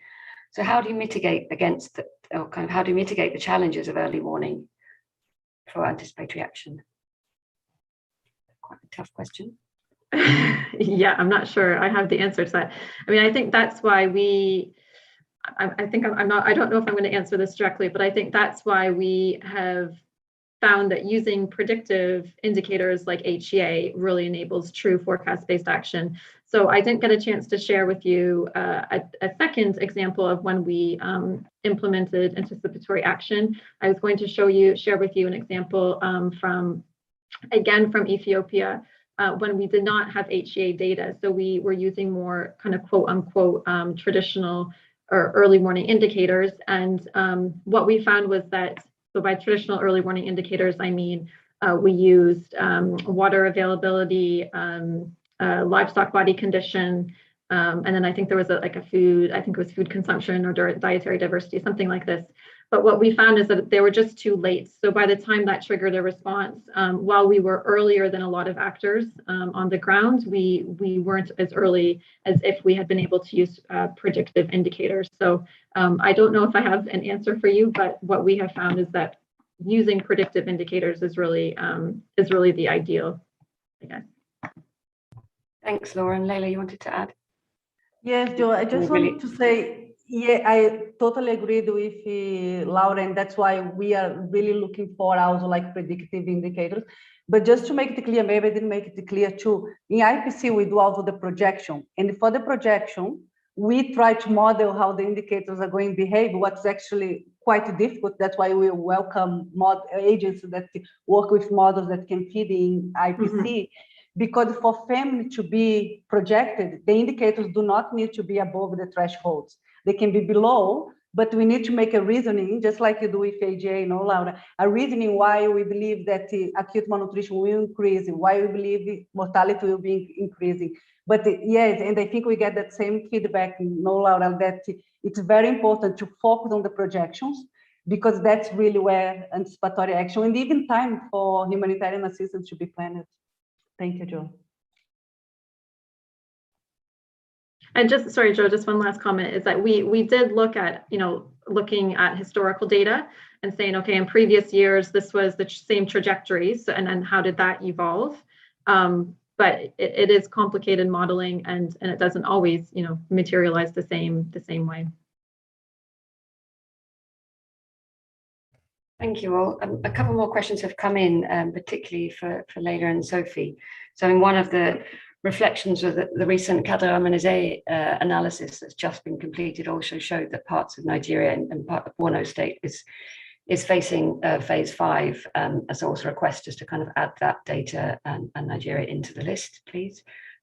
[SPEAKER 1] So how do you mitigate against, how do you mitigate the challenges of early warning for anticipatory action? Quite a tough question.
[SPEAKER 10] Yeah, I'm not sure I have the answer to that. I mean, I think that's why I don't know if I'm going to answer this directly, but I think that's why we have found that using predictive indicators like HEA really enables true forecast-based action. So I didn't get a chance to share with you a second example of when we implemented anticipatory action. I was going to share with you an example from Ethiopia when we did not have HEA data. So we were using more kind of quote unquote traditional or early warning indicators. And what we found was that, so by traditional early warning indicators, I mean, we used water availability, livestock body condition, and then I think there was food consumption or dietary diversity, something like this. But what we found is that they were just too late. So by the time that triggered a response, while we were earlier than a lot of actors on the ground, we weren't as early as if we had been able to use predictive indicators. So I don't know if I have an answer for you, but what we have found is that using predictive indicators is really the ideal, I guess.
[SPEAKER 1] Thanks, Laura. And Leila, you wanted to add?
[SPEAKER 11] Yes, Joe, I just wanted to say, yeah, I totally agreed with Laura, and that's why we are really looking for also like predictive indicators. But just to make it clear, maybe I didn't make it clear too, in IPC, we do also the projection. And for the projection, we try to model how the indicators are going to behave, what's actually quite difficult. That's why we welcome agents that work with models that can feed in IPC. Because for family to be projected, the indicators do not need to be above the thresholds. They can be below, but we need to make a reasoning, just like you do with AGA, Laura, a reasoning why we believe that acute malnutrition will increase, why we believe mortality will be increasing. But yes, and I think we get that same feedback, Laura, that it's very important to focus on the projections, because that's really where anticipatory action and even time for humanitarian assistance should be planned. Thank you, Joe.
[SPEAKER 10] And just, sorry, Joe, just one last comment is that we did look at, looking at historical data and saying, okay, in previous years, this was the same trajectories, and then how did that evolve? But it is complicated modeling, and it doesn't always, materialize the same way.
[SPEAKER 1] Thank you all. A couple more questions have come in, particularly for Leila and Sophie. So in one of the reflections of the recent Cadre Harmonisé analysis that's just been completed also showed that parts of Nigeria and part of Borno State is facing phase 5, as also a request just to kind of add that data and Nigeria into the list, please.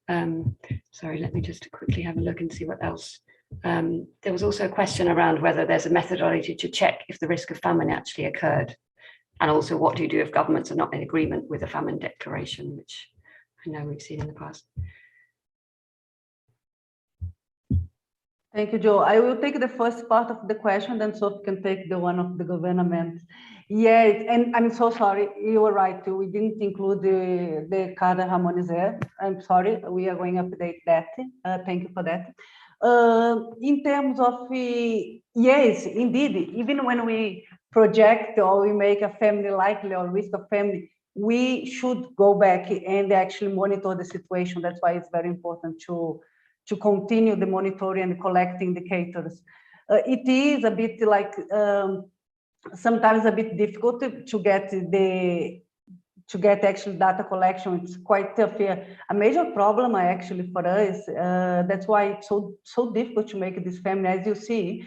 [SPEAKER 1] Sorry, let me just quickly have a look and see what else. There was also a question around whether there's a methodology to check if the risk of famine actually occurred, and also what do you do if governments are not in agreement with a famine declaration, which I know we've seen in the past.
[SPEAKER 11] Thank you, Joe. I will take the first part of the question, then Sophie can take the one of the government. Yeah, and I'm so sorry, you were right too. We didn't include the Cadre Harmonisé. I'm sorry, we are going to update that. Thank you for that. In terms of, yes, indeed, even when we project or we make a family likely or risk of family, we should go back and actually monitor the situation. That's why it's very important to continue the monitoring and collect indicators. It is a bit like, sometimes a bit difficult to get actual data collection. It's quite a major problem actually for us. That's why it's so difficult to make this family. As you see,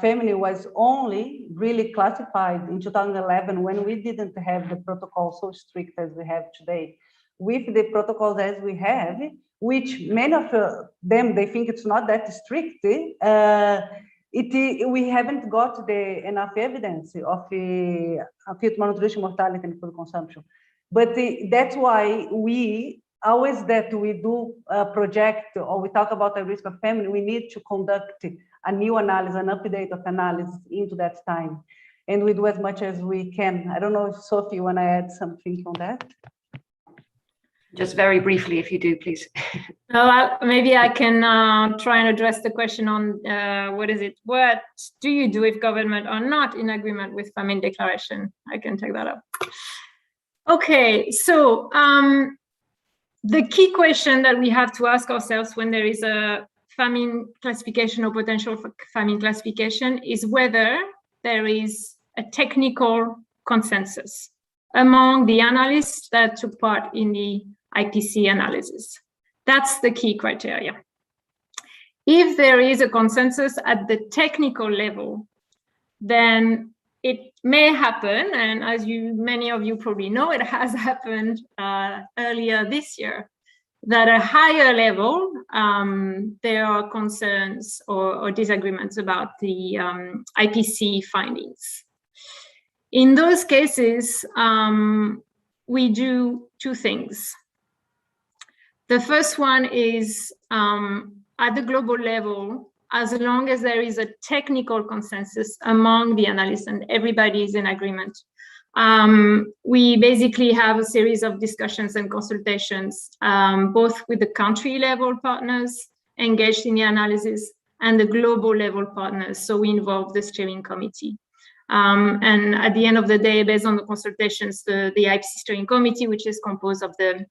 [SPEAKER 11] family was only really classified in 2011 when we didn't have the protocol so strict as we have today. With the protocols as we have, which many of them, they think it's not that strict, we haven't got enough evidence of acute malnutrition, mortality, and food consumption. But that's why we always that we do a project or we talk about the risk of famine, we need to conduct a new analysis, an update of analysis into that time. And we do as much as we can. I don't know if Sophie, you want to add something on that?
[SPEAKER 1] Just very briefly, if you do, please.
[SPEAKER 12] Maybe I can try and address the question on what do you do if government are not in agreement with famine declaration? I can take that up. Okay, so the key question that we have to ask ourselves when there is a famine classification or potential for famine classification is whether there is a technical consensus among the analysts that took part in the IPC analysis. That's the key criteria. If there is a consensus at the technical level, then it may happen, and as many of you probably know, it has happened earlier this year, that at a higher level, there are concerns or disagreements about the IPC findings. In those cases, we do two things. The first one is at the global level, as long as there is a technical consensus among the analysts and everybody is in agreement, we basically have a series of discussions and consultations, both with the country level partners engaged in the analysis and the global level partners. So we involve the steering committee. And at the end of the day, based on the consultations, the IPC steering committee, which is composed of the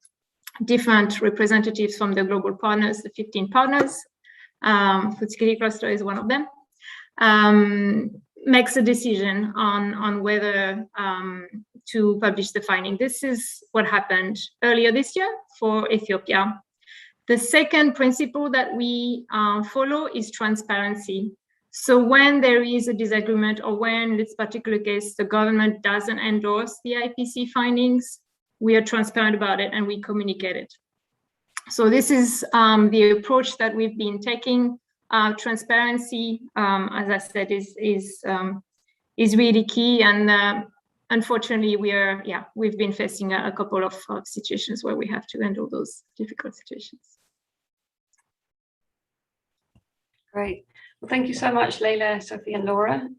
[SPEAKER 12] different representatives from the global partners, the 15 partners, Food Security Cluster is one of them, makes a decision on whether to publish the finding. This is what happened earlier this year for Ethiopia. The second principle that we follow is transparency. So when there is a disagreement, or when in this particular case, the government doesn't endorse the IPC findings, we are transparent about it and we communicate it. So this is the approach that we've been taking. Transparency, as I said, is really key. And unfortunately, we've been facing a couple of situations where we have to handle those difficult situations.
[SPEAKER 1] Great. Well, thank you so much, Leila, Sophie, and Laura.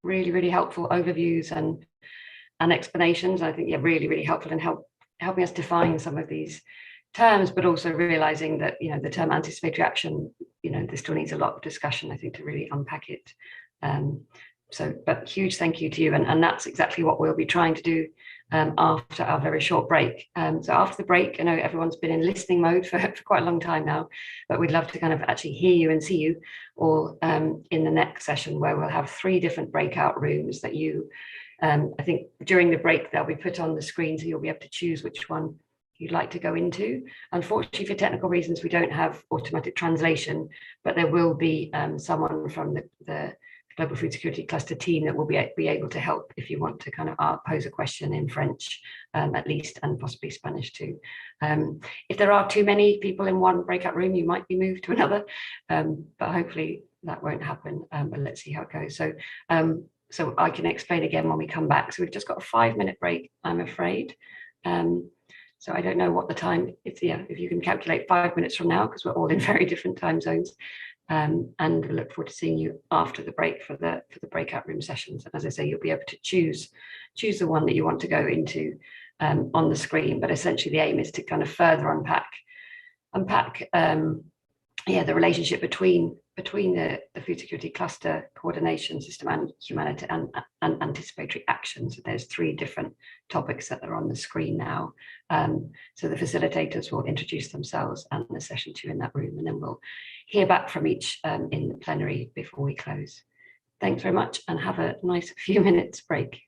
[SPEAKER 1] Really, really helpful overviews and explanations. I think, yeah, really, really helpful in helping us define some of these terms, but also realizing that, you know, the term anticipatory action, you know, this still needs a lot of discussion, I think, to really unpack it. But huge thank you to you. And that's exactly what we'll be trying to do after our very short break. So after the break, I know everyone's been in listening mode for quite a long time now, but we'd love to kind of actually hear you and see you all in the next session, where we'll have 3 different breakout rooms that you, I think during the break, they'll be put on the screen, so you'll be able to choose which one you'd like to go into. Unfortunately, for technical reasons, we don't have automatic translation, but there will be someone from the Global Food Security Cluster team that will be able to help if you want to kind of pose a question in French, at least, and possibly Spanish too. If there are too many people in one breakout room, you might be moved to another, but hopefully that won't happen, but let's see how it goes. So I can explain again when we come back. So we've just got a 5-minute break, I'm afraid. So I don't know what the time is. Yeah, if you can calculate 5 minutes from now, because we're all in very different time zones. And we look forward to seeing you after the break for the breakout room sessions. And as I say, you'll be able to choose the one that you want to go into on the screen. But essentially, the aim is to kind of further unpack the relationship between the food security cluster coordination system and humanity and anticipatory action. So there's 3 different topics that are on the screen now. So the facilitators will introduce themselves and the session 2 in that room, and then we'll hear back from each in the plenary before we close. Thanks very much, and have a nice few minutes break.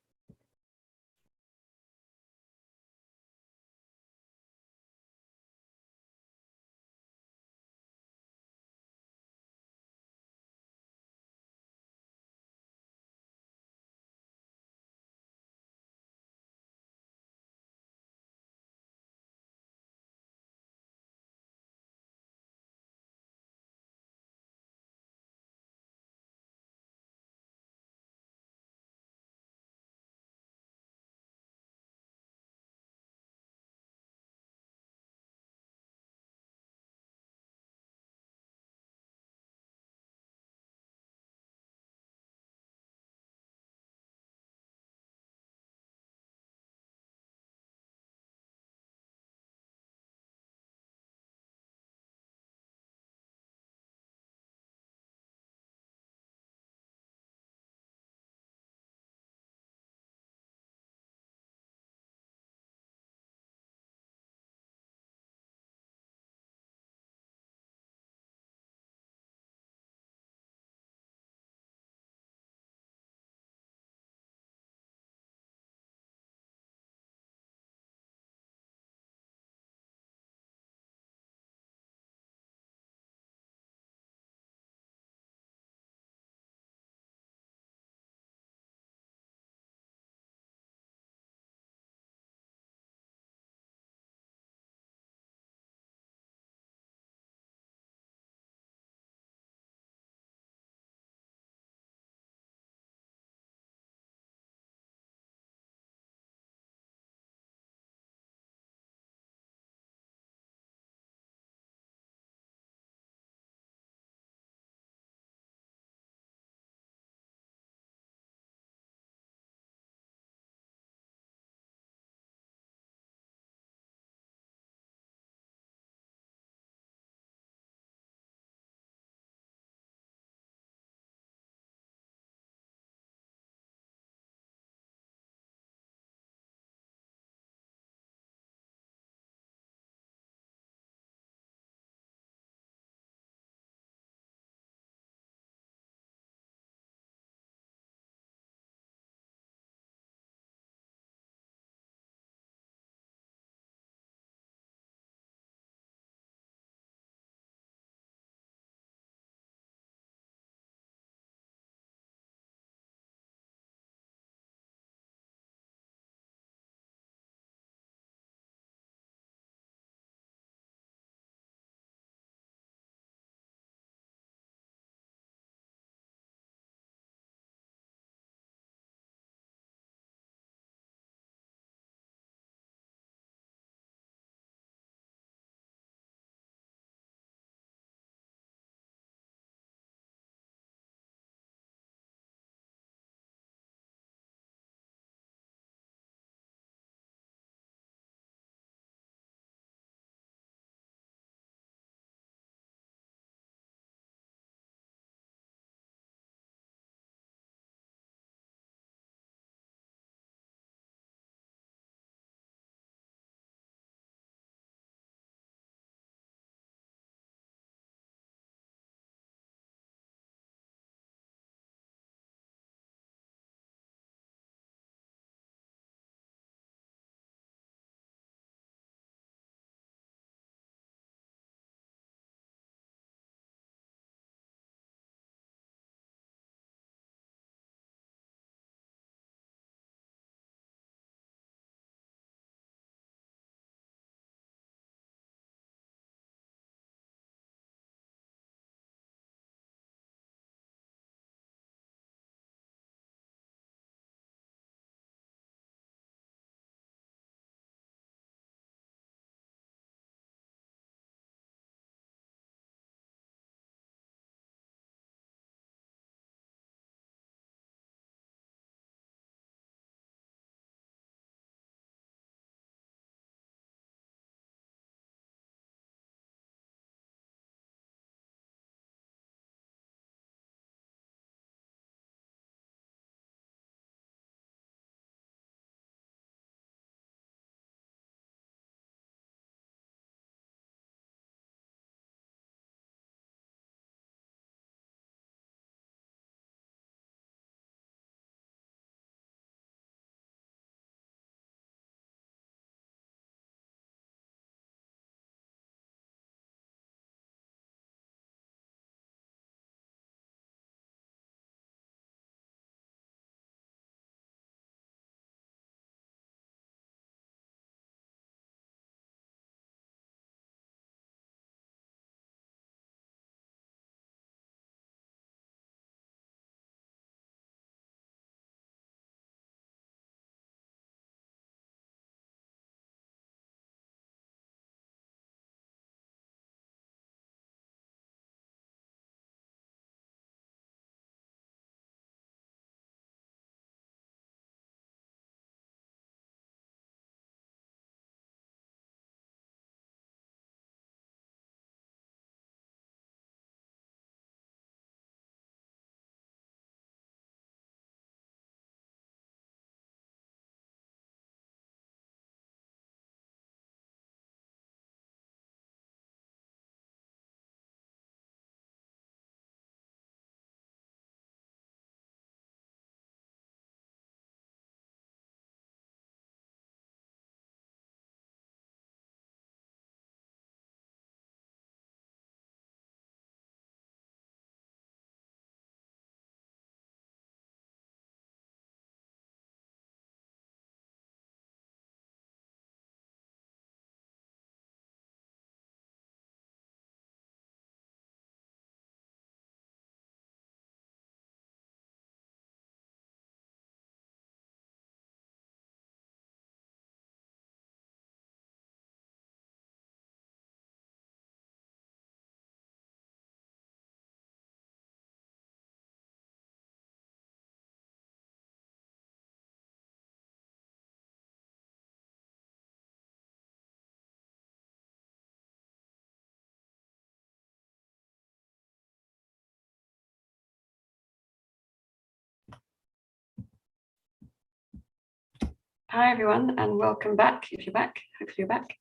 [SPEAKER 1] Hi everyone, and welcome back. If you're back, hopefully you're back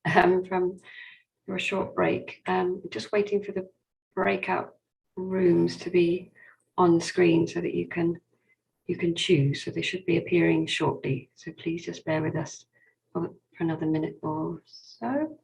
[SPEAKER 1] from your short break. Just waiting for the breakout rooms to be on screen so that you can choose. So they should be appearing shortly. So please just bear with us for another minute or so.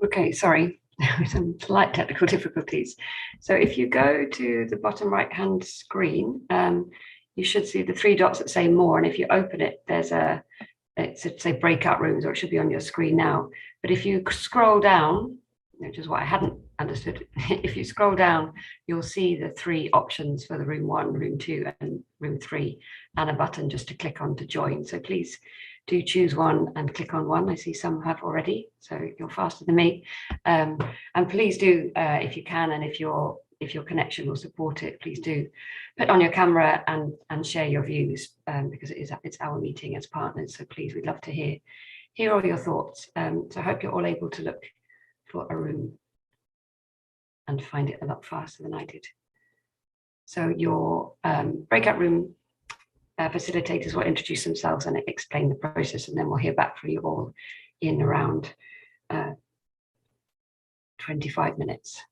[SPEAKER 1] Okay, sorry, some slight technical difficulties. So if you go to the bottom right-hand screen, you should see the three dots that say more. And if you open it, it should say breakout rooms, or it should be on your screen now. But if you scroll down, which is what I hadn't understood, if you scroll down, you'll see the three options for the room 1, room 2, and room 3, and a button just to click on to join. So please do choose one and click on one. I see some have already, so you're faster than me. And please do, if you can, and if your connection will support it, please do put on your camera and share your views, because it's our meeting as partners. So please, we'd love to hear all your thoughts. So I hope you're all able to look for a room and find it a lot faster than I did. So your breakout room facilitators will introduce themselves and explain the process, and then we'll hear back from you all in around 25 minutes.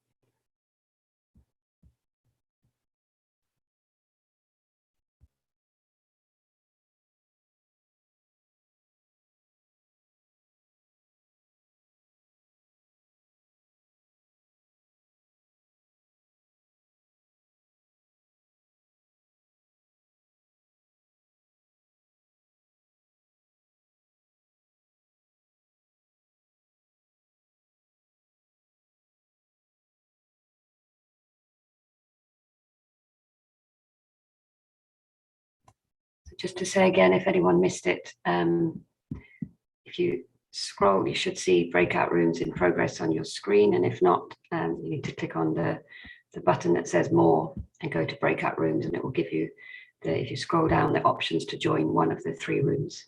[SPEAKER 1] Just to say again, if anyone missed it, if you scroll, you should see breakout rooms in progress on your screen. And if not, you need to click on the button that says more and go to breakout rooms, and it will give you, if you scroll down, the options to join one of the 3 rooms.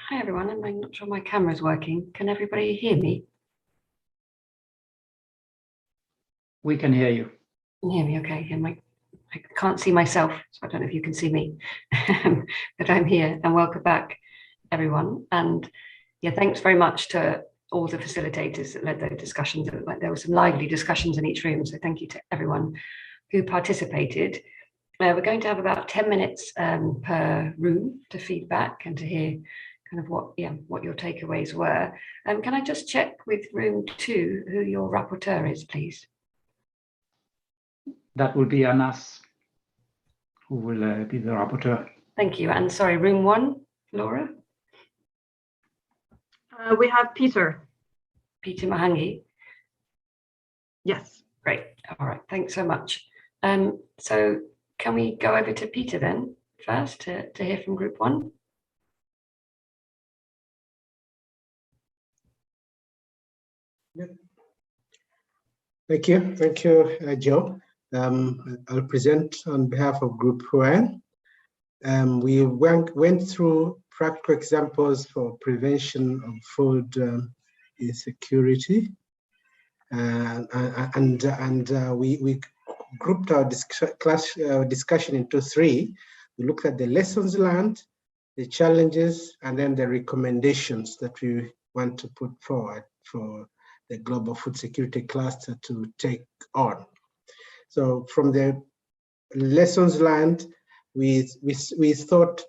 [SPEAKER 1] Hi everyone, I'm not sure my camera's working. Can everybody hear me?
[SPEAKER 13] We can hear you.
[SPEAKER 1] Can you hear me? Okay. Yeah, I can't see myself, so I don't know if you can see me, but I'm here and welcome back everyone. And yeah, thanks very much to all the facilitators that led those discussions. There were some lively discussions in each room, so thank you to everyone who participated. We're going to have about 10 minutes per room to feedback and to hear kind of what your takeaways were. Can I just check with room 2 who your rapporteur is, please?
[SPEAKER 13] That will be Anas, who will be the rapporteur.
[SPEAKER 1] Thank you. And sorry, room 1, Laura?
[SPEAKER 10] We have Peter.
[SPEAKER 1] Peter Mahangi?
[SPEAKER 10] Yes.
[SPEAKER 1] Great. All right. Thanks so much. So can we go over to Peter then first to hear from group 1?
[SPEAKER 14] Thank you, Joe. I'll present on behalf of Group 1. We went through practical examples for prevention of food insecurity, and we grouped our discussion into 3. We looked at the lessons learned, the challenges, and then the recommendations that we want to put forward for the global food security cluster to take on. So from the lessons learned, we thought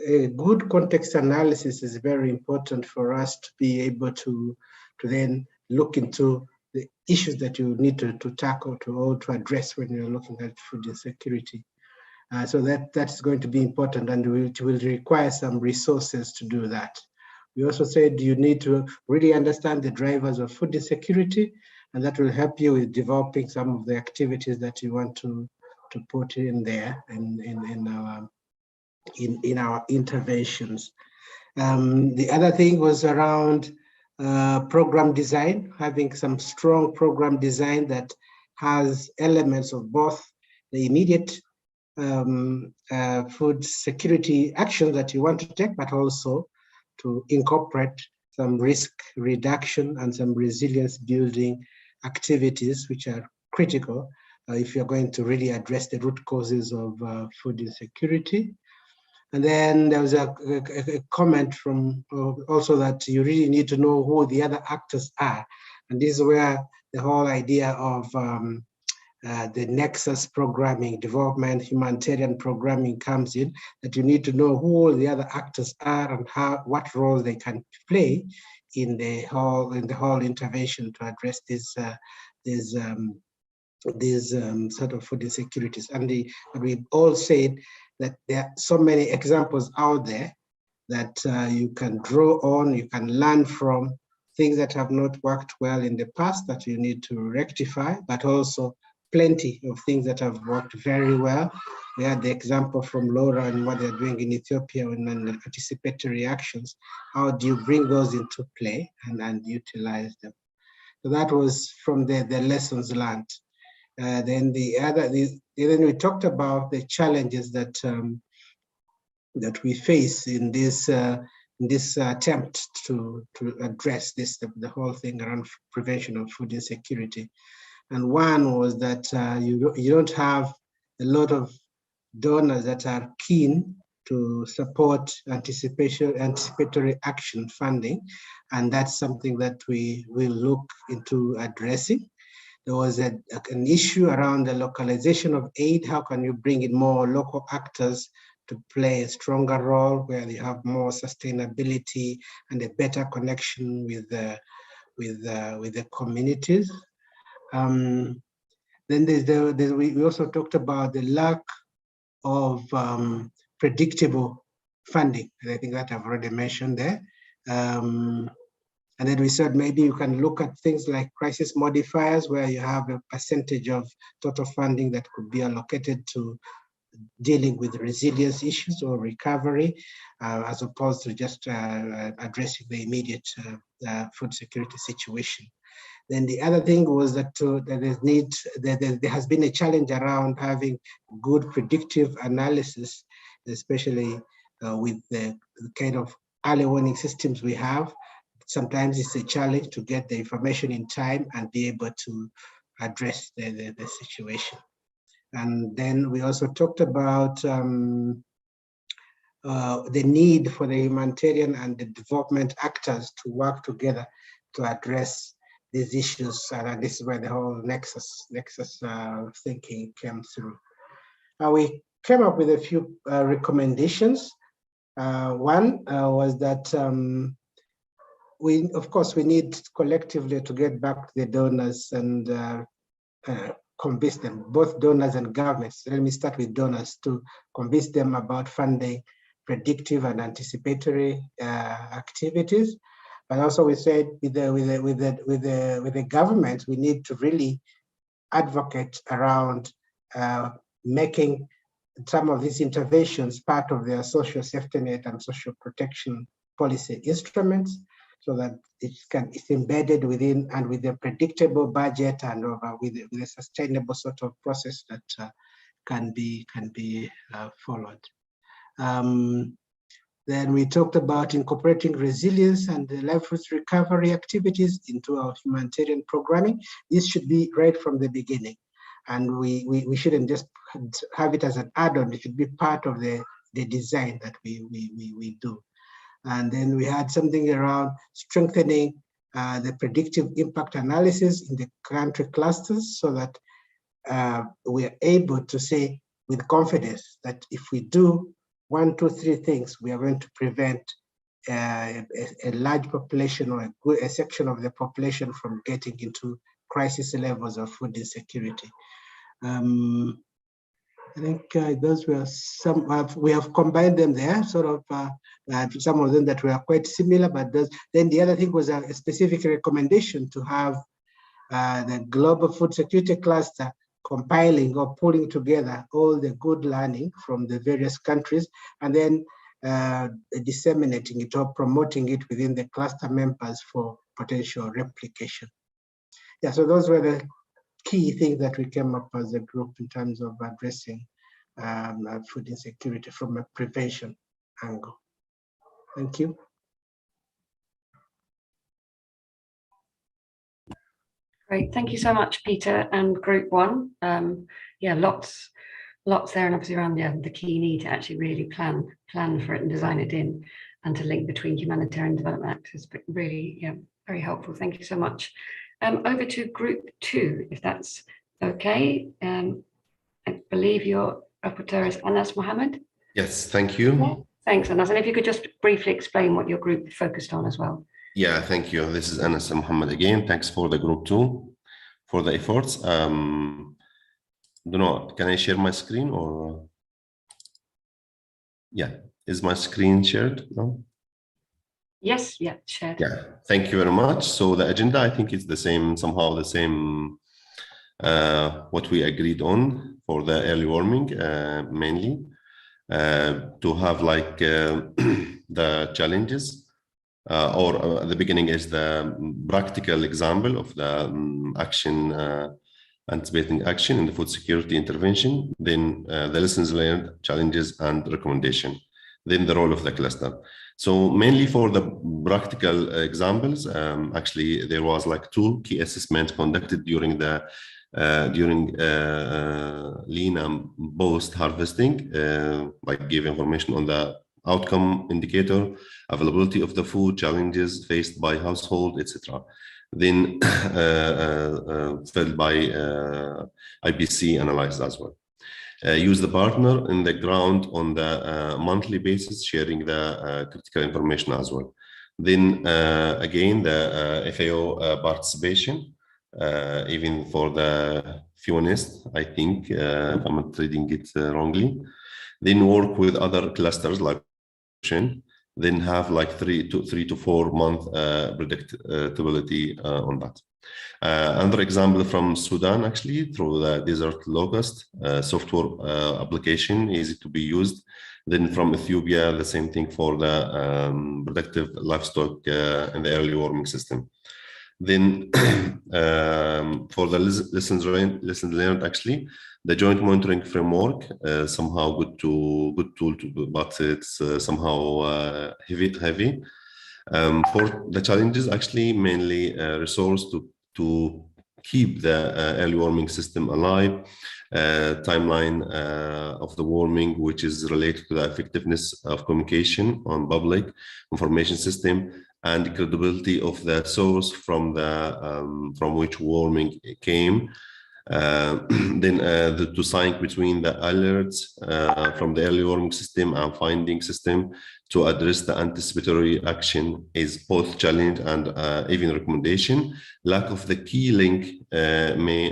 [SPEAKER 14] a good context analysis is very important for us to be able to then look into the issues that you need to tackle to address when you're looking at food insecurity. So that's going to be important, and it will require some resources to do that. We also said you need to really understand the drivers of food insecurity, and that will help you with developing some of the activities that you want to put in there in our interventions. The other thing was around program design, having some strong program design that has elements of both the immediate food security action that you want to take, but also to incorporate some risk reduction and some resilience building activities, which are critical if you're going to really address the root causes of food insecurity. And then there was a comment from also that you really need to know who the other actors are. And this is where the whole idea of the nexus programming, development, humanitarian programming comes in, that you need to know who all the other actors are and what role they can play in the whole intervention to address these sort of food insecurities. And we all said that there are so many examples out there that you can draw on, you can learn from, things that have not worked well in the past that you need to rectify, but also plenty of things that have worked very well. We had the example from Laura and what they're doing in Ethiopia in anticipatory actions. How do you bring those into play and utilize them? So that was from the lessons learned. Then then we talked about the challenges that that we face in this attempt to address the whole thing around prevention of food insecurity. And one was that you don't have a lot of donors that are keen to support anticipatory action funding, and that's something that we will look into addressing. There was an issue around the localization of aid. How can you bring in more local actors to play a stronger role where they have more sustainability and a better connection with the communities? Then we also talked about the lack of predictable funding, and I think that I've already mentioned there. And then we said maybe you can look at things like crisis modifiers, where you have a percentage of total funding that could be allocated to dealing with resilience issues or recovery, as opposed to just addressing the immediate food security situation. Then the other thing was that there has been a challenge around having good predictive analysis, especially with the kind of early warning systems we have. Sometimes it's a challenge to get the information in time and be able to address the situation. And then we also talked about the need for the humanitarian and the development actors to work together to address these issues. And this is where the whole nexus thinking came through. We came up with a few recommendations. One was that of course, we need collectively to get back to the donors and convince them, both donors and governments. Let me start with donors, to convince them about funding predictive and anticipatory activities. But also, we said with the government, we need to really advocate around making some of these interventions part of their social safety net and social protection policy instruments, so that it's embedded within and with a predictable budget and with a sustainable sort of process that can be followed. Then we talked about incorporating resilience and the livelihoods recovery activities into our humanitarian programming. This should be right from the beginning, and we shouldn't just have it as an add-on. It should be part of the design that we do. And then we had something around strengthening the predictive impact analysis in the country clusters, so that we are able to say with confidence that if we do 1, 2, 3 things, we are going to prevent a large population or a section of the population from getting into crisis levels of food insecurity. I think those were some, we have combined them there, sort of some of them that were quite similar, but then the other thing was a specific recommendation to have the Global Food Security Cluster compiling or pulling together all the good learning from the various countries, and then disseminating it or promoting it within the cluster members for potential replication. Yeah, so those were the key things that we came up as a group in terms of addressing food insecurity from a prevention angle. Thank you.
[SPEAKER 1] Great, thank you so much, Peter and Group One. Yeah, lots lots there, and obviously around the key need to actually really plan for it and design it in, and to link between humanitarian development actors. But really, very helpful. Thank you so much. Over to group 2, if that's okay. I believe your rapporteur is Anas Mohammed.
[SPEAKER 15] Yes, thank you.
[SPEAKER 1] Yeah. Thanks, Anas. And if you could just briefly explain what your group focused on as well.
[SPEAKER 15] Yeah, thank you. This is Anas Mohammed again. Thanks for the group 2 for the efforts. Don't know, can I share my screen or? Yeah, is my screen shared? No?
[SPEAKER 1] Yes, yeah, shared.
[SPEAKER 15] Yeah, thank you very much. So the agenda, I think it's the same, somehow the same, what we agreed on for the early warming, mainly, to have like the challenges, or at the beginning is the practical example of the action, anticipating action in the food security intervention, then the lessons learned, challenges, and recommendation, then the role of the cluster. So mainly for the practical examples, actually there was like 2 key assessments conducted during the lean and post harvesting, like give information on the outcome indicator, availability of the food, challenges faced by household, etc. Then filled by IPC analyzed as well. Use the partner in the ground on the monthly basis, sharing the critical information as well. Then again, the FAO participation, even for the FUNist, I think, if I'm not reading it wrongly. Then work with other clusters like then have like 3 to 4 month predictability on that. Another example from Sudan, actually, through the Desert Locust software application, easy to be used. Then from Ethiopia, the same thing for the productive livestock in the early warming system. Then for the lessons learned, actually, the joint monitoring framework, somehow good tool, but it's somehow heavy. For the challenges, actually, mainly resource to keep the early warming system alive, timeline of the warming, which is related to the effectiveness of communication on public information system, and credibility of the source from which warming came. Then to sync between the alerts from the early warning system and finding system to address the anticipatory action is both challenge and even recommendation. Lack of the key link may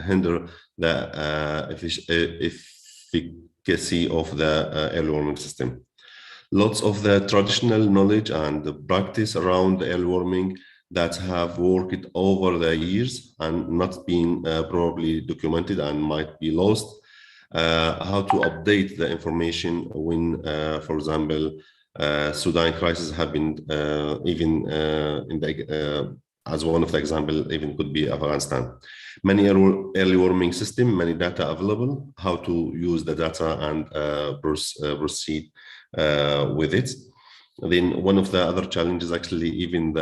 [SPEAKER 15] hinder the efficacy of the early warning system. Lots of the traditional knowledge and the practice around the early warming that have worked over the years and not been properly documented and might be lost. How to update the information when, for example, Sudan crisis have been even in the, as one of the example, even could be Afghanistan. Many early warming system, many data available, how to use the data and proceed with it. Then one of the other challenges, actually, even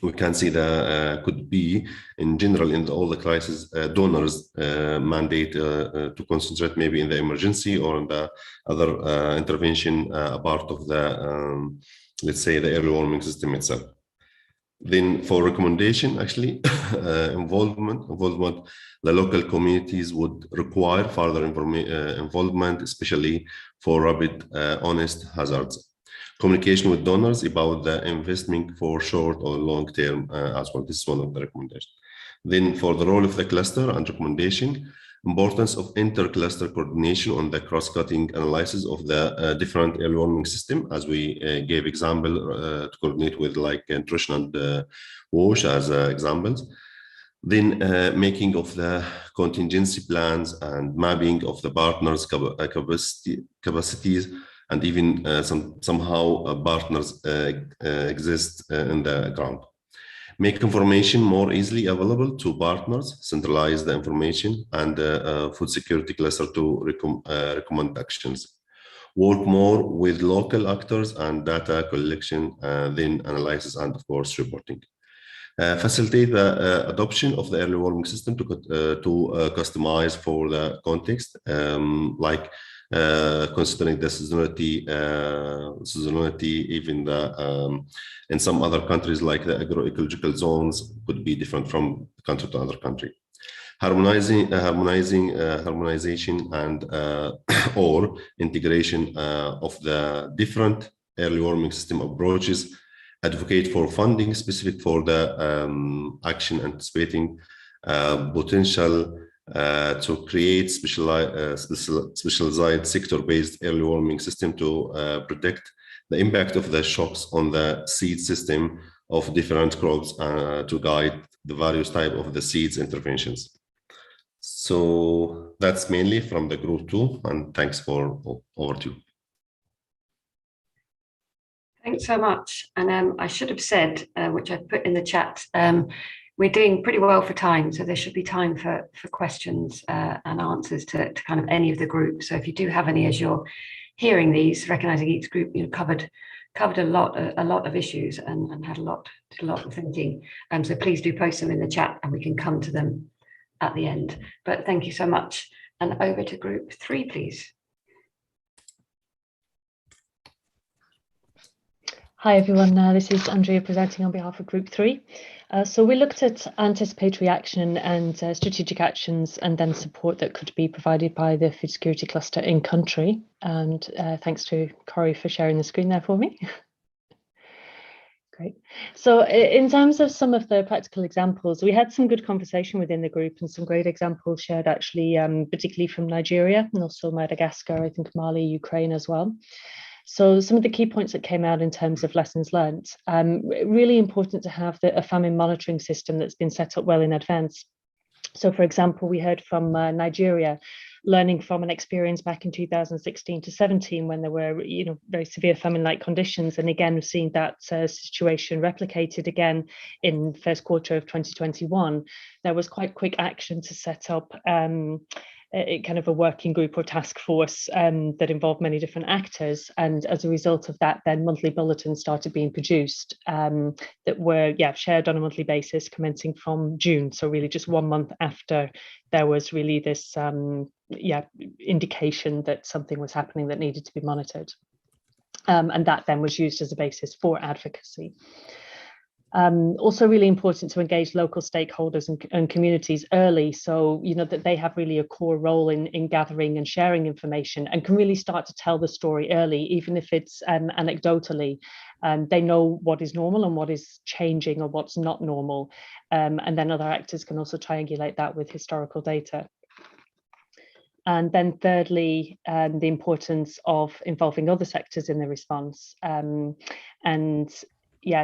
[SPEAKER 15] we can see the could be in general in all the crisis donors mandate to concentrate maybe in the emergency or in the other intervention part of the let's say the early warming system itself. Then for recommendation, actually, involvement, the local communities would require further involvement, especially for rapid, honest hazards. Communication with donors about the investment for short or long term as well. This is one of the recommendations. Then for the role of the cluster and recommendation, importance of inter-cluster coordination on the cross-cutting analysis of the different early warning system, as we gave example to coordinate with like nutrition and wash as examples. Then making of the contingency plans and mapping of the partners' capacities, and even somehow partners exist in the ground. Make information more easily available to partners, centralize the information, and food security cluster to recommend actions. Work more with local actors and data collection, then analysis, and of course reporting. facilitate the adoption of the early warning system to customize for the context, like considering the seasonality, even in some other countries, like the agroecological zones could be different from country to other country. Harmonization and or integration of the different early warning system approaches. Advocate for funding specific for the action, anticipating potential to create specialized sector-based early warning system to predict the impact of the shocks on the seed system of different crops to guide the various type of the seeds interventions. So that's mainly from the group 2, and thanks for over to you.
[SPEAKER 1] Thanks so much. And I should have said, which I put in the chat, we're doing pretty well for time, so there should be time for questions and answers to kind of any of the groups. So if you do have any as you're hearing these, recognizing each group covered a lot of issues and had a lot of thinking. So please do post them in the chat and we can come to them at the end. But thank you so much. And over to group 3, please.
[SPEAKER 16] Hi everyone, this is Andrea presenting on behalf of Group 3. So we looked at anticipatory action and strategic actions and then support that could be provided by the food security cluster in country. And thanks to Corey for sharing the screen there for me. Great. So in terms of some of the practical examples, we had some good conversation within the group and some great examples shared actually, particularly from Nigeria and also Madagascar, I think Mali, Ukraine as well. So some of the key points that came out in terms of lessons learned, really important to have a famine monitoring system that's been set up well in advance. So for example, we heard from Nigeria, learning from an experience back in 2016 to 17 when there were very severe famine-like conditions. And again, we've seen that situation replicated again in the first quarter of 2021. There was quite quick action to set up kind of a working group or task force that involved many different actors. And as a result of that, then monthly bulletins started being produced that were shared on a monthly basis commencing from June. So really just 1 month after there was really this indication that something was happening that needed to be monitored. And that then was used as a basis for advocacy. Also really important to engage local stakeholders and communities early, so that they have really a core role in gathering and sharing information and can really start to tell the story early, even if it's anecdotally. They know what is normal and what is changing or what's not normal, and then other actors can also triangulate that with historical data. And then thirdly, the importance of involving other sectors in the response and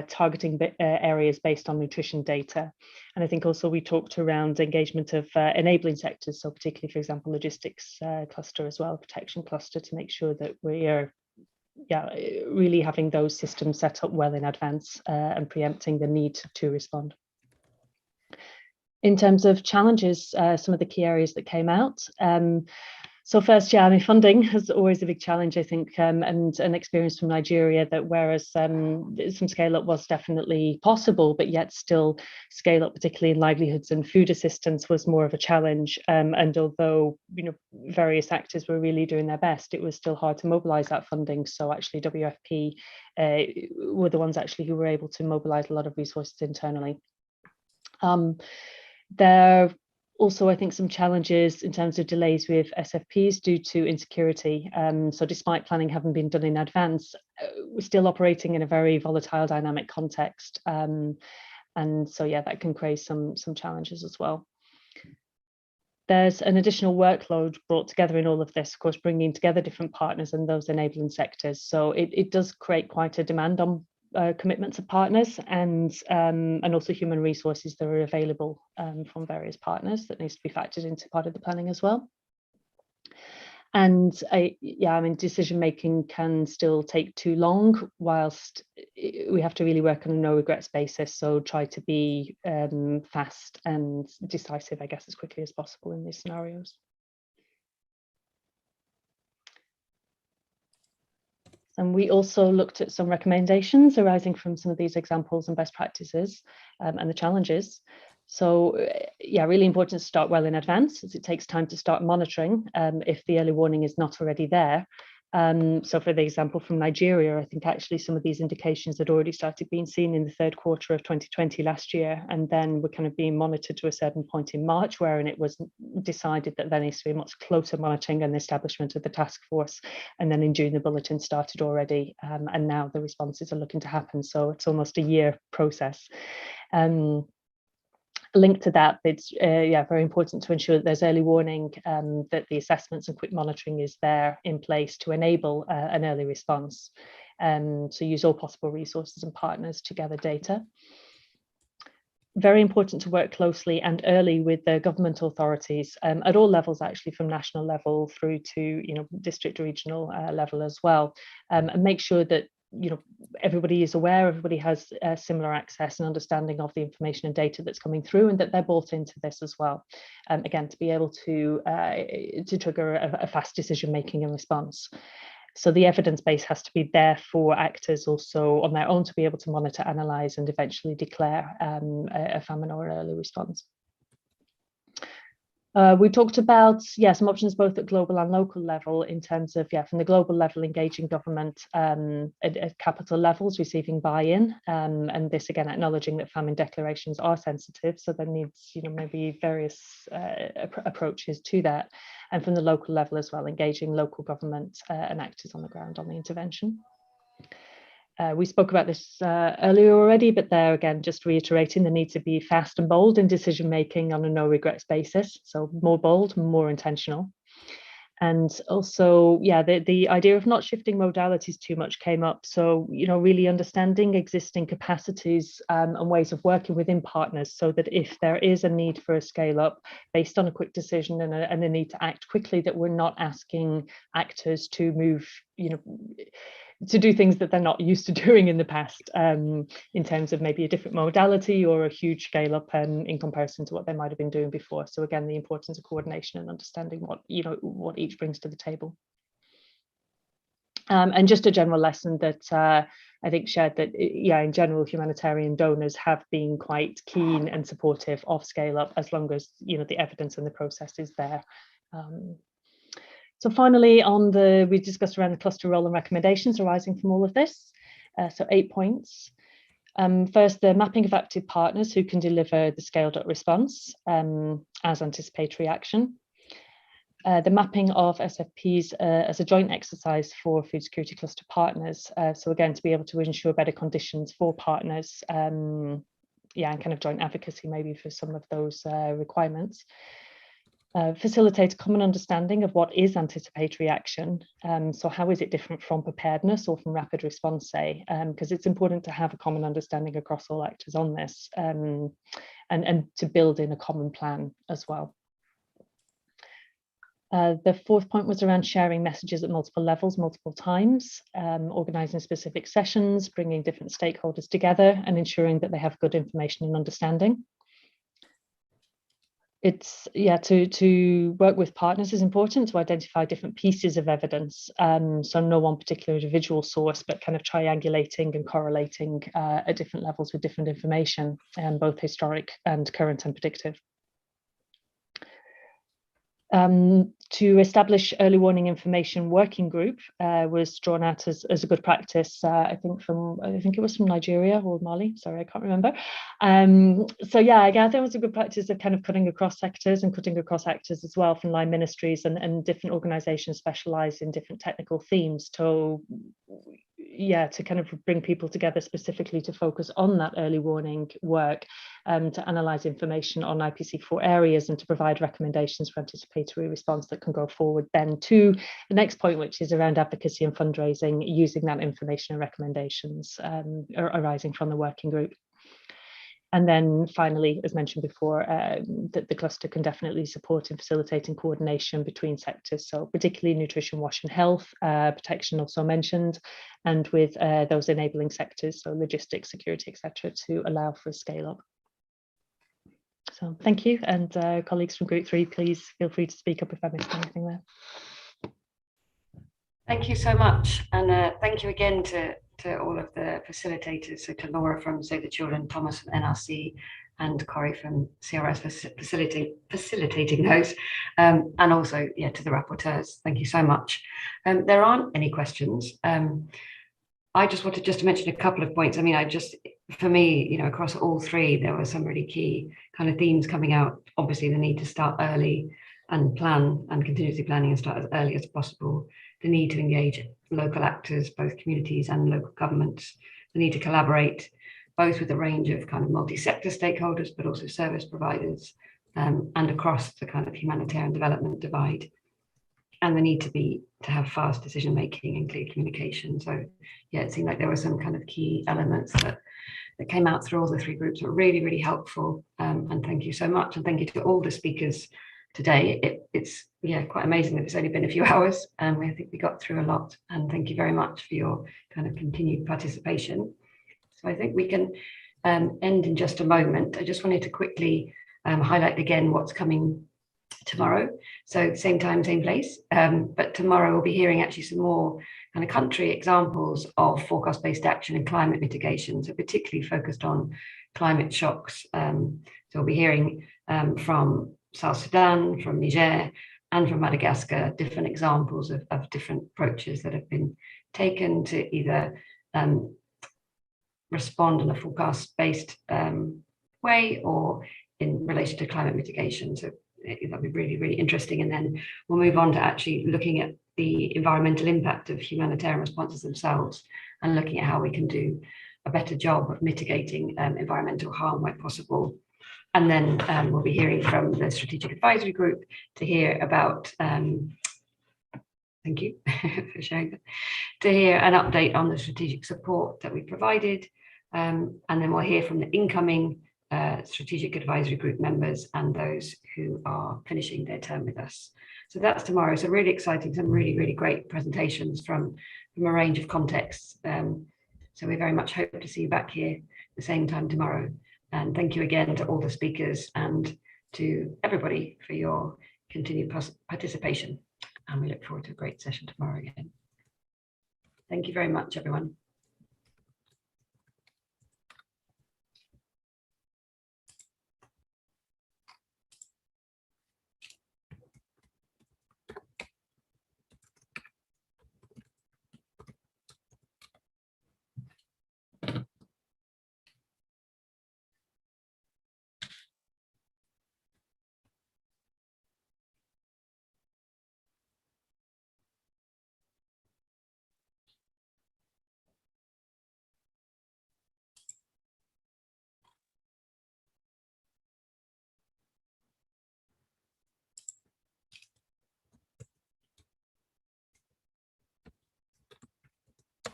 [SPEAKER 16] targeting areas based on nutrition data. And I think also we talked around engagement of enabling sectors, so particularly, for example, logistics cluster as well, protection cluster, to make sure that we are really having those systems set up well in advance and preempting the need to respond. In terms of challenges, some of the key areas that came out. So first, funding is always a big challenge, I think, and an experience from Nigeria that whereas some scale up was definitely possible, but yet still scale up, particularly in livelihoods and food assistance, was more of a challenge. And although various actors were really doing their best, it was still hard to mobilize that funding. So actually WFP were the ones actually who were able to mobilize a lot of resources internally. There also, I think, some challenges in terms of delays with SFPs due to insecurity. So despite planning having been done in advance, we're still operating in a very volatile dynamic context. And so, that can create some challenges as well. There's an additional workload brought together in all of this, of course, bringing together different partners and those enabling sectors. So it does create quite a demand on commitments of partners and also human resources that are available from various partners that needs to be factored into part of the planning as well. And decision making can still take too long, whilst we have to really work on a no regrets basis. So try to be fast and decisive, I guess, as quickly as possible in these scenarios. And we also looked at some recommendations arising from some of these examples and best practices and the challenges. So yeah, really important to start well in advance, as it takes time to start monitoring if the early warning is not already there. So for the example from Nigeria, I think actually some of these indications had already started being seen in the third quarter of 2020 last year, and then were kind of being monitored to a certain point in March, wherein it was decided that there needs to be much closer monitoring and the establishment of the task force. And then in June, the bulletin started already, and now the responses are looking to happen. So it's almost a year process. Linked to that, it's very important to ensure that there's early warning, that the assessments and quick monitoring is there in place to enable an early response. So use all possible resources and partners to gather data. Very important to work closely and early with the government authorities at all levels, actually, from national level through to district, regional level as well, and make sure that everybody is aware, everybody has similar access and understanding of the information and data that's coming through, and that they're bought into this as well. Again, to be able to trigger a fast decision making and response. So the evidence base has to be there for actors also on their own to be able to monitor, analyse and eventually declare a famine or an early response. We talked about, some options both at global and local level in terms of, from the global level, engaging government at capital levels, receiving buy-in, and this again acknowledging that famine declarations are sensitive, so there needs, maybe various approaches to that. And from the local level as well, engaging local government and actors on the ground on the intervention. We spoke about this earlier already, but there again, just reiterating the need to be fast and bold in decision making on a no regrets basis. So more bold, more intentional. And also, the idea of not shifting modalities too much came up. So, really understanding existing capacities and ways of working within partners, so that if there is a need for a scale up based on a quick decision and a need to act quickly, that we're not asking actors to move, to do things that they're not used to doing in the past, in terms of maybe a different modality or a huge scale up in comparison to what they might have been doing before. So again, the importance of coordination and understanding what each brings to the table. And just a general lesson that I think shared that, in general, humanitarian donors have been quite keen and supportive of scale up, as long as the evidence and the process is there. So finally, we discussed around the cluster role and recommendations arising from all of this. So 8 points. First, the mapping of active partners who can deliver the scaled up response as anticipatory action. The mapping of SFPs as a joint exercise for food security cluster partners. So again, to be able to ensure better conditions for partners, and kind of joint advocacy maybe for some of those requirements. Facilitate a common understanding of what is anticipatory action. So how is it different from preparedness or from rapid response, say, because it's important to have a common understanding across all actors on this, and to build in a common plan as well. The fourth point was around sharing messages at multiple levels, multiple times, organising specific sessions, bringing different stakeholders together and ensuring that they have good information and understanding. It's to work with partners is important to identify different pieces of evidence, so no one particular individual source, but kind of triangulating and correlating at different levels with different information, both historic and current and predictive. To establish early warning information working group was drawn out as a good practice. I think it was from Nigeria or Mali. Sorry, I can't remember. So I gather it was a good practice of kind of cutting across sectors and cutting across actors as well, from line ministries and different organisations specialised in different technical themes to kind of bring people together specifically to focus on that early warning work, to analyse information on IPC4 areas and to provide recommendations for anticipatory response that can go forward then to the next point, which is around advocacy and fundraising, using that information and recommendations arising from the working group. And then finally, as mentioned before, that the cluster can definitely support in facilitating coordination between sectors, so particularly nutrition, wash and health, protection also mentioned, and with those enabling sectors, so logistics, security, etc., to allow for a scale up. So thank you, and colleagues from Group 3, please feel free to speak up if I missed anything there.
[SPEAKER 1] Thank you so much. And thank you again to all of the facilitators, so to Laura from Save the Children, Thomas from NRC, and Corey from CRS for facilitating those, and also to the rapporteurs. Thank you so much. There aren't any questions. I just wanted to mention a couple of points. I mean, for me, across all three, there were some really key kind of themes coming out. Obviously, the need to start early and plan and contingency planning and start as early as possible. The need to engage local actors, both communities and local governments. The need to collaborate both with a range of kind of multi-sector stakeholders, but also service providers, and across the kind of humanitarian development divide. And the need to have fast decision making and clear communication. So yeah, it seemed like there were some kind of key elements that came out through all the three groups were really, really helpful. And thank you so much. And thank you to all the speakers today. It's quite amazing that it's only been a few hours, and I think we got through a lot. And thank you very much for your kind of continued participation. So I think we can end in just a moment. I just wanted to quickly highlight again what's coming tomorrow. So same time, same place. But tomorrow we'll be hearing actually some more kind of country examples of forecast-based action and climate mitigation, so particularly focused on climate shocks. So we'll be hearing from South Sudan, from Niger, and from Madagascar, different examples of different approaches that have been taken to either respond in a forecast-based way or in relation to climate mitigation. So that'll be really, really interesting. And then we'll move on to actually looking at the environmental impact of humanitarian responses themselves and looking at how we can do a better job of mitigating environmental harm where possible. And then we'll be hearing from the Strategic Advisory Group to hear about, thank you for sharing that, to hear an update on the strategic support that we provided. And then we'll hear from the incoming Strategic Advisory Group members and those who are finishing their term with us. So that's tomorrow. So really exciting, some really, really great presentations from a range of contexts. So we very much hope to see you back here at the same time tomorrow. And thank you again to all the speakers and to everybody for your continued participation. And we look forward to a great session tomorrow again. Thank you very much, everyone.